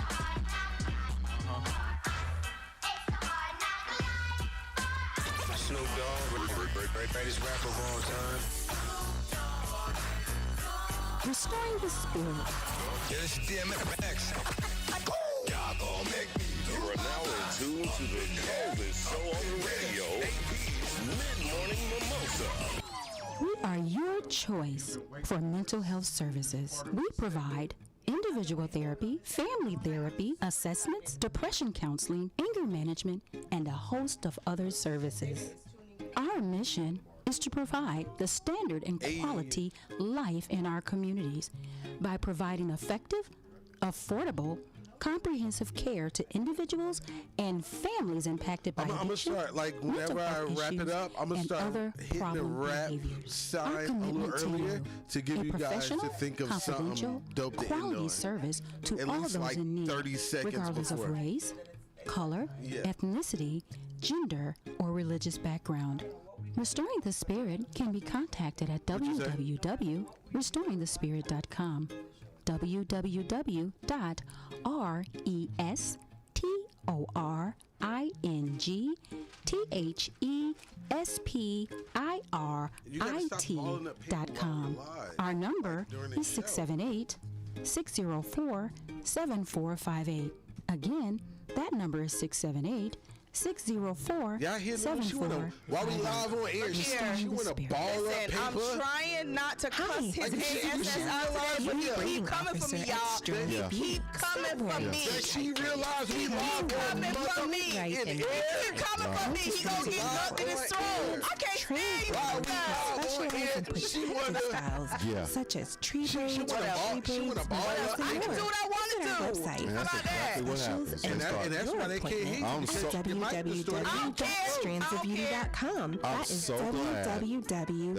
N: Snoop Dogg, greatest rapper of all time.
F: Restoring the spirit.
N: Yes, DMX.
B: You are now in tune to the coldest show on the radio, APz Mid-Morning Mimosa.
F: We are your choice for mental health services. We provide individual therapy, family therapy, assessments, depression counseling, anger management, and a host of other services. Our mission is to provide the standard and quality life in our communities by providing effective, affordable, comprehensive care to individuals and families impacted by addiction,
A: I'm gonna start, whenever I wrap it up, I'm gonna start hitting the rap sign a little earlier to give you guys to think of something dope to end on.
F: Service to
A: at
F: all
A: least
F: those in need,
A: 30 seconds
F: regardless
A: before.
F: of race, color, ethnicity, gender, or religious background. Restoring the Spirit can be contacted at www.restoringthespirit.com. www.restoringthespirit.com. Our number is 678-604-7458. Again, that number is 678-604-7458.
A: Y'all hear me? While we live on air, she want to ball up paper.
D: I'm trying not to cuss his ASS out today, but he keep coming for me, y'all. He keep coming for me.
A: She realized we live on
D: for me. He keep coming for me. He gonna get dunked in his throat. I can't stand you.
I: Specialize in protective styles such as tree braids,
A: she wanna ball up.
D: I can do what I want to do.
C: And that's exactly what happens.
A: And that's why they can't hear you.
I: www.strandsofbeauty.com. That is
C: so glad that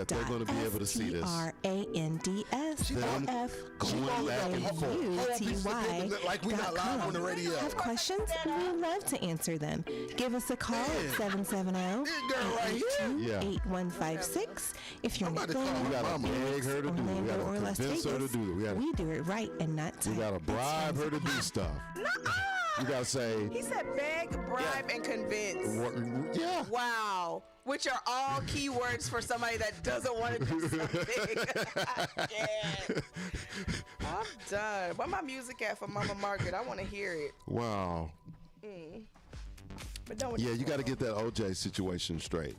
C: they're going to be able to see this.
I: STRANDSOFBEAUTY.com.
A: Like we're not live on the radio.
I: Have questions? We'd love to answer them. Give us a call at 770-822-8156. If you're in Cleveland,
C: we gotta beg her to do it. We
I: Orlando, or
C: gotta
I: Las
C: convince her to
I: Vegas,
C: do it.
I: we do it right and not tight.
C: We gotta bribe her to do stuff. You gotta say.
D: He said beg, bribe, and convince.
C: Yeah.
D: Wow. Which are all keywords for somebody that doesn't want to do something. I'm done. Where my music at for Mama Margaret? I want to hear it.
C: Wow.
D: But don't.
C: Yeah, you got to get that OJ situation straight.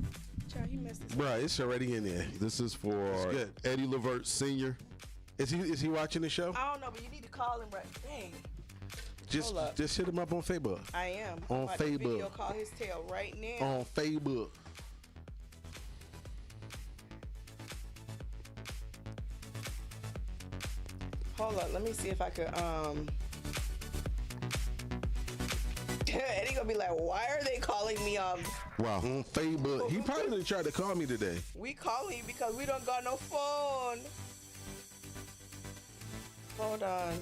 D: Child, he messed this up.
A: Bro, it's already in there.
C: This is for Eddie Levert Sr.
A: Is he watching the show?
D: I don't know, but you need to call him right. Dang.
A: Just hit him up on Facebook.
D: I am.
A: On
D: I'm about to
A: Facebook.
D: video call his tail right now.
A: On Facebook.
D: Hold up, let me see if I could Eddie gonna be like, why are they calling me
C: Wow.
A: On Facebook. He probably didn't try to call me today.
D: We calling you because we don't got no phone. Hold on.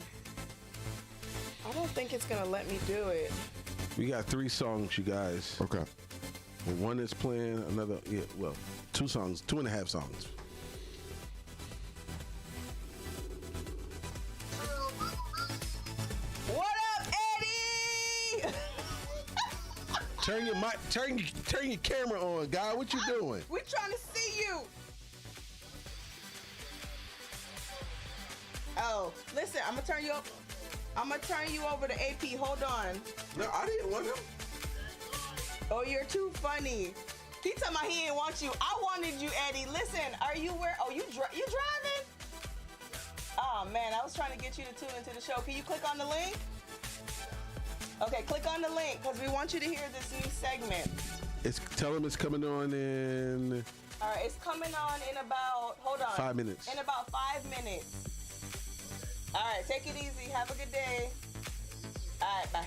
D: I don't think it's gonna let me do it.
A: We got 3 songs, you guys.
C: Okay.
A: Well, one is playing, another, 2 songs, 2.5 songs.
D: What up, Eddie?
A: Turn your mic, turn your camera on, guy. What you doing?
D: We trying to see you. Oh, listen, I'm gonna turn you up. I'm gonna turn you over to AP. Hold on.
A: No, I didn't want him.
D: Oh, you're too funny. He talking about he didn't want you. I wanted you, Eddie. Listen, are you where? Oh, you driving? Oh man, I was trying to get you to tune into the show. Can you click on the link? Okay, click on the link because we want you to hear this new segment.
A: Tell him it's coming on in.
D: All right, it's coming on in about. Hold on.
A: 5 minutes.
D: In about 5 minutes. All right, take it easy. Have a good day. All right, bye.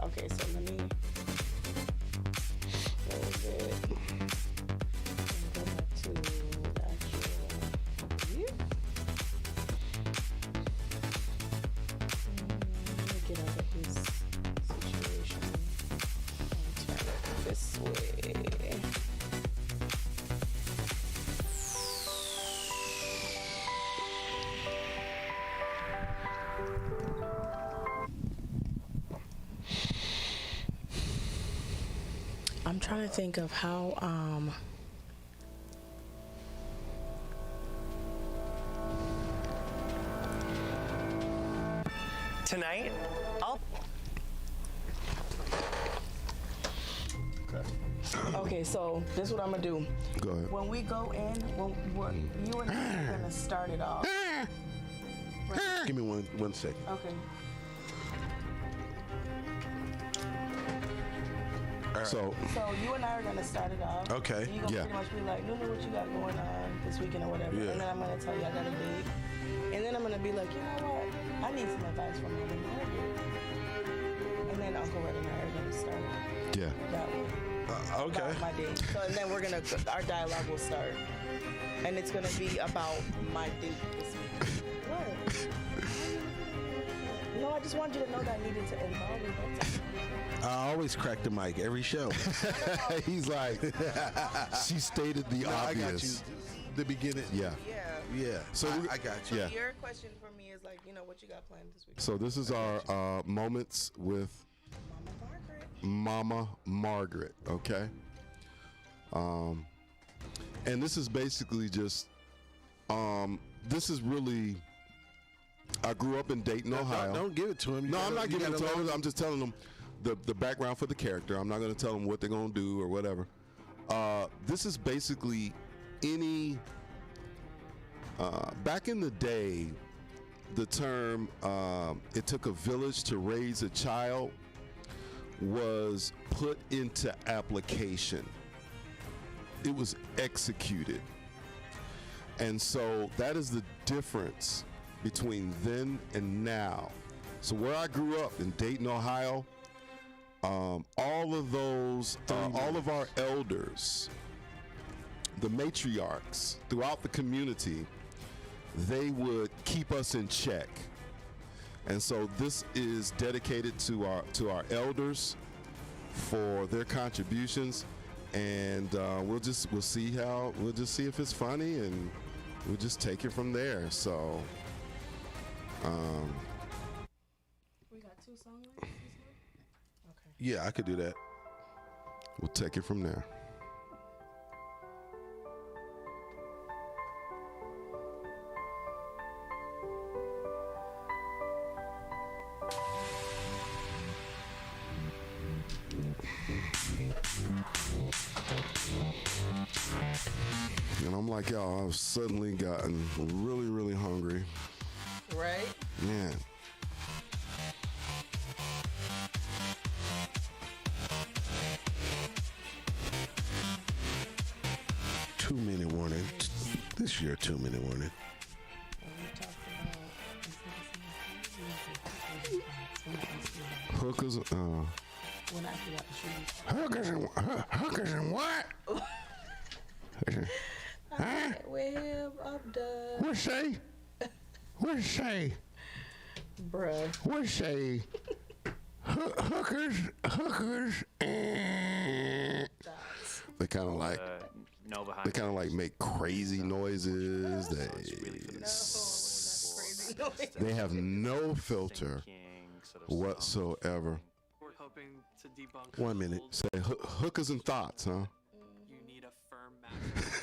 D: Okay, so let me. Where is it? Go back to the actual view. Let me get out of his situation and turn it this way. I'm trying to think of how
R: tonight
D: Okay, so this is what I'm gonna do.
C: Go ahead.
D: When we go in, you and I are gonna start it off. Right.
A: Give me one second.
D: Okay.
A: All right.
C: So
D: you and I are gonna start it off.
A: Okay.
D: So you gonna pretty much be like, Nunu, what you got going on this weekend or whatever.
A: Yeah.
D: And then I'm gonna tell you I got a date. And then I'm gonna be like, you know what? I need some advice from Mom and Margaret. And then Uncle Red and I are gonna start
C: yeah.
D: that way.
A: Okay.
D: About my date. So and then our dialogue will start. And it's gonna be about my date this week. What? No, I just wanted you to know that I needed to involve you. That's all.
A: I always crack the mic every show.
C: He's like, she stated the
A: No,
C: obvious.
A: I got you. The beginning.
C: Yeah.
A: Yeah.
C: So
A: I got you.
C: Yeah.
D: Your question for me is like, what you got planned this week?
C: So this is our moments with Mama Margaret, okay? And this is basically just, this is really, I grew up in Dayton, Ohio.
A: Don't give it to him.
C: I'm not giving it to him. I'm just telling them the background for the character. I'm not going to tell them what they're going to do or whatever. This is basically any, back in the day, the term, it took a village to raise a child was put into application. It was executed. And so that is the difference between then and now. So where I grew up in Dayton, Ohio, all of those, all of our elders, the matriarchs throughout the community, they would keep us in check. And so this is dedicated to our elders for their contributions, and we'll just see if it's funny, and we'll just take it from there. So
D: we got 2 songs like this one? Okay.
A: Yeah, I could do that.
C: We'll take it from there. And I'm like, y'all, I've suddenly gotten really, really hungry.
D: Right?
C: Man.
A: Two-minute warning. This is your 2-minute warning.
C: Hookers, hookers and what? Huh?
D: Web of the.
C: What say? What say?
D: Bruh.
C: What say? Hookers. They kind of like. They kind of like make crazy noises. They have no filter whatsoever.
R: We're hoping to debunk
A: 1 minute.
C: Say hookers and thoughts, huh?
R: You need a firm mattress.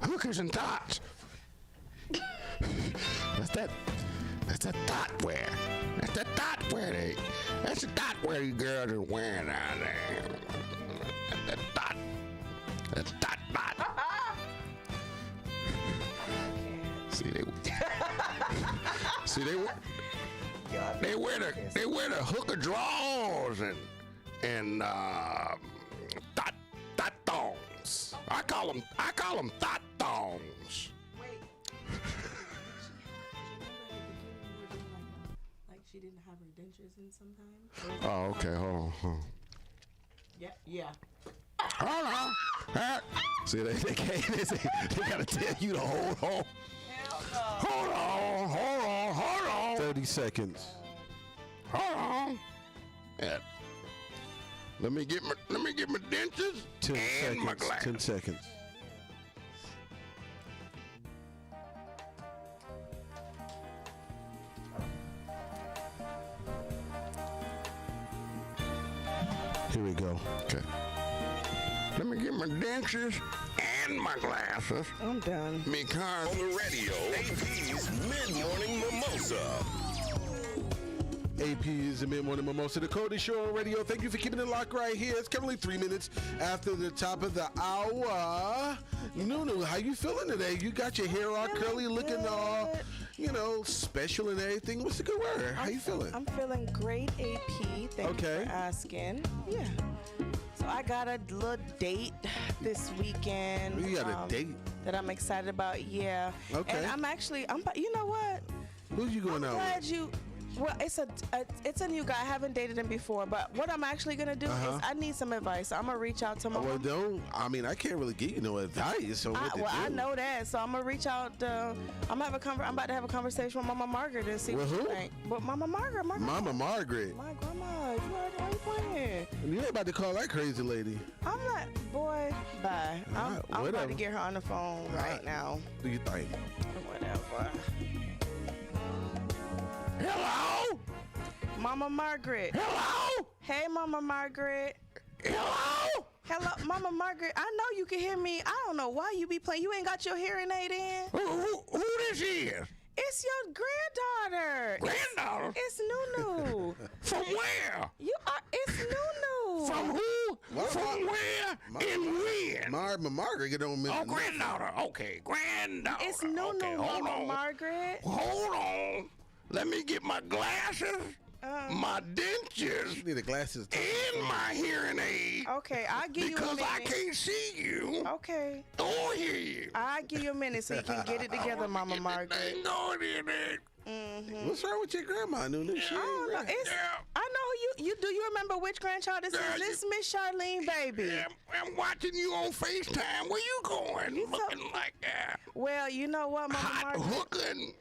C: Hookers and thoughts. That's that thought wear. That's the thought wear. That's the thought wear you girls are wearing out there. That's thought. That's thought. See
S: They wear the hooker drawers and thot thongs. I call them thot thongs.
D: Wait. Like she didn't have her dentures in sometimes.
S: Oh, okay. Hold on.
D: Yeah.
S: Hold on. See, they gotta tell you to hold on. Hold on.
A: 30 seconds.
S: Hold on. Yeah. Let me get my dentures
A: 10
S: and my
A: seconds.
S: glasses.
A: 10 seconds. Here we go.
S: Okay. Let me get my dentures and my glasses.
D: I'm done.
S: Because
B: On the radio, APz Mid-Morning Mimosa.
A: APz Mid-Morning Mimosa, the Cody Show on radio. Thank you for keeping it locked right here. It's currently 3 minutes after the top of the hour. Nunu, how you feeling today? You got your hair all curly, looking all, special and everything. What's the good word? How you feeling?
D: I'm feeling great, AP. Thank you for asking. Yeah. So I got a little date this weekend.
A: You got a date?
D: That I'm excited about, yeah.
A: Okay.
D: And you know what?
A: Who's you going out with?
D: Well, it's a new guy. I haven't dated him before, but what I'm actually gonna do is I need some advice. So I'm gonna reach out to my
A: I can't really give you no advice. So
D: I know that. So I'm gonna reach out. I'm about to have a conversation with Mama Margaret and see
A: with
D: what
A: who?
D: she think. But Mama Margaret.
A: Mama Margaret.
D: My grandma. Why you playing?
A: You ain't about to call that crazy lady.
D: I'm not, boy. Bye. I'm about to get her on the phone right now.
A: Do you think?
D: Whatever.
S: Hello?
D: Mama Margaret.
S: Hello?
D: Hey, Mama Margaret.
S: Hello?
D: Hello, Mama Margaret. I know you can hear me. I don't know why you be playing. You ain't got your hearing aid in.
S: Who this is?
D: It's your granddaughter.
S: Granddaughter?
D: It's Nunu.
S: From where?
D: It's Nunu.
S: From who? From where? And when?
A: Margaret, get on me.
S: Oh, granddaughter. Okay, granddaughter.
D: It's Nunu,
S: okay,
D: Mama Margaret.
S: Hold on. Let me get my glasses, my dentures,
A: you need the glasses
S: and my hearing aid.
D: Okay, I'll give you a minute.
S: Because I can't see you.
D: Okay.
S: Or hear you.
D: I'll give you a minute so you can get it together, Mama Margaret.
A: What's wrong with your grandma, Nunu?
D: I don't know. I know you do. You remember which grandchild this is? This Miss Charlene, baby.
S: I'm watching you on FaceTime. Where you going? Looking like that.
D: Well, you know what, Mama Margaret?
S: Hooking.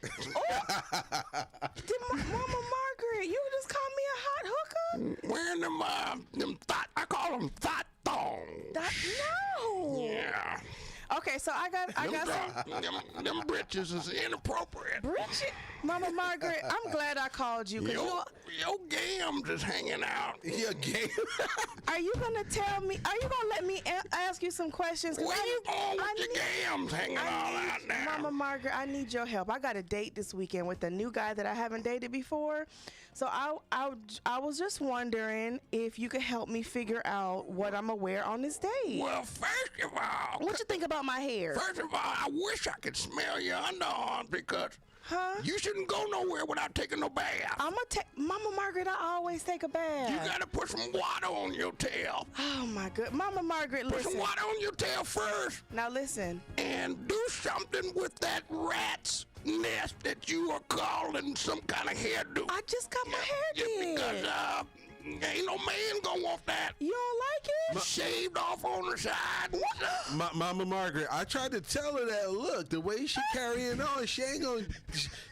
D: Mama Margaret, you just called me a hot hooker?
S: Wearing them thought. I call them thought thongs.
D: No.
S: Yeah.
D: Okay, so I got
S: them britches is inappropriate.
D: Britches? Mama Margaret, I'm glad I called you.
S: Your gams is hanging out.
A: Your gam.
D: Are you gonna tell me? Are you gonna let me ask you some questions?
S: Where you going with your gams hanging all out now?
D: Mama Margaret, I need your help. I got a date this weekend with a new guy that I haven't dated before. So I was just wondering if you could help me figure out what I'm gonna wear on this date.
S: Well, first of all,
D: what you think about my hair?
S: First of all, I wish I could smell your underarms because you shouldn't go nowhere without taking no bath.
D: I'm gonna take Mama Margaret. I always take a bath.
S: You gotta put some water on your tail.
D: Oh my good, Mama Margaret, listen.
S: Put some water on your tail first.
D: Now listen.
S: And do something with that rat's nest that you are calling some kind of hairdo.
D: I just got my hair did.
S: Because ain't no man gonna want that.
D: You don't like it?
S: Shaved off on the side.
A: Mama Margaret, I tried to tell her that, look, the way she carrying on, she ain't gonna,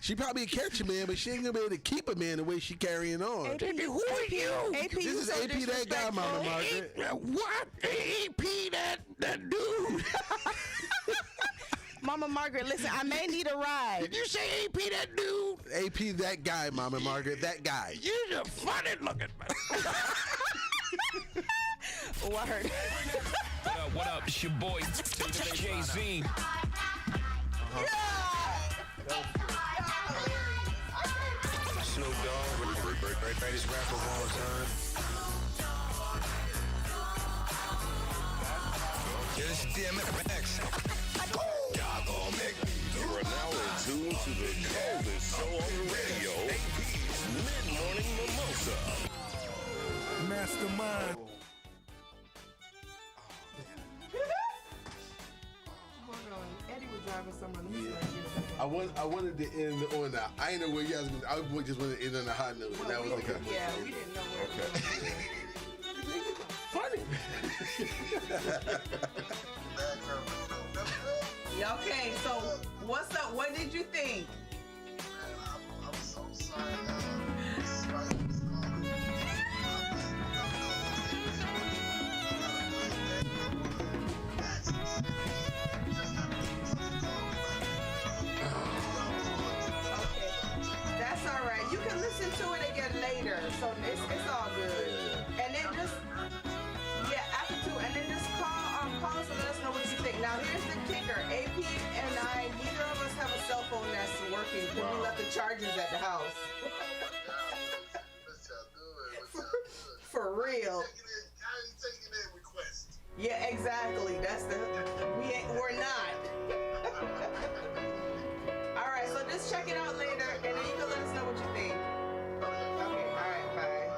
A: she probably catch a man, but she ain't gonna be able to keep a man the way she carrying on.
D: AP,
S: who are you?
D: AP,
A: this is
D: so
A: AP that guy, Mama Margaret.
S: What? AP that dude?
D: Mama Margaret, listen, I may need a ride.
S: Did you say AP that dude?
A: AP that guy, Mama Margaret, that guy.
S: You're a funny looking man.
D: Word.
T: What up? It's your boy, Jay-Z.
N: Snoop Dogg, greatest rapper of all time. Yes, DMX.
B: You are now in tune to the coldest show on the radio, APz Mid-Morning Mimosa.
S: Mastermind.
D: Hold on. Eddie was driving someone.
A: I wanted to end on that. I ain't know where you guys was. I just wanted to end on a high note, and that was okay.
D: Yeah, we didn't know where.
A: Funny.
D: Yeah, okay, so what's up? What did you think?
E: I'm so sorry.
D: That's all right. You can listen to it again later, so it's all good. And then just after 2, and then just call us and let us know what you think. Now here's the kicker: AP and I, neither of us have a cell phone that's working because we left the chargers at the house. For real.
E: I ain't taking that request.
D: Yeah, exactly. We're not. All right, so just check it out later, and then you can let us know what you think. Okay, all right, bye.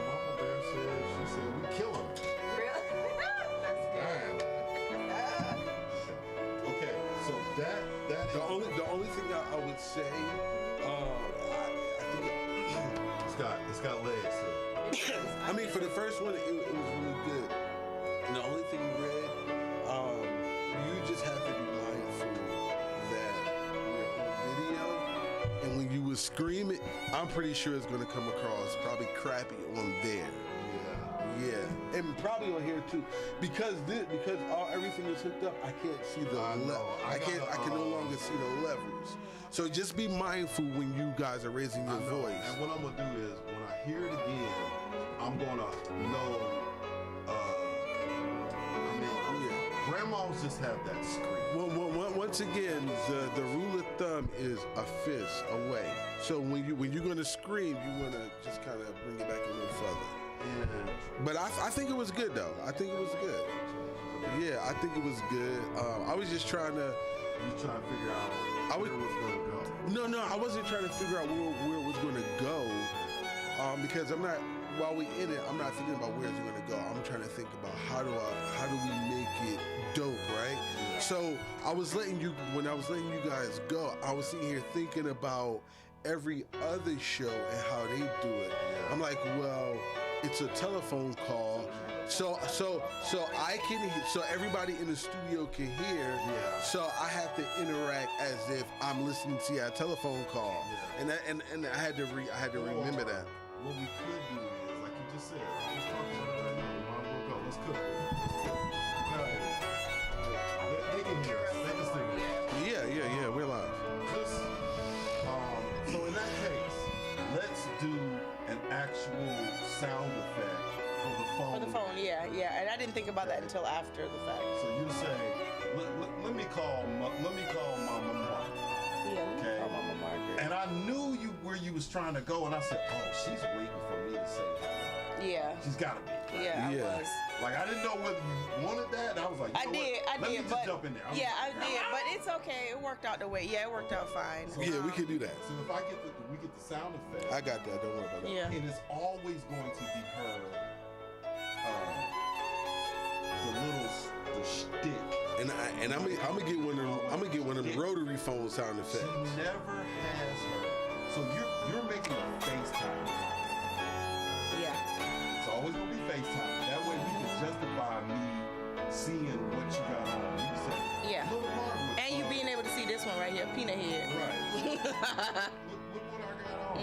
C: Mama Bear said, she said, we kill him.
D: Really? That's good.
C: Okay, so that
A: the only thing I would say, I think
C: it's got legs. So.
A: I mean, for the first one, it was really good. And the only thing, Red, you just have to be mindful that we're on video, and when you would scream it, I'm pretty sure it's going to come across probably crappy on there. Yeah, and probably on here too, because everything is hooked up. I can't see the I can no longer see the levels. So just be mindful when you guys are raising your voice.
C: And what I'm gonna do is when I hear it again, I'm gonna know. Grandmas just have that scream.
A: Well, once again, the rule of thumb is a fist away. So when you're gonna scream, you wanna just kind of bring it back a little further. But I think it was good though. I think it was good. Yeah, I think it was good. I was just trying to.
C: You trying to figure out where it was gonna go?
A: No, I wasn't trying to figure out where it was gonna go. Because I'm not. While we in it, I'm not thinking about where it's gonna go. I'm trying to think about how do we make it dope, right? So when I was letting you guys go, I was sitting here thinking about every other show and how they do it. I'm like, well, it's a telephone call, so I can, so everybody in the studio can hear. So I have to interact as if I'm listening to a telephone call, and I had to remember that.
C: What we could do is, like you just said, let's talk about it right now. Mom will go. Let's cook it. They can hear us. They can still hear us.
A: Yeah, we're live.
C: Just, so in that case, let's do an actual sound effect for the phone.
D: For the phone, yeah. And I didn't think about that until after the fact.
C: So you say, let me call Mama Margaret.
D: Yeah,
C: okay.
D: Call Mama Margaret.
C: And I knew where you was trying to go, and I said, oh, she's waiting for me to say that.
D: Yeah.
C: She's got to be.
D: Yeah, I was.
C: Like, I didn't know whether you wanted that, and I was like,
D: I did,
C: Let me just jump in there.
D: I did, but it's okay. It worked out the way. Yeah, it worked out fine.
C: So,
A: yeah, we can do that.
C: So if we get the sound effect.
A: I got that. Don't worry about that.
D: Yeah.
C: And it's always going to be her, the shtick.
A: And I'm gonna get one of them rotary phone sound effects.
C: She never has her. So you're making a FaceTime.
D: Yeah.
C: It's always gonna be FaceTime. That way we can justify me seeing what you got on. You can say,
D: Yeah. And you being able to see this one right here, peanut head.
C: Right. Look what I got on.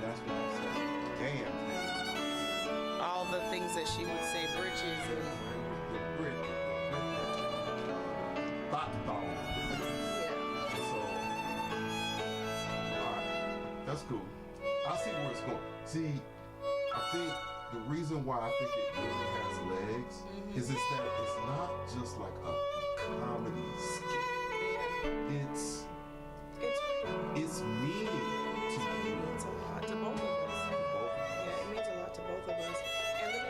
C: That's what I said. Damn.
D: All the things that she would say, britches and.
C: That's cool. I see where it's going. See, I think the reason why I think it really has legs is that it's not just like a comedy skit. It's meaning to you.
D: It means a lot to both of us. Yeah, it means a lot to both of us. And let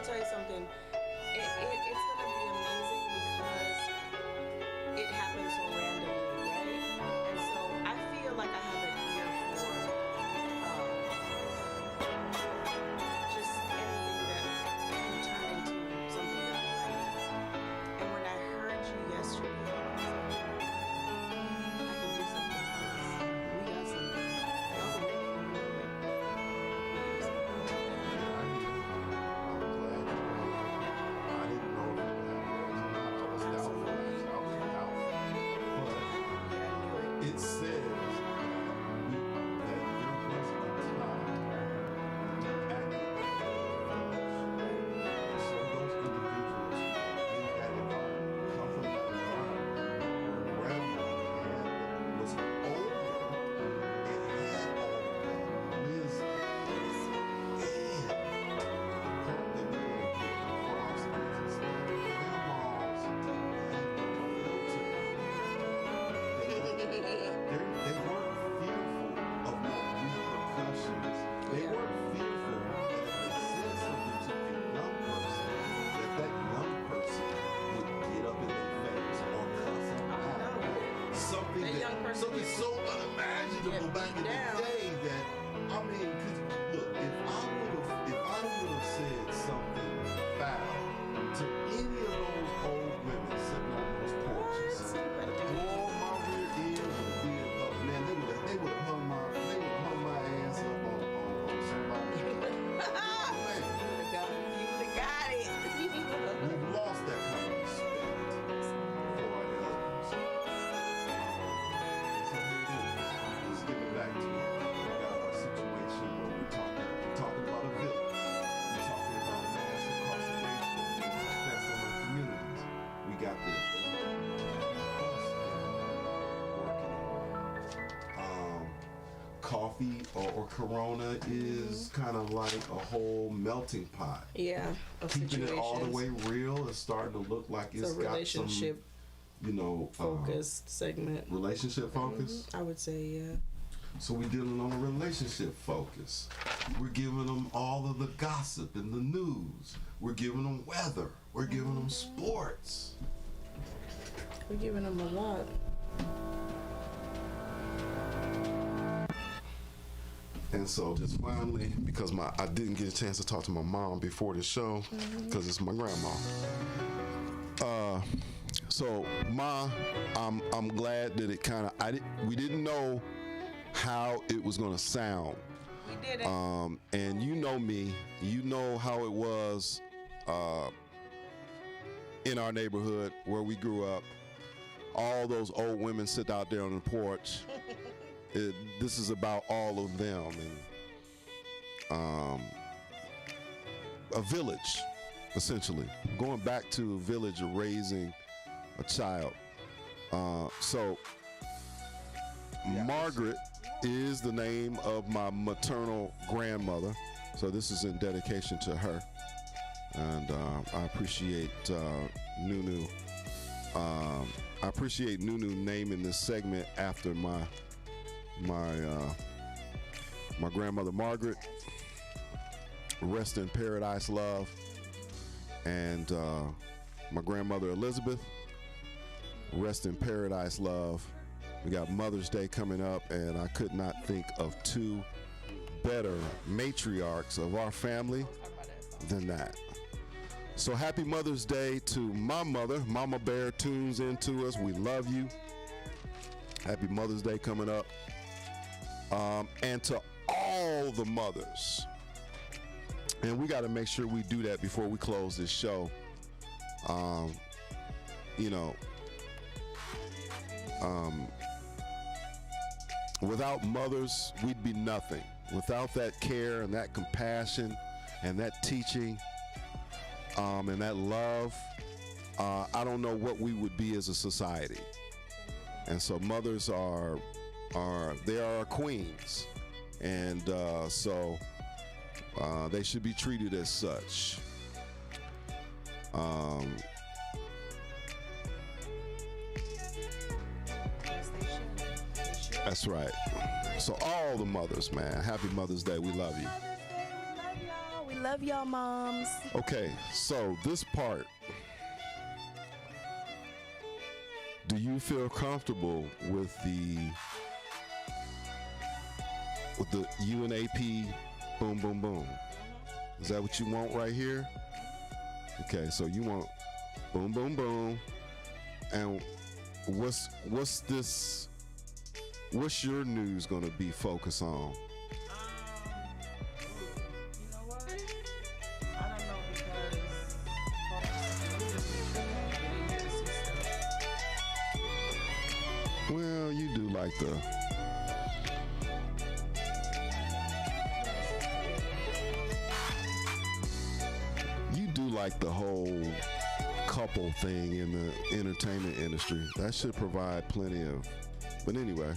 C: mean,
D: That young person
C: something
D: gets-
C: so unimaginable
D: Yeah,
C: back in the
D: down.
C: day that, I mean, 'cause look, if I would have said something foul to any of those old women sitting on those porches, all my rear end would have been up. Man, they would have hung my ass up on somebody.
D: You would have got it.
C: We've lost that kind of respect for our elders. So here it is. Let's get it back to it. We got our situation where we're talking about a village. We're talking about mass incarceration and its effect on our communities. We got the coffee or Corona is kind of like a whole melting pot.
D: Yeah, of
C: Keeping it all the
D: situations.
C: way real is starting to look like
D: It's
C: it's
D: a
C: got some,
D: relationship focused segment.
C: Relationship focus?
D: I would say, yeah.
C: So we're dealing on a relationship focus. We're giving them all of the gossip and the news. We're giving them weather. We're giving them sports.
D: We're giving them a lot.
C: And so just finally, because I didn't get a chance to talk to my mom before the show, because it's my grandma. So Ma, I'm glad that it kind of, we didn't know how it was gonna sound.
D: We did it.
C: And you know me, you know how it was in our neighborhood where we grew up. All those old women sit out there on the porch. This is about all of them, and a village, essentially. Going back to a village of raising a child. So Margaret is the name of my maternal grandmother. So this is in dedication to her. And I appreciate Nunu. I appreciate Nunu naming this segment after my grandmother Margaret. Rest in paradise, love. And my grandmother Elizabeth. Rest in paradise, love. We got Mother's Day coming up, and I could not think of two better matriarchs of our family than that. So happy Mother's Day to my mother. Mama Bear tunes into us. We love you. Happy Mother's Day coming up. And to all the mothers. And we got to make sure we do that before we close this show. Without mothers, we'd be nothing. Without that care and that compassion and that teaching and that love, I don't know what we would be as a society. And so mothers are our queens, and so they should be treated as such. That's right. So all the mothers, man, happy Mother's Day. We love you.
D: We love y'all, moms.
C: Okay, so this part. Do you feel comfortable with the UNAP boom boom boom? Is that what you want right here? Okay, so you want boom boom boom. And what's your news gonna be focused on? Well, you do like the whole couple thing in the entertainment industry. That should provide plenty of, but anyway.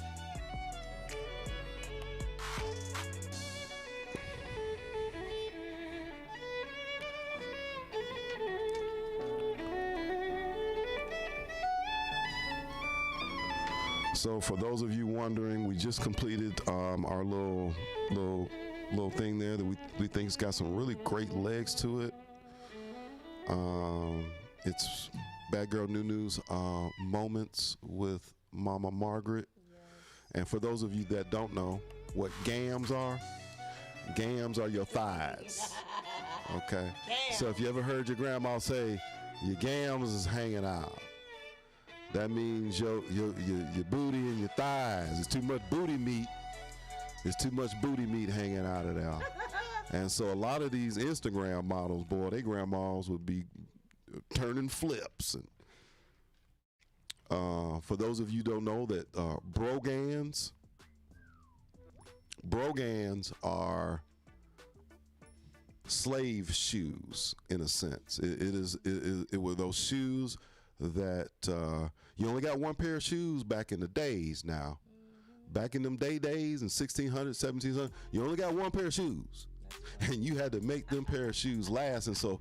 C: So for those of you wondering, we just completed our little thing there that we think's got some really great legs to it. It's Bad Girl Nunu's Moments with Mama Margaret. And for those of you that don't know what gams are your thighs. Okay? So if you ever heard your grandma say, your gams is hanging out, that means your booty and your thighs. It's too much booty meat. There's too much booty meat hanging out of there. And so a lot of these Instagram models, boy, their grandmas would be turning flips. And for those of you who don't know that brogans are slave shoes in a sense. It were those shoes that you only got one pair of shoes back in the days now. Back in them days in 1600, 1700, you only got one pair of shoes. And you had to make them pair of shoes last. And so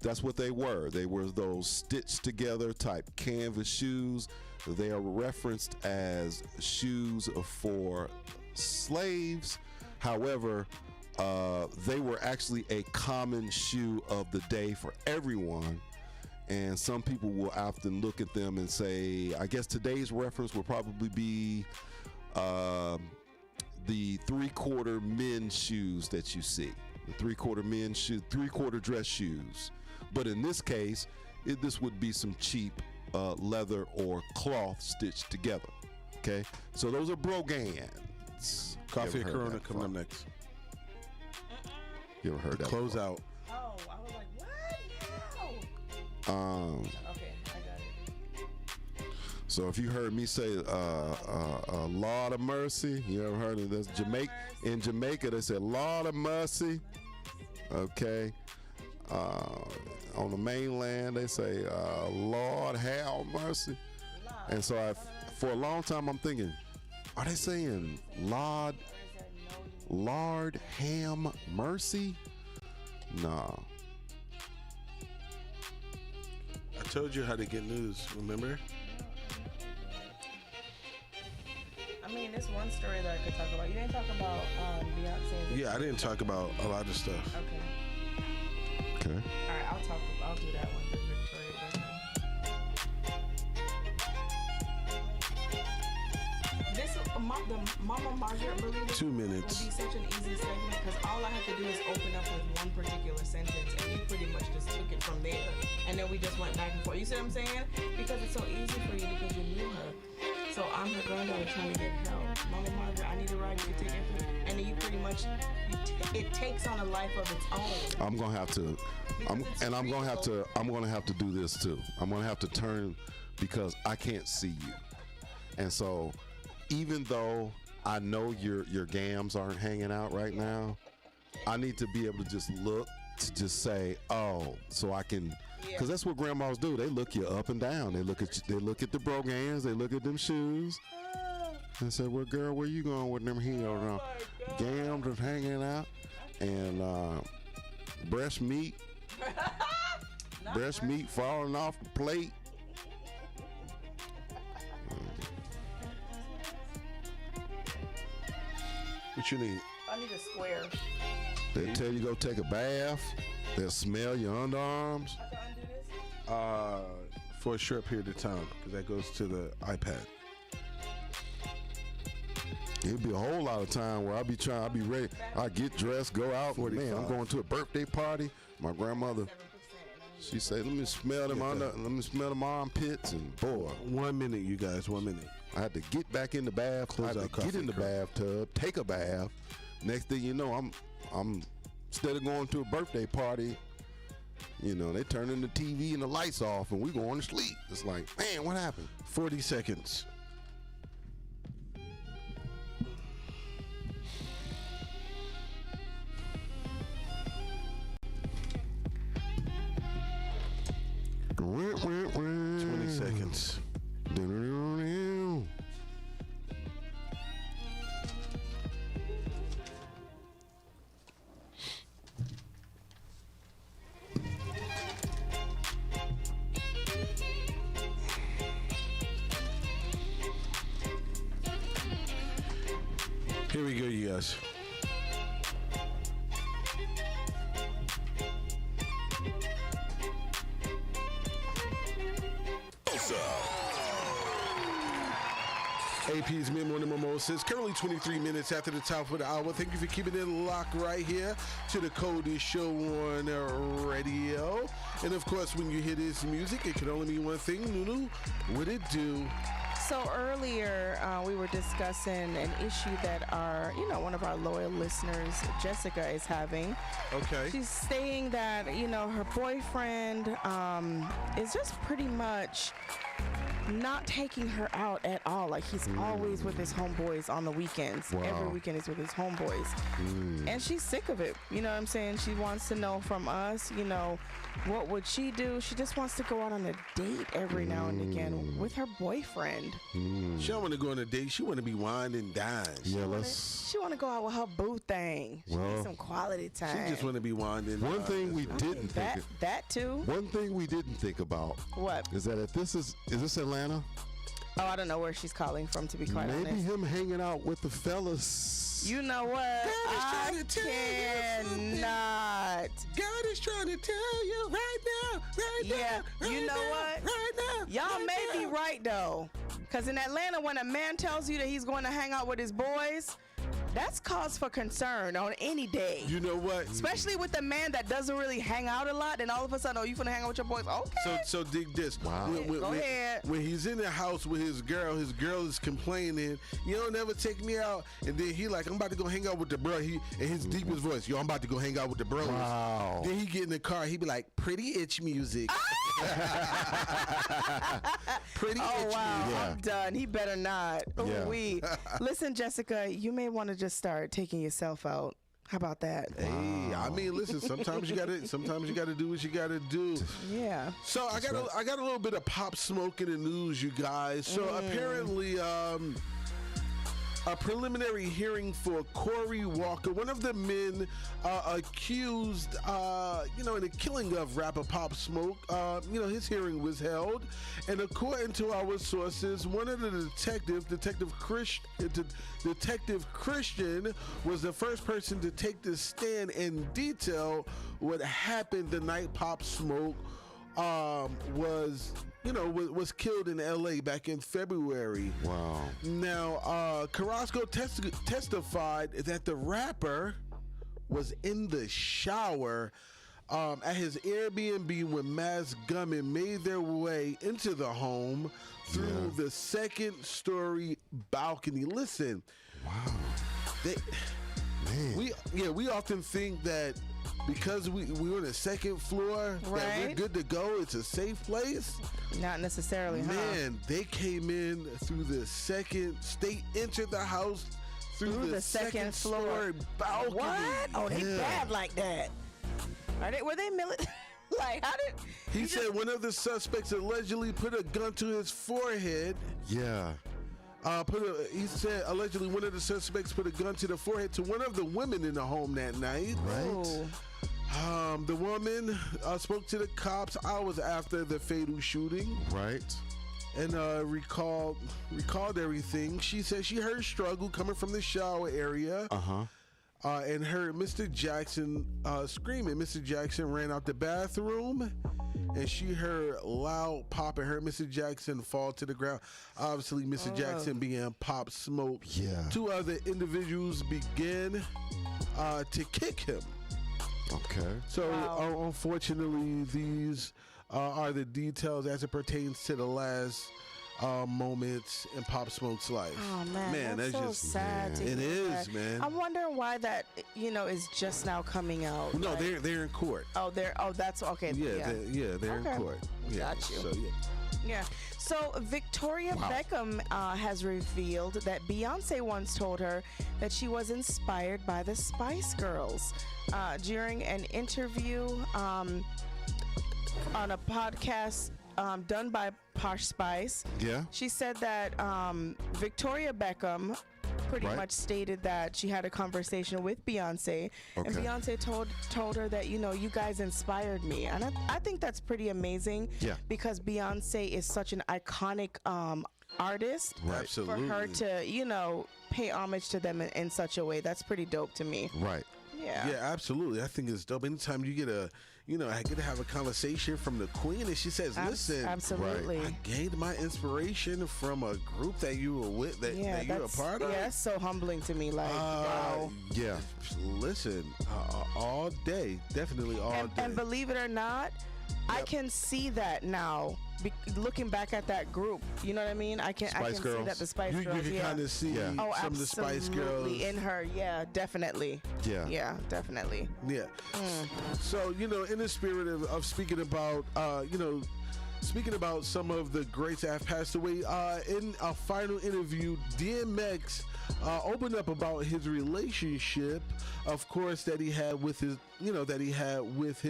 C: that's what they were. They were those stitched together type canvas shoes. They are referenced as shoes for slaves. However, they were actually a common shoe of the day for everyone. And some people will often look at them and say, I guess today's reference will probably be the 3/4 men's shoes that you see. The 3/4 men's shoes, 3/4 dress shoes. But in this case, this would be some cheap leather or cloth stitched together. Okay? So those are brogans.
A: Coffee and Corona coming up next.
C: You ever heard that?
A: Close out.
D: Oh, I was like, what? No. Okay, I got it.
C: So if you heard me say Lord of Mercy, you ever heard of this? In Jamaica, they said Lord of Mercy. Okay. On the mainland, they say Lord have mercy. And so for a long time, I'm thinking, are they saying Lord ham mercy? No.
A: I told you how to get news, remember?
D: I mean, there's one story that I could talk about. You didn't talk about Beyonce.
A: Yeah, I didn't talk about a lot of stuff.
D: Okay.
C: Okay.
D: All right, I'll do that one. The Victoria Beckham. This the Mama Margaret believe
A: 2 minutes.
D: would be such an easy segment because all I have to do is open up with one particular sentence and you pretty much just took it from there. And then we just went back and forth. You see what I'm saying? Because it's so easy for you because you knew her. So I'm her granddaughter trying to get help. Mama Margaret, I need a ride. You can take it. And then you pretty much, it takes on a life of its own.
C: I'm gonna have to, I'm gonna have to do this too. I'm gonna have to turn because I can't see you. And so, even though I know your gams aren't hanging out right now, I need to be able to just look to just say, oh, so I can. Because that's what grandmas do. They look you up and down. They look at you, they look at the brogans. They look at them shoes. And say, well, girl, where you going with them heels on? Gams is hanging out. And breast meat. breast meat falling off the plate.
A: What you need?
D: I need a square.
C: They'll tell you go take a bath. They'll smell your underarms.
A: For a short period of time, because that goes to the iPad.
C: It'd be a whole lot of time where I'll be ready. I get dressed, go out.
A: 45.
C: Man, I'm going to a birthday party. My grandmother, she said, let me smell them armpits, and boy.
A: 1 minute, you guys, 1 minute.
C: I had to get back in the bath. I had to get in the bathtub, take a bath. Next thing you know, I'm instead of going to a birthday party, you know, they turning the TV and the lights off and we going to sleep. It's like, man, what happened?
A: 40 seconds. $20 seconds. Here we go, you guys. APz Mid-Morning Mimosa. It's currently 23 minutes after the top of the hour. Thank you for keeping it locked right here to the coldest show on radio. And of course, when you hear this music, it can only mean one thing. Nunu, what it do?
D: So earlier, we were discussing an issue that one of our loyal listeners, Jessica, is having.
A: Okay.
D: She's saying that, her boyfriend is just pretty much not taking her out at all. Like, he's always with his homeboys on the weekends.
C: Wow.
D: Every weekend he's with his homeboys. And she's sick of it. You know what I'm saying? She wants to know from us, what would she do? She just wants to go out on a date every now and again with her boyfriend.
A: She don't want to go on a date. She want to be wined and dined.
C: Yeah,
D: She want to go out with her boo thing. She needs some quality time.
A: She just want to be wined and
C: One thing we didn't think
D: that too.
C: One thing we didn't think about.
D: What?
C: Is that if this is this Atlanta?
D: Oh, I don't know where she's calling from, to be quite honest.
C: Maybe him hanging out with the fellas.
D: You know what? I cannot.
A: God is trying to tell you right now,
D: you know what?
A: Right now.
D: Y'all may be right, though. Because in Atlanta, when a man tells you that he's going to hang out with his boys, that's cause for concern on any day.
A: You know what?
D: Especially with a man that doesn't really hang out a lot, and all of a sudden, you finna hang out with your boys. Okay.
A: So dig this.
C: Wow.
D: Go ahead.
A: When he's in the house with his girl is complaining, you don't never take me out. And then he like, I'm about to go hang out with the bro. In his deepest voice, yo, I'm about to go hang out with the bros.
C: Wow.
A: Then he get in the car, he be like, pretty itch music. Pretty itch music.
D: I'm done. He better not.
C: Yeah.
D: Listen, Jessica, you may want to just start taking yourself out. How about that?
A: Hey, I mean, listen. Sometimes you gotta do what you gotta do.
D: Yeah.
A: So I got a little bit of Pop Smoke in the news, you guys. So apparently, a preliminary hearing for Corey Walker, one of the men accused, in the killing of rapper Pop Smoke. His hearing was held, and according to our sources, one of the Detective Christian, was the first person to take the stand and detail what happened the night Pop Smoke was killed in LA back in February.
C: Wow.
A: Now, Carrasco testified that the rapper was in the shower at his Airbnb when masked gunmen made their way into the home through the second-story balcony. Listen,
C: wow.
A: We often think that because we're on the second floor, that we're good to go. It's a safe place.
D: Not necessarily,
A: Man, they came in through the they entered the house through the second floor balcony.
D: What? Oh, they bad like that. Were they military? Like, how did...
A: He said one of the suspects allegedly put a gun to his forehead.
C: Yeah.
A: He said allegedly one of the suspects put a gun to the forehead to one of the women in the home that night.
C: Right.
A: The woman spoke to the cops hours after the fatal shooting.
C: Right.
A: And recalled everything. She said she heard struggle coming from the shower area. And heard Mr. Jackson screaming. Mr. Jackson ran out the bathroom, and she heard loud pop and heard Mr. Jackson fall to the ground. Obviously, Mr. Jackson began Pop Smoke.
C: Yeah.
A: Two other individuals began to kick him.
C: Okay.
A: So, unfortunately, these are the details as it pertains to the last moments in Pop Smoke's life.
D: Oh man, that's so just sad.
A: It is, man.
D: I'm wondering why that is just now coming out.
A: No, they're in court.
D: That's okay.
A: They're in court. Yeah,
D: got you.
A: So
D: Yeah. So Victoria Beckham has revealed that Beyonce once told her that she was inspired by the Spice Girls during an interview on a podcast done by Posh Spice.
C: Yeah.
D: She said that Victoria Beckham pretty much stated that she had a conversation with Beyonce, and Beyonce told her that you guys inspired me, and I think that's pretty amazing.
C: Yeah.
D: Because Beyonce is such an iconic artist.
C: Right.
A: Absolutely.
D: For her to pay homage to them in such a way, that's pretty dope to me.
C: Right.
D: Yeah.
A: Yeah, absolutely. I think it's dope. Anytime you get a I get to have a conversation from the queen, and she says, "Listen,
D: absolutely,
A: I gained my inspiration from a group that you were with, that you're a part of."
D: Yeah, that's so humbling to me. Like, wow.
C: Yeah.
A: Listen, all day, definitely all day.
D: And believe it or not, I can see that now. Looking back at that group, you know what I mean? I can see that the Spice Girls.
A: You can kind of see some of the Spice Girls
D: in her. Yeah, definitely.
C: Yeah,
D: definitely.
A: Yeah. So in the spirit of speaking about speaking about some of the greats that have passed away, in a final interview, DMX opened up about his relationship, of course, that he had with his, with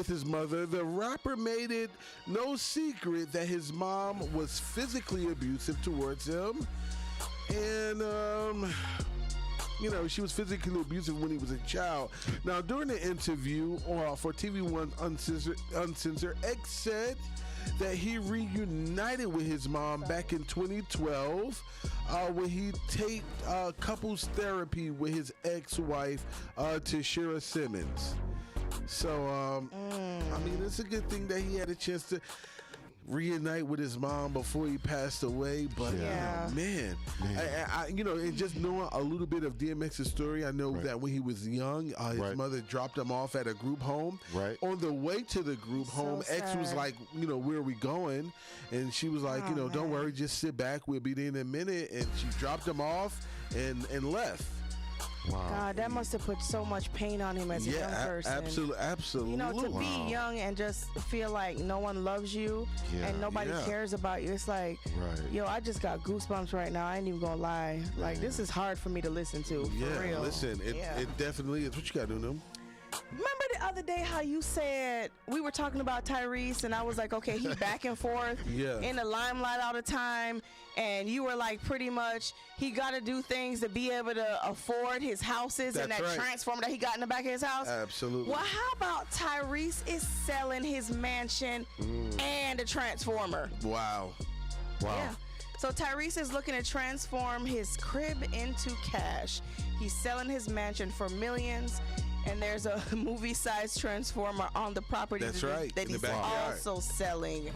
A: his mother. The rapper made it no secret that his mom was physically abusive towards him, and she was physically abusive when he was a child. Now, during the interview for TV One Uncensored, X said that he reunited with his mom back in 2012 when he taped couples therapy with his ex-wife, Tashira Simmons. So, it's a good thing that he had a chance to reunite with his mom before he passed away, but man. And just knowing a little bit of DMX's story, I know that when he was young, his mother dropped him off at a group home.
C: Right.
A: On the way to the group home, X was like, where are we going? And she was like, don't worry, just sit back, we'll be there in a minute. And she dropped him off and left.
C: Wow.
D: God, that must have put so much pain on him as a young person.
A: Absolutely.
D: To be young and just feel like no one loves you and nobody cares about you. It's like, yo, I just got goosebumps right now. I ain't even gonna lie. Like, this is hard for me to listen to. For real.
A: Listen, it definitely is. What you gotta do, Nim?
D: Remember the other day how you said we were talking about Tyrese and I was like, okay, he back and forth in the limelight all the time, and you were like, pretty much he got to do things to be able to afford his houses and that transformer that he got in the back of his house.
A: Absolutely.
D: Well, how about Tyrese is selling his mansion and a transformer?
A: Wow.
D: Yeah. So Tyrese is looking to transform his crib into cash. He's selling his mansion for millions. And there's a movie-sized transformer on the property that he's also selling.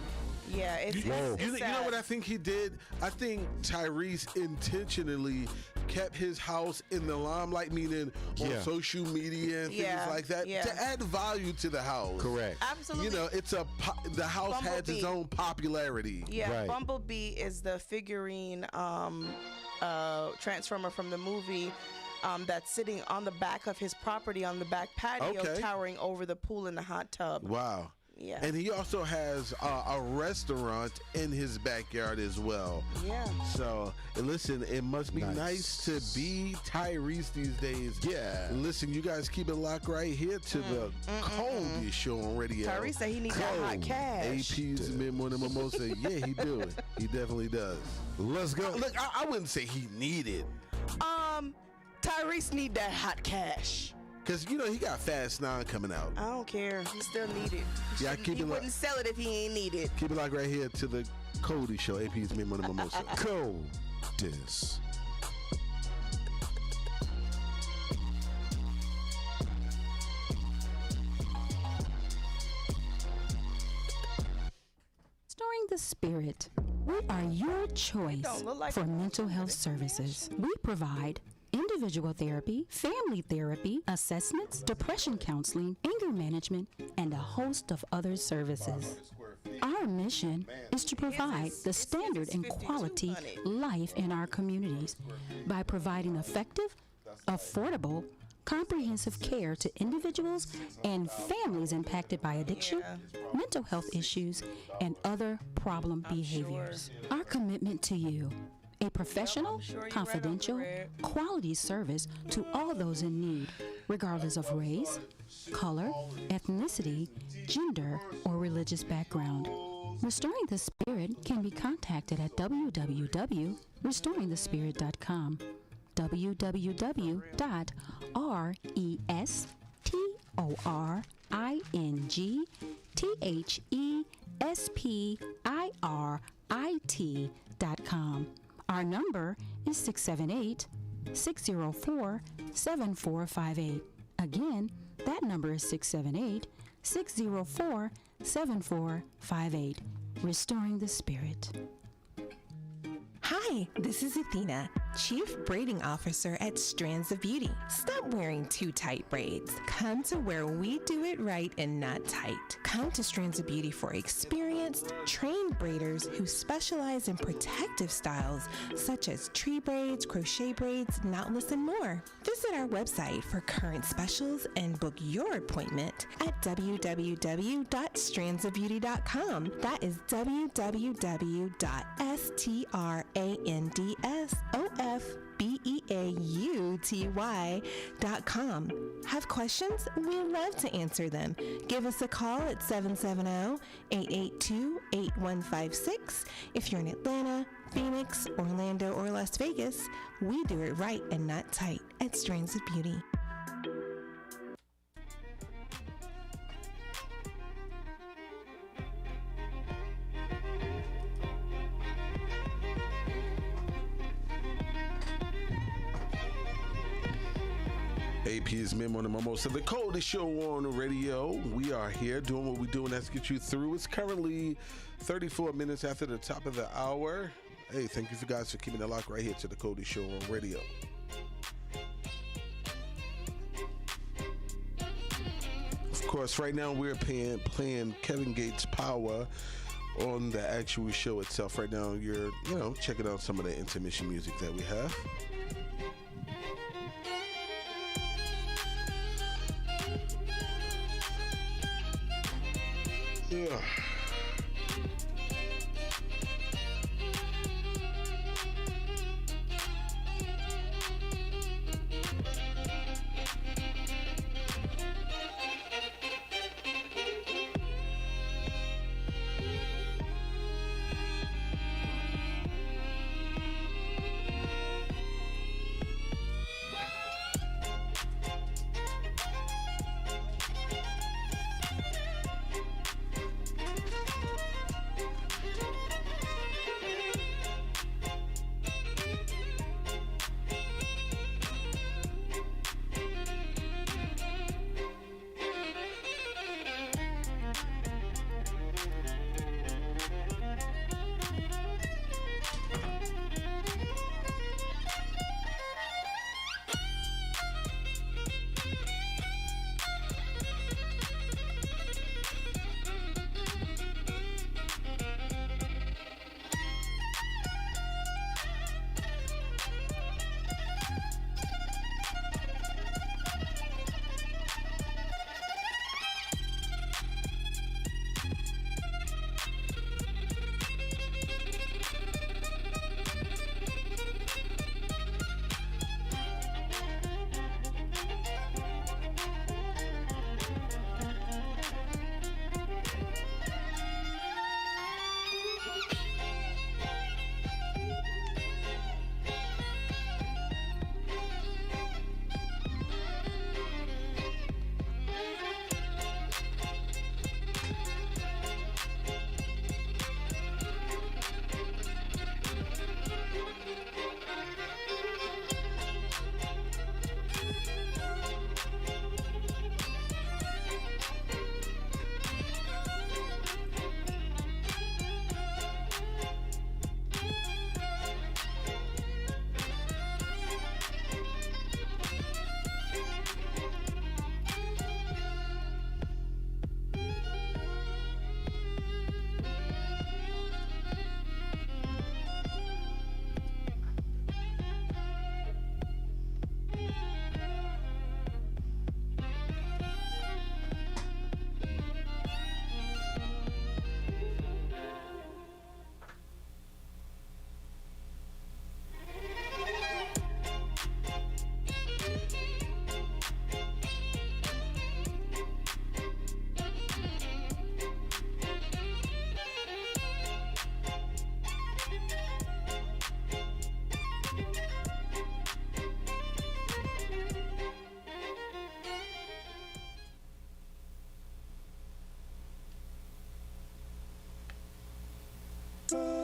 D: Yeah, it's sad.
A: You know what I think he did? I think Tyrese intentionally kept his house in the limelight, meaning on social media and things like that, to add value to the house.
C: Correct.
D: Absolutely.
A: The house has its own popularity.
D: Yeah, right. Bumblebee is the figurine transformer from the movie. That's sitting on the back of his property on the back patio, towering over the pool and the hot tub.
A: Wow.
D: Yeah.
A: And he also has a restaurant in his backyard as well.
D: Yeah.
A: So, listen, it must be nice to be Tyrese these days.
C: Yeah.
A: Listen, you guys keep it locked right here to the coldest show on radio.
D: Tyrese said he needs that hot cash.
A: APz Mid-Morning Mimosa. Yeah, he do it. He definitely does.
C: Let's go.
A: Look, I wouldn't say he needed.
D: Tyrese need that hot cash.
A: Because, he got Fast 9 coming out.
D: I don't care. He still need it. He wouldn't sell it if he ain't need it.
A: Keep it locked right here to the Cody Show. APz Mid-Morning Mimosa.
C: Coldest.
F: Restoring the Spirit. We are your choice for mental health services. We provide individual therapy, family therapy, assessments, depression counseling, anger management, and a host of other services. Our mission is to provide the standard and quality life in our communities by providing effective, affordable, comprehensive care to individuals and families impacted by addiction, mental health issues, and other problem behaviors. Our commitment to you: a professional, confidential, quality service to all those in need, regardless of race, color, ethnicity, gender, or religious background. Restoring the Spirit can be contacted at www.restoringthespirit.com, www.restoringthespirit.com. Our number is 678-604-7458. Again, That number is 678-604-7458. Restoring the Spirit.
I: Hi, this is Athena, Chief Braiding Officer at Strands of Beauty. Stop wearing too tight braids. Come to where we do it right and not tight. Come to Strands of Beauty for experienced, trained braiders who specialize in protective styles such as tree braids, crochet braids, knotless, and more. Visit our website for current specials and book your appointment at www.strandsofbeauty.com. That is www.strandsofbeauty.com. Have questions? We'd love to answer them. Give us a call at 770-882-8156. If you're in Atlanta, Phoenix, Orlando, or Las Vegas, we do it right and not tight at Strands of Beauty.
A: APz Mid-Morning Mimosa, the coldest show on the radio. We are here doing what we do, and that's get you through. It's currently 34 minutes after the top of the hour. Hey, thank you for guys for keeping it locked right here to the coldest show on radio. Of course, right now we're playing Kevin Gates' Power on the actual show itself. Right now, you're checking out some of the intermission music that we have. Yeah.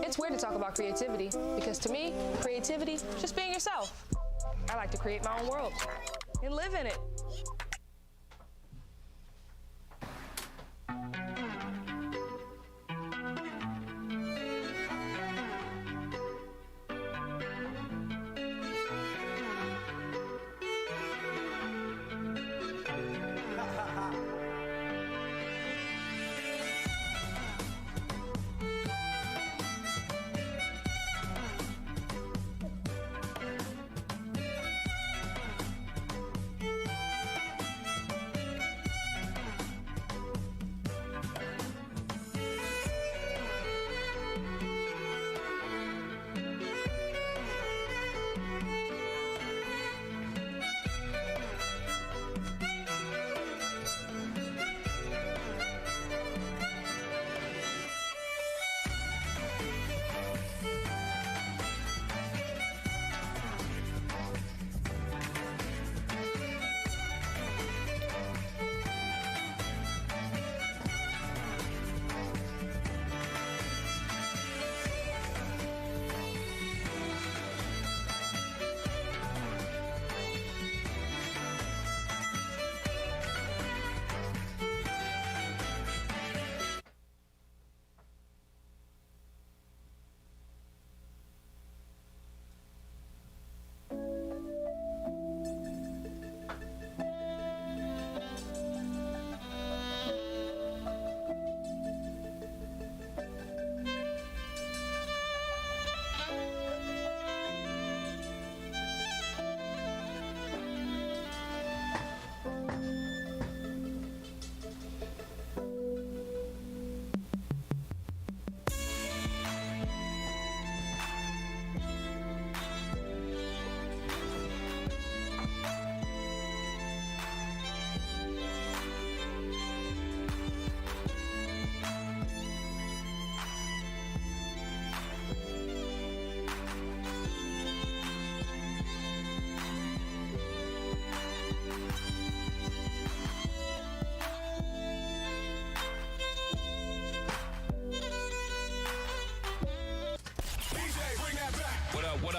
U: It's weird to talk about creativity because to me, creativity is just being yourself. I like to create my own world and live in it.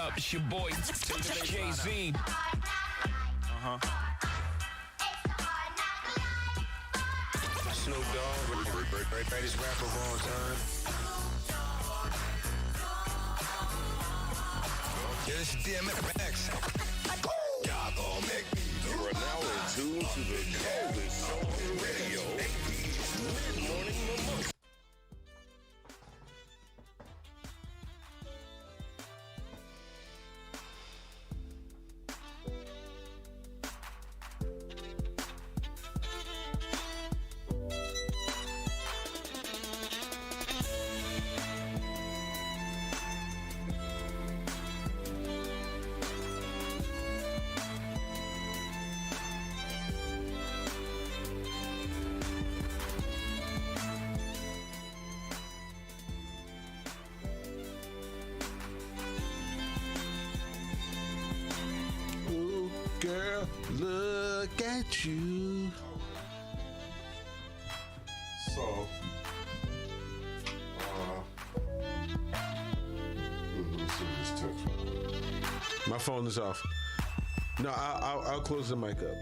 T: up? It's your boy, Jay-Z.
N: Snoop Dogg, greatest rapper of all time.
B: Yes, DMX. Y'all gon' make me. You are now in tune to the coldest show on the radio. APz Mid-Morning Mimosa.
A: Girl, look at you.
C: So, let me see this text.
A: My phone is off. No, I'll close the mic up.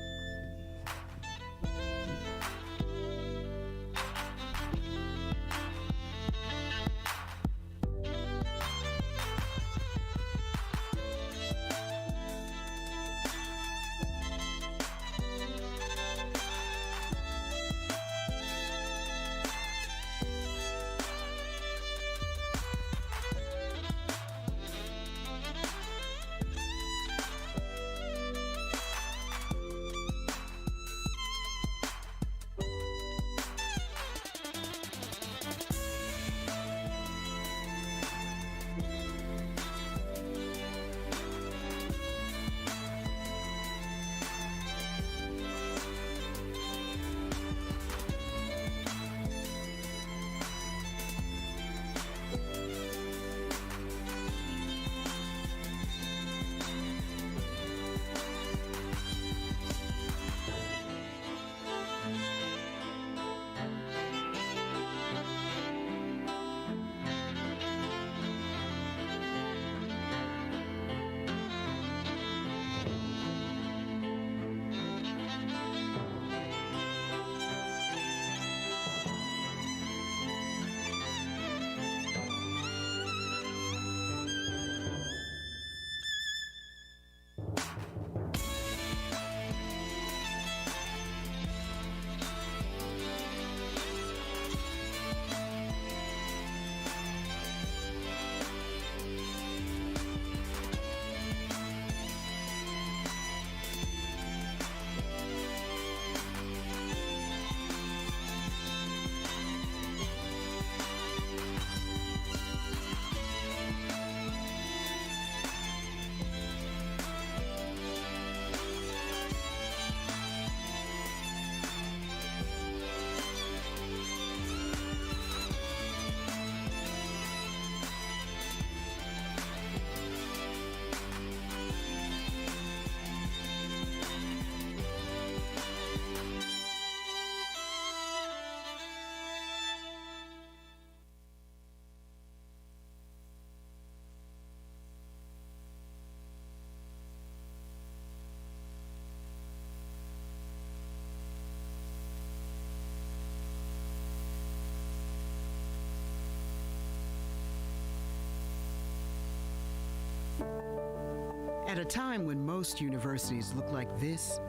G: At a time when most universities look like this,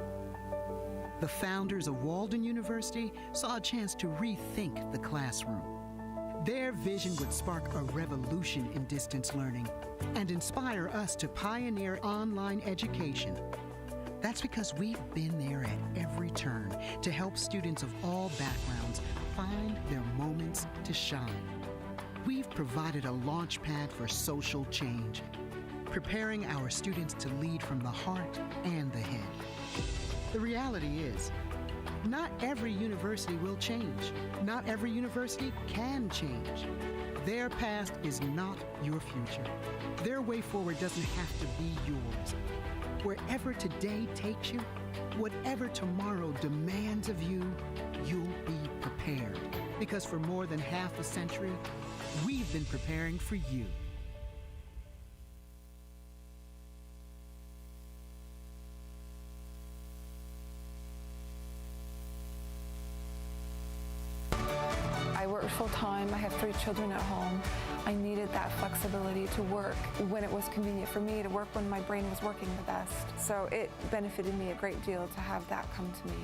G: the founders of Walden University saw a chance to rethink the classroom. Their vision would spark a revolution in distance learning and inspire us to pioneer online education. That's because we've been there at every turn to help students of all backgrounds find their moments to shine. We've provided a launch pad for social change, preparing our students to lead from the heart and the head. The reality is, not every university will change. Not every university can change. Their past is not your future. Their way forward doesn't have to be yours. Wherever today takes you, whatever tomorrow demands of you, you'll be prepared. Because for more than half a century, we've been preparing for you.
H: time. I have 3 children at home. I needed that flexibility to work when it was convenient for me, to work when my brain was working the best. So it benefited me a great deal to have that come to me.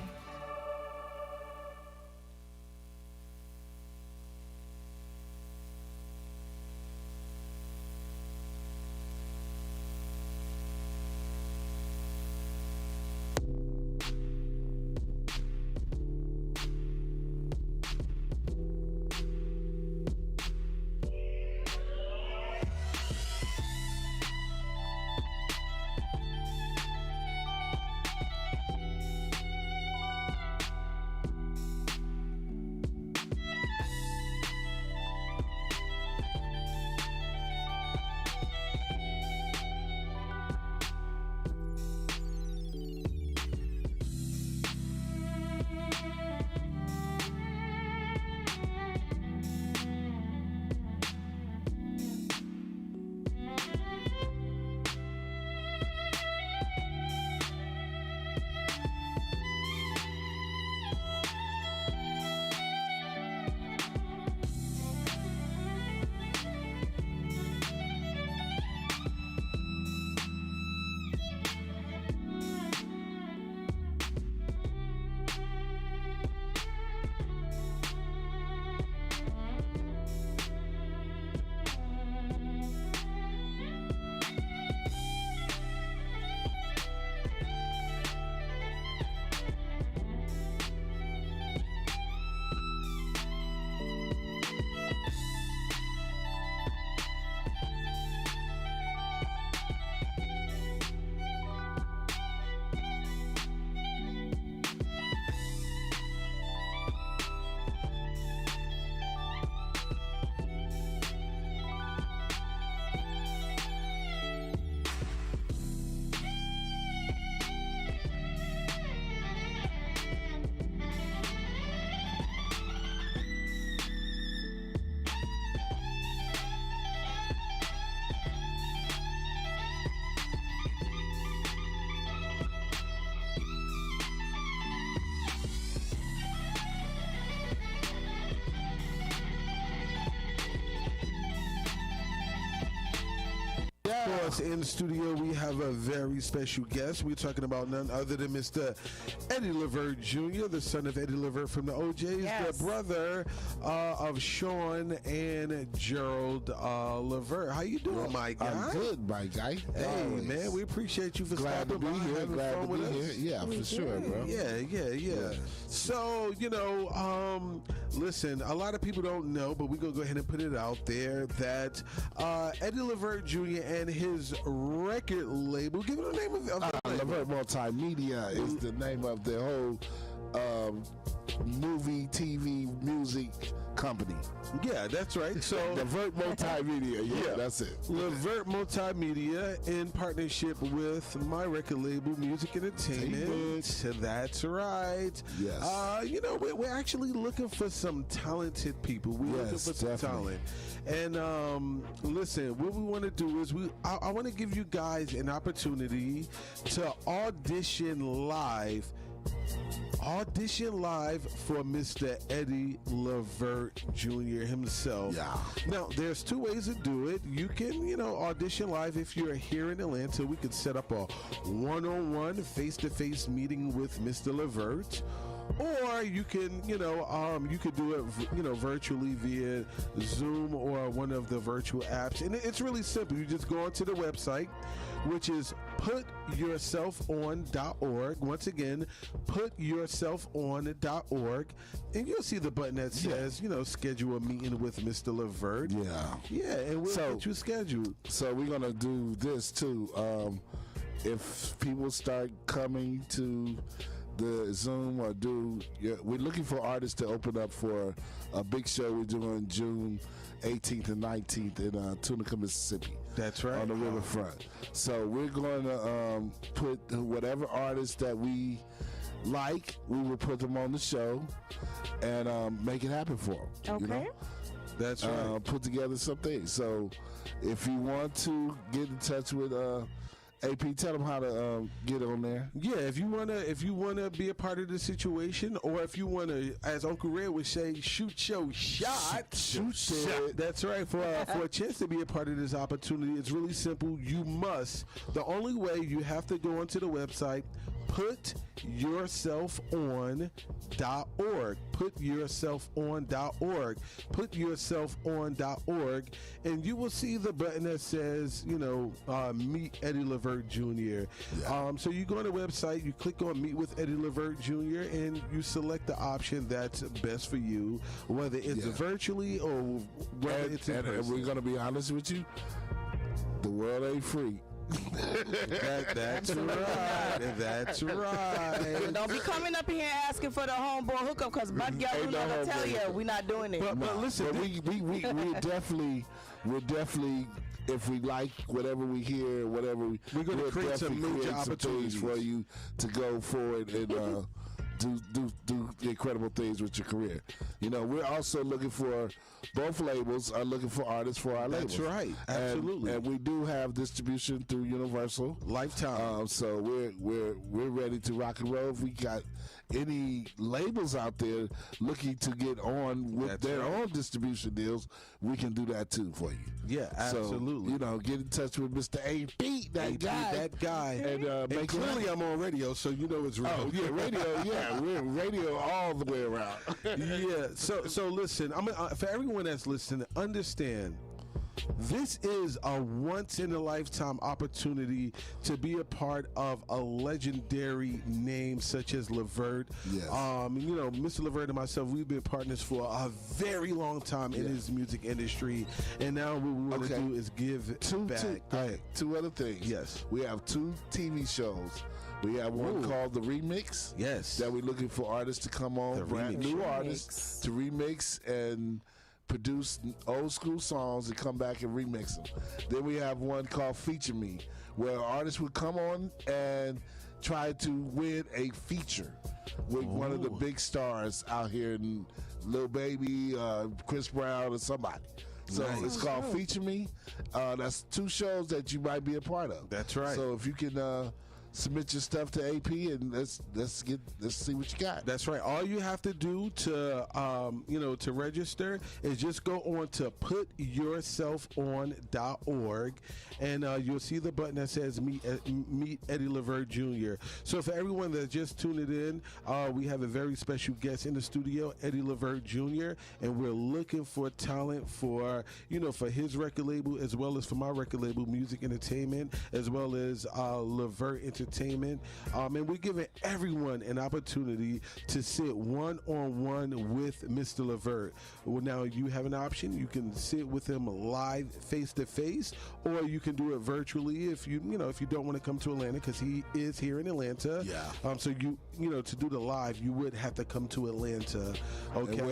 A: Of course, in the studio, we have a very special guest. We're talking about none other than Mr. Eddie Levert Jr., the son of Eddie Levert from the OJs, the brother of Sean and Gerald Levert. How you doing, my guy?
V: I'm good, my guy.
A: Hey,
V: always.
A: Man, we appreciate you for
V: glad
A: stopping
V: to be
A: by,
V: here.
A: having
V: Glad
A: fun
V: to
A: with
V: be
A: us.
V: here. Yeah, for sure, bro.
A: Yeah. So, listen, a lot of people don't know, but we're going to go ahead and put it out there that Eddie Levert Jr. and his record label, give it the name of the label.
V: Levert Multimedia is the name of the whole movie, TV, music company.
A: Yeah, that's right. So
V: Levert Multimedia, yeah, that's it.
A: Levert Multimedia in partnership with my record label, Music Entertainment. That's right.
V: Yes.
A: We're actually looking for some talented people. We're looking for some talent. And listen, what we want to do is I want to give you guys an opportunity to audition live for Mr. Eddie Levert Jr. himself.
V: Yeah.
A: Now, there's 2 ways to do it. You can, audition live if you're here in Atlanta. We could set up a one-on-one, face-to-face meeting with Mr. Levert. Or you can, you could do it, virtually via Zoom or one of the virtual apps. And it's really simple. You just go onto the website, which is putyourselfon.org. Once again, putyourselfon.org. And you'll see the button that says, schedule a meeting with Mr. Levert. Yeah, and we'll get you scheduled.
V: So we're going to do this, too. If people start coming to the Zoom we're looking for artists to open up for a big show we're doing June 18th and 19th in Tunica, Mississippi.
A: That's right.
V: On the riverfront. So we're going to put whatever artists that we like, we will put them on the show and make it happen for them.
A: Okay. That's right.
V: Put together some things. So if you want to get in touch with AP, tell them how to get on there.
A: Yeah, if you wanna be a part of the situation, or if you wanna, as Uncle Red would say, shoot your shot.
V: Shoot shot.
A: That's right. For a chance to be a part of this opportunity, it's really simple. You must. The only way, you have to go onto the website, putyourselfon.org. Putyourselfon.org. Putyourselfon.org, and you will see the button that says, Meet Eddie Levert Jr.
V: Yeah.
A: So you go on the website, you click on Meet with Eddie Levert Jr., and you select the option that's best for you, whether it's virtually or whether it's in person.
V: And we're going to be honest with you, the world ain't free.
A: That's right. That's right.
D: Don't be coming up here asking for the homeboy hookup, because Bud Gal will never tell you we're not doing it.
A: But listen,
V: we're definitely, if we like whatever we hear, we're going to
A: create some major opportunities
V: for you to go forward and do incredible things with your career. We're also looking for, both labels are looking for artists for our labels.
A: That's right, absolutely.
V: And we do have distribution through Universal
A: Lifetime.
V: So we're ready to rock and roll. If we got any labels out there looking to get on with their own distribution deals, we can do that too for you.
A: Yeah, absolutely.
V: So, get in touch with Mr. AP, that guy. And
A: clearly I'm on radio, so it's real.
V: Oh, yeah, radio, yeah. We're radio all the way around.
A: Yeah, so listen, for everyone that's listening, understand, this is a once-in-a-lifetime opportunity to be a part of a legendary name such as Levert.
V: Yes.
A: Mr. Levert and myself, we've been partners for a very long time in his music industry, and now what we want to do is give back.
V: Two other things.
A: Yes.
V: We have 2 TV shows. We have one called The Remix.
A: Yes.
V: That we're looking for artists to come on, brand new artists to remix and produce old school songs and come back and remix them. Then we have one called Feature Me, where artists would come on and try to win a feature with one of the big stars out here, in Lil Baby, Chris Brown, or somebody. So it's called Feature Me. That's 2 shows that you might be a part of.
A: That's right.
V: So if you can submit your stuff to AP and let's see what you got.
A: That's right. All you have to do to to register is just go on to putyourselfon.org, and you'll see the button that says Meet Eddie Levert Jr. So for everyone that's just tuning in, we have a very special guest in the studio, Eddie Levert Jr., and we're looking for talent for for his record label as well as for my record label, Music Entertainment, as well as Levert Entertainment. And we're giving everyone an opportunity to sit one-on-one with Mr. Levert. Well, now you have an option. You can sit with him live, face-to-face, or you can do it virtually if you don't want to come to Atlanta, because he is here in Atlanta.
V: Yeah.
A: So to do the live, you would have to come to Atlanta. Okay.
V: And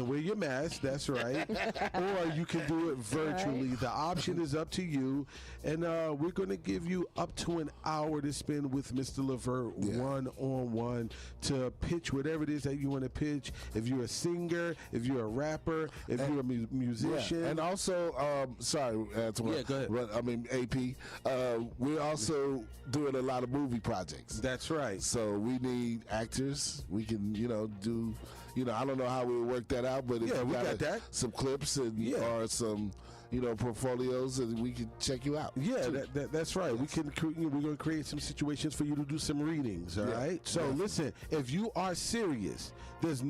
V: wear your mask.
A: That's right. Or you can do it virtually. Right. The option is up to you. And we're going to give you up to an hour to spend with Mr. Levert one-on-one to pitch whatever it is that you want to pitch. If you're a singer, if you're a rapper, if you're a musician.
V: Yeah. And also, sorry, Antoine.
A: Go ahead.
V: AP. We're also doing a lot of movie projects.
A: That's right.
V: So we need actors. We can, do, I don't know how we work that out, but if you
A: got
V: some clips and or some portfolios, and we can check you out.
A: Yeah, that's right. We can. We're going to create some situations for you to do some readings. All right. So listen, if you are serious, there's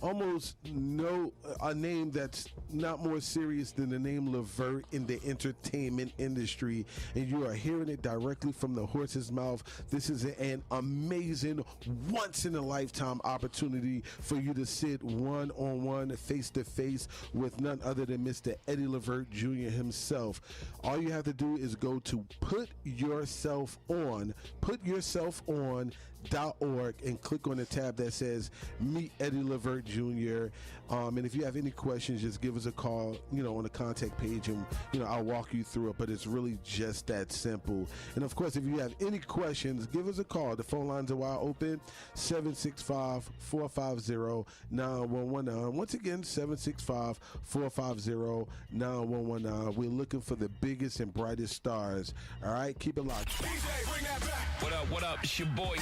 A: almost no a name that's not more serious than the name Levert in the entertainment industry, and you are hearing it directly from the horse's mouth. This is an amazing, once in a lifetime opportunity for you to sit one-on-one, face-to-face with none other than Mr. Eddie Levert Jr. himself. All you have to do is go to putyourselfon.org. APz.org and click on the tab that says Meet Eddie Levert Jr. And if you have any questions, just give us a call, on the contact page, and, I'll walk you through it. But it's really just that simple. And of course, if you have any questions, give us a call. The phone lines are wide open, 765-450-9119. Once again, 765-450-9119. We're looking for the biggest and brightest stars. All right, keep it locked.
T: DJ, bring that back. What up? It's your boy,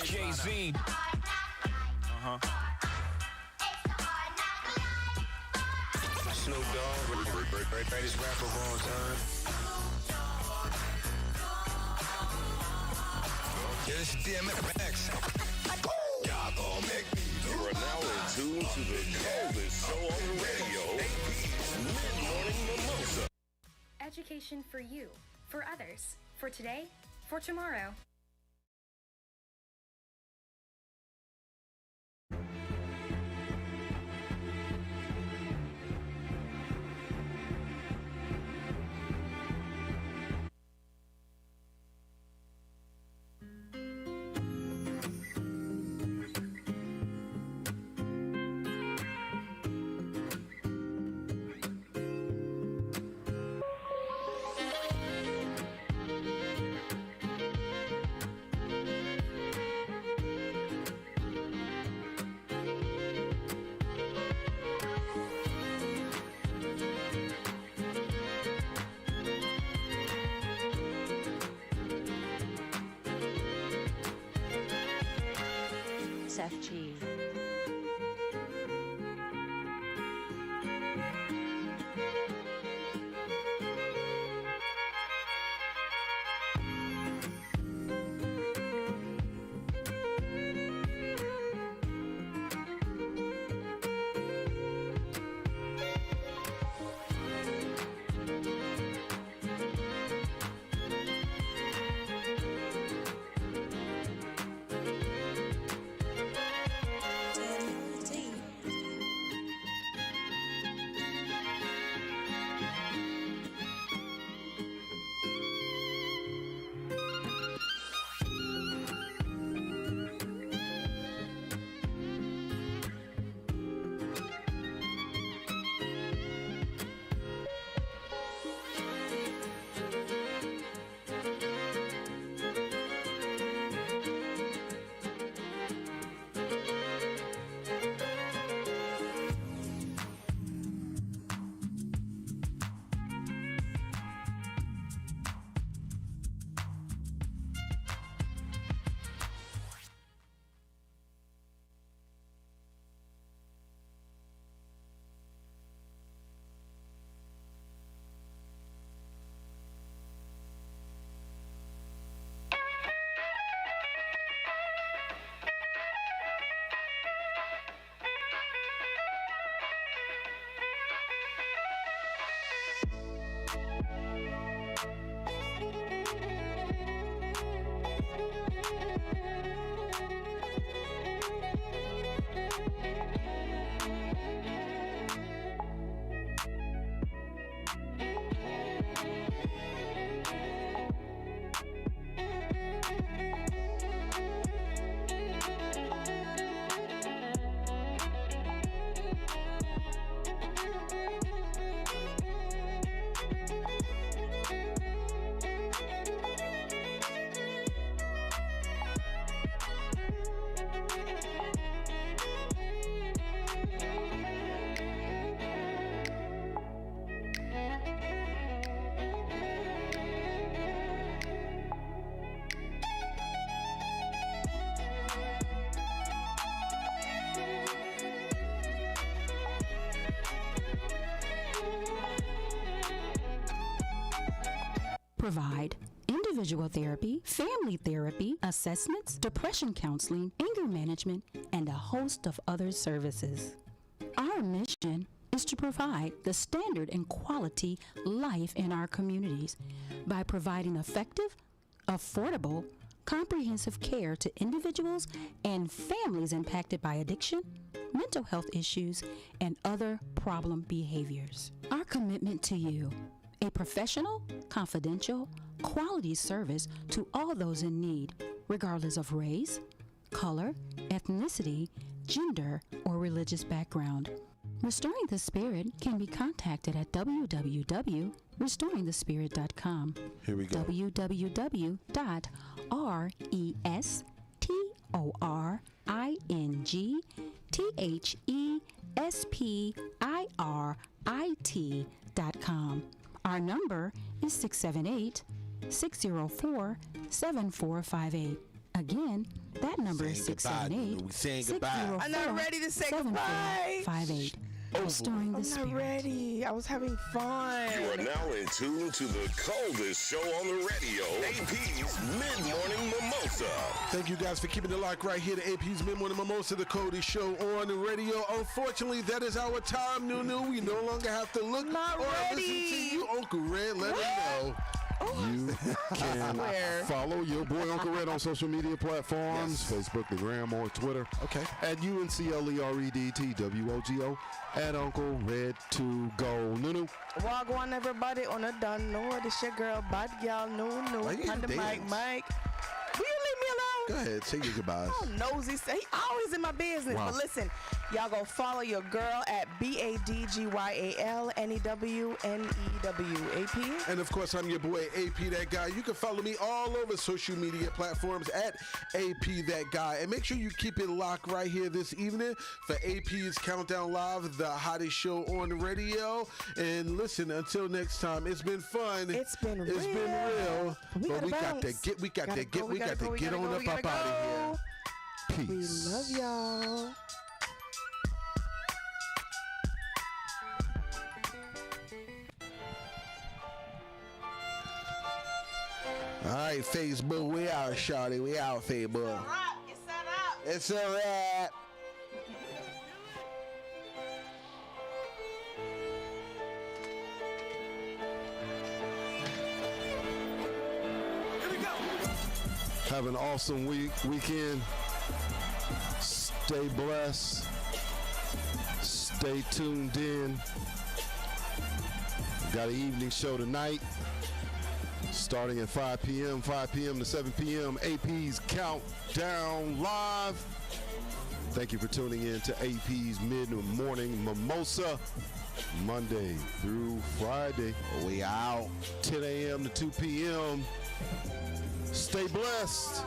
T: Jay-Z.
N: Snoop Dogg, greatest rapper of all time.
B: Yeah, this is DMX. Y'all gon' make me.
N: You are now in tune to the coldest show on the radio, APz Mid-Morning Mimosa.
K: Education for you, for others, for today, for tomorrow.
L: FG.
F: Provide individual therapy, family therapy, assessments, depression counseling, anger management, and a host of other services. Our mission is to provide the standard and quality life in our communities by providing effective, affordable, comprehensive care to individuals and families impacted by addiction, mental health issues, and other problem behaviors. Our commitment to you, a professional, confidential, quality service to all those in need, regardless of race, color, ethnicity, gender, or religious background. Restoring the Spirit can be contacted at www.restoringthespirit.com.
A: Here we go.
F: www.restoringthespirit.com. Our number is 678-604-7458. Again, that number is 678-604-7458.
L: I'm not ready to say goodbye.
F: Restoring the Spirit.
L: I'm not ready. I was having fun.
B: You are now in tune to the coldest show on the radio, APz Mid-Morning Mimosa.
A: Thank you guys for keeping it locked right here to APz Mid-Morning Mimosa, the coldest show on the radio. Unfortunately, that is our time, Nunu. We no longer have to look or listen to you, Uncle Red. Let me know.
C: You can follow your boy Uncle Red on social media platforms, Facebook, the Gram, or Twitter.
A: Okay.
C: At UNCLEREDTWOGO at Uncle Red to go. Nunu.
L: Wagwan everybody on a done. No, this your girl, bad girl. No. On the mic. Will you leave me alone?
A: Go ahead, say your goodbyes.
L: Oh, nosy. He always in my business.
A: Wow.
L: But listen, y'all go follow your girl at BADGYALNEWNEWAP.
A: And of course, I'm your boy AP That Guy. You can follow me all over social media platforms at AP That Guy. And make sure you keep it locked right here this evening for APz Countdown Live, the hottest show on the radio. And listen, until next time, it's been fun.
L: It's been real.
A: But we got to get on up out of here. Peace.
L: We love y'all.
A: All right, Facebook, we out, shawty. We out, Facebook. It's a wrap.
C: Have an awesome weekend. Stay blessed. Stay tuned in. Got an evening show tonight, starting at 5 p.m. to 7 p.m. APz Countdown Live. Thank you for tuning in to APz Mid-Morning Mimosa, Monday through Friday. We out 10 a.m. to 2 p.m. Stay blessed.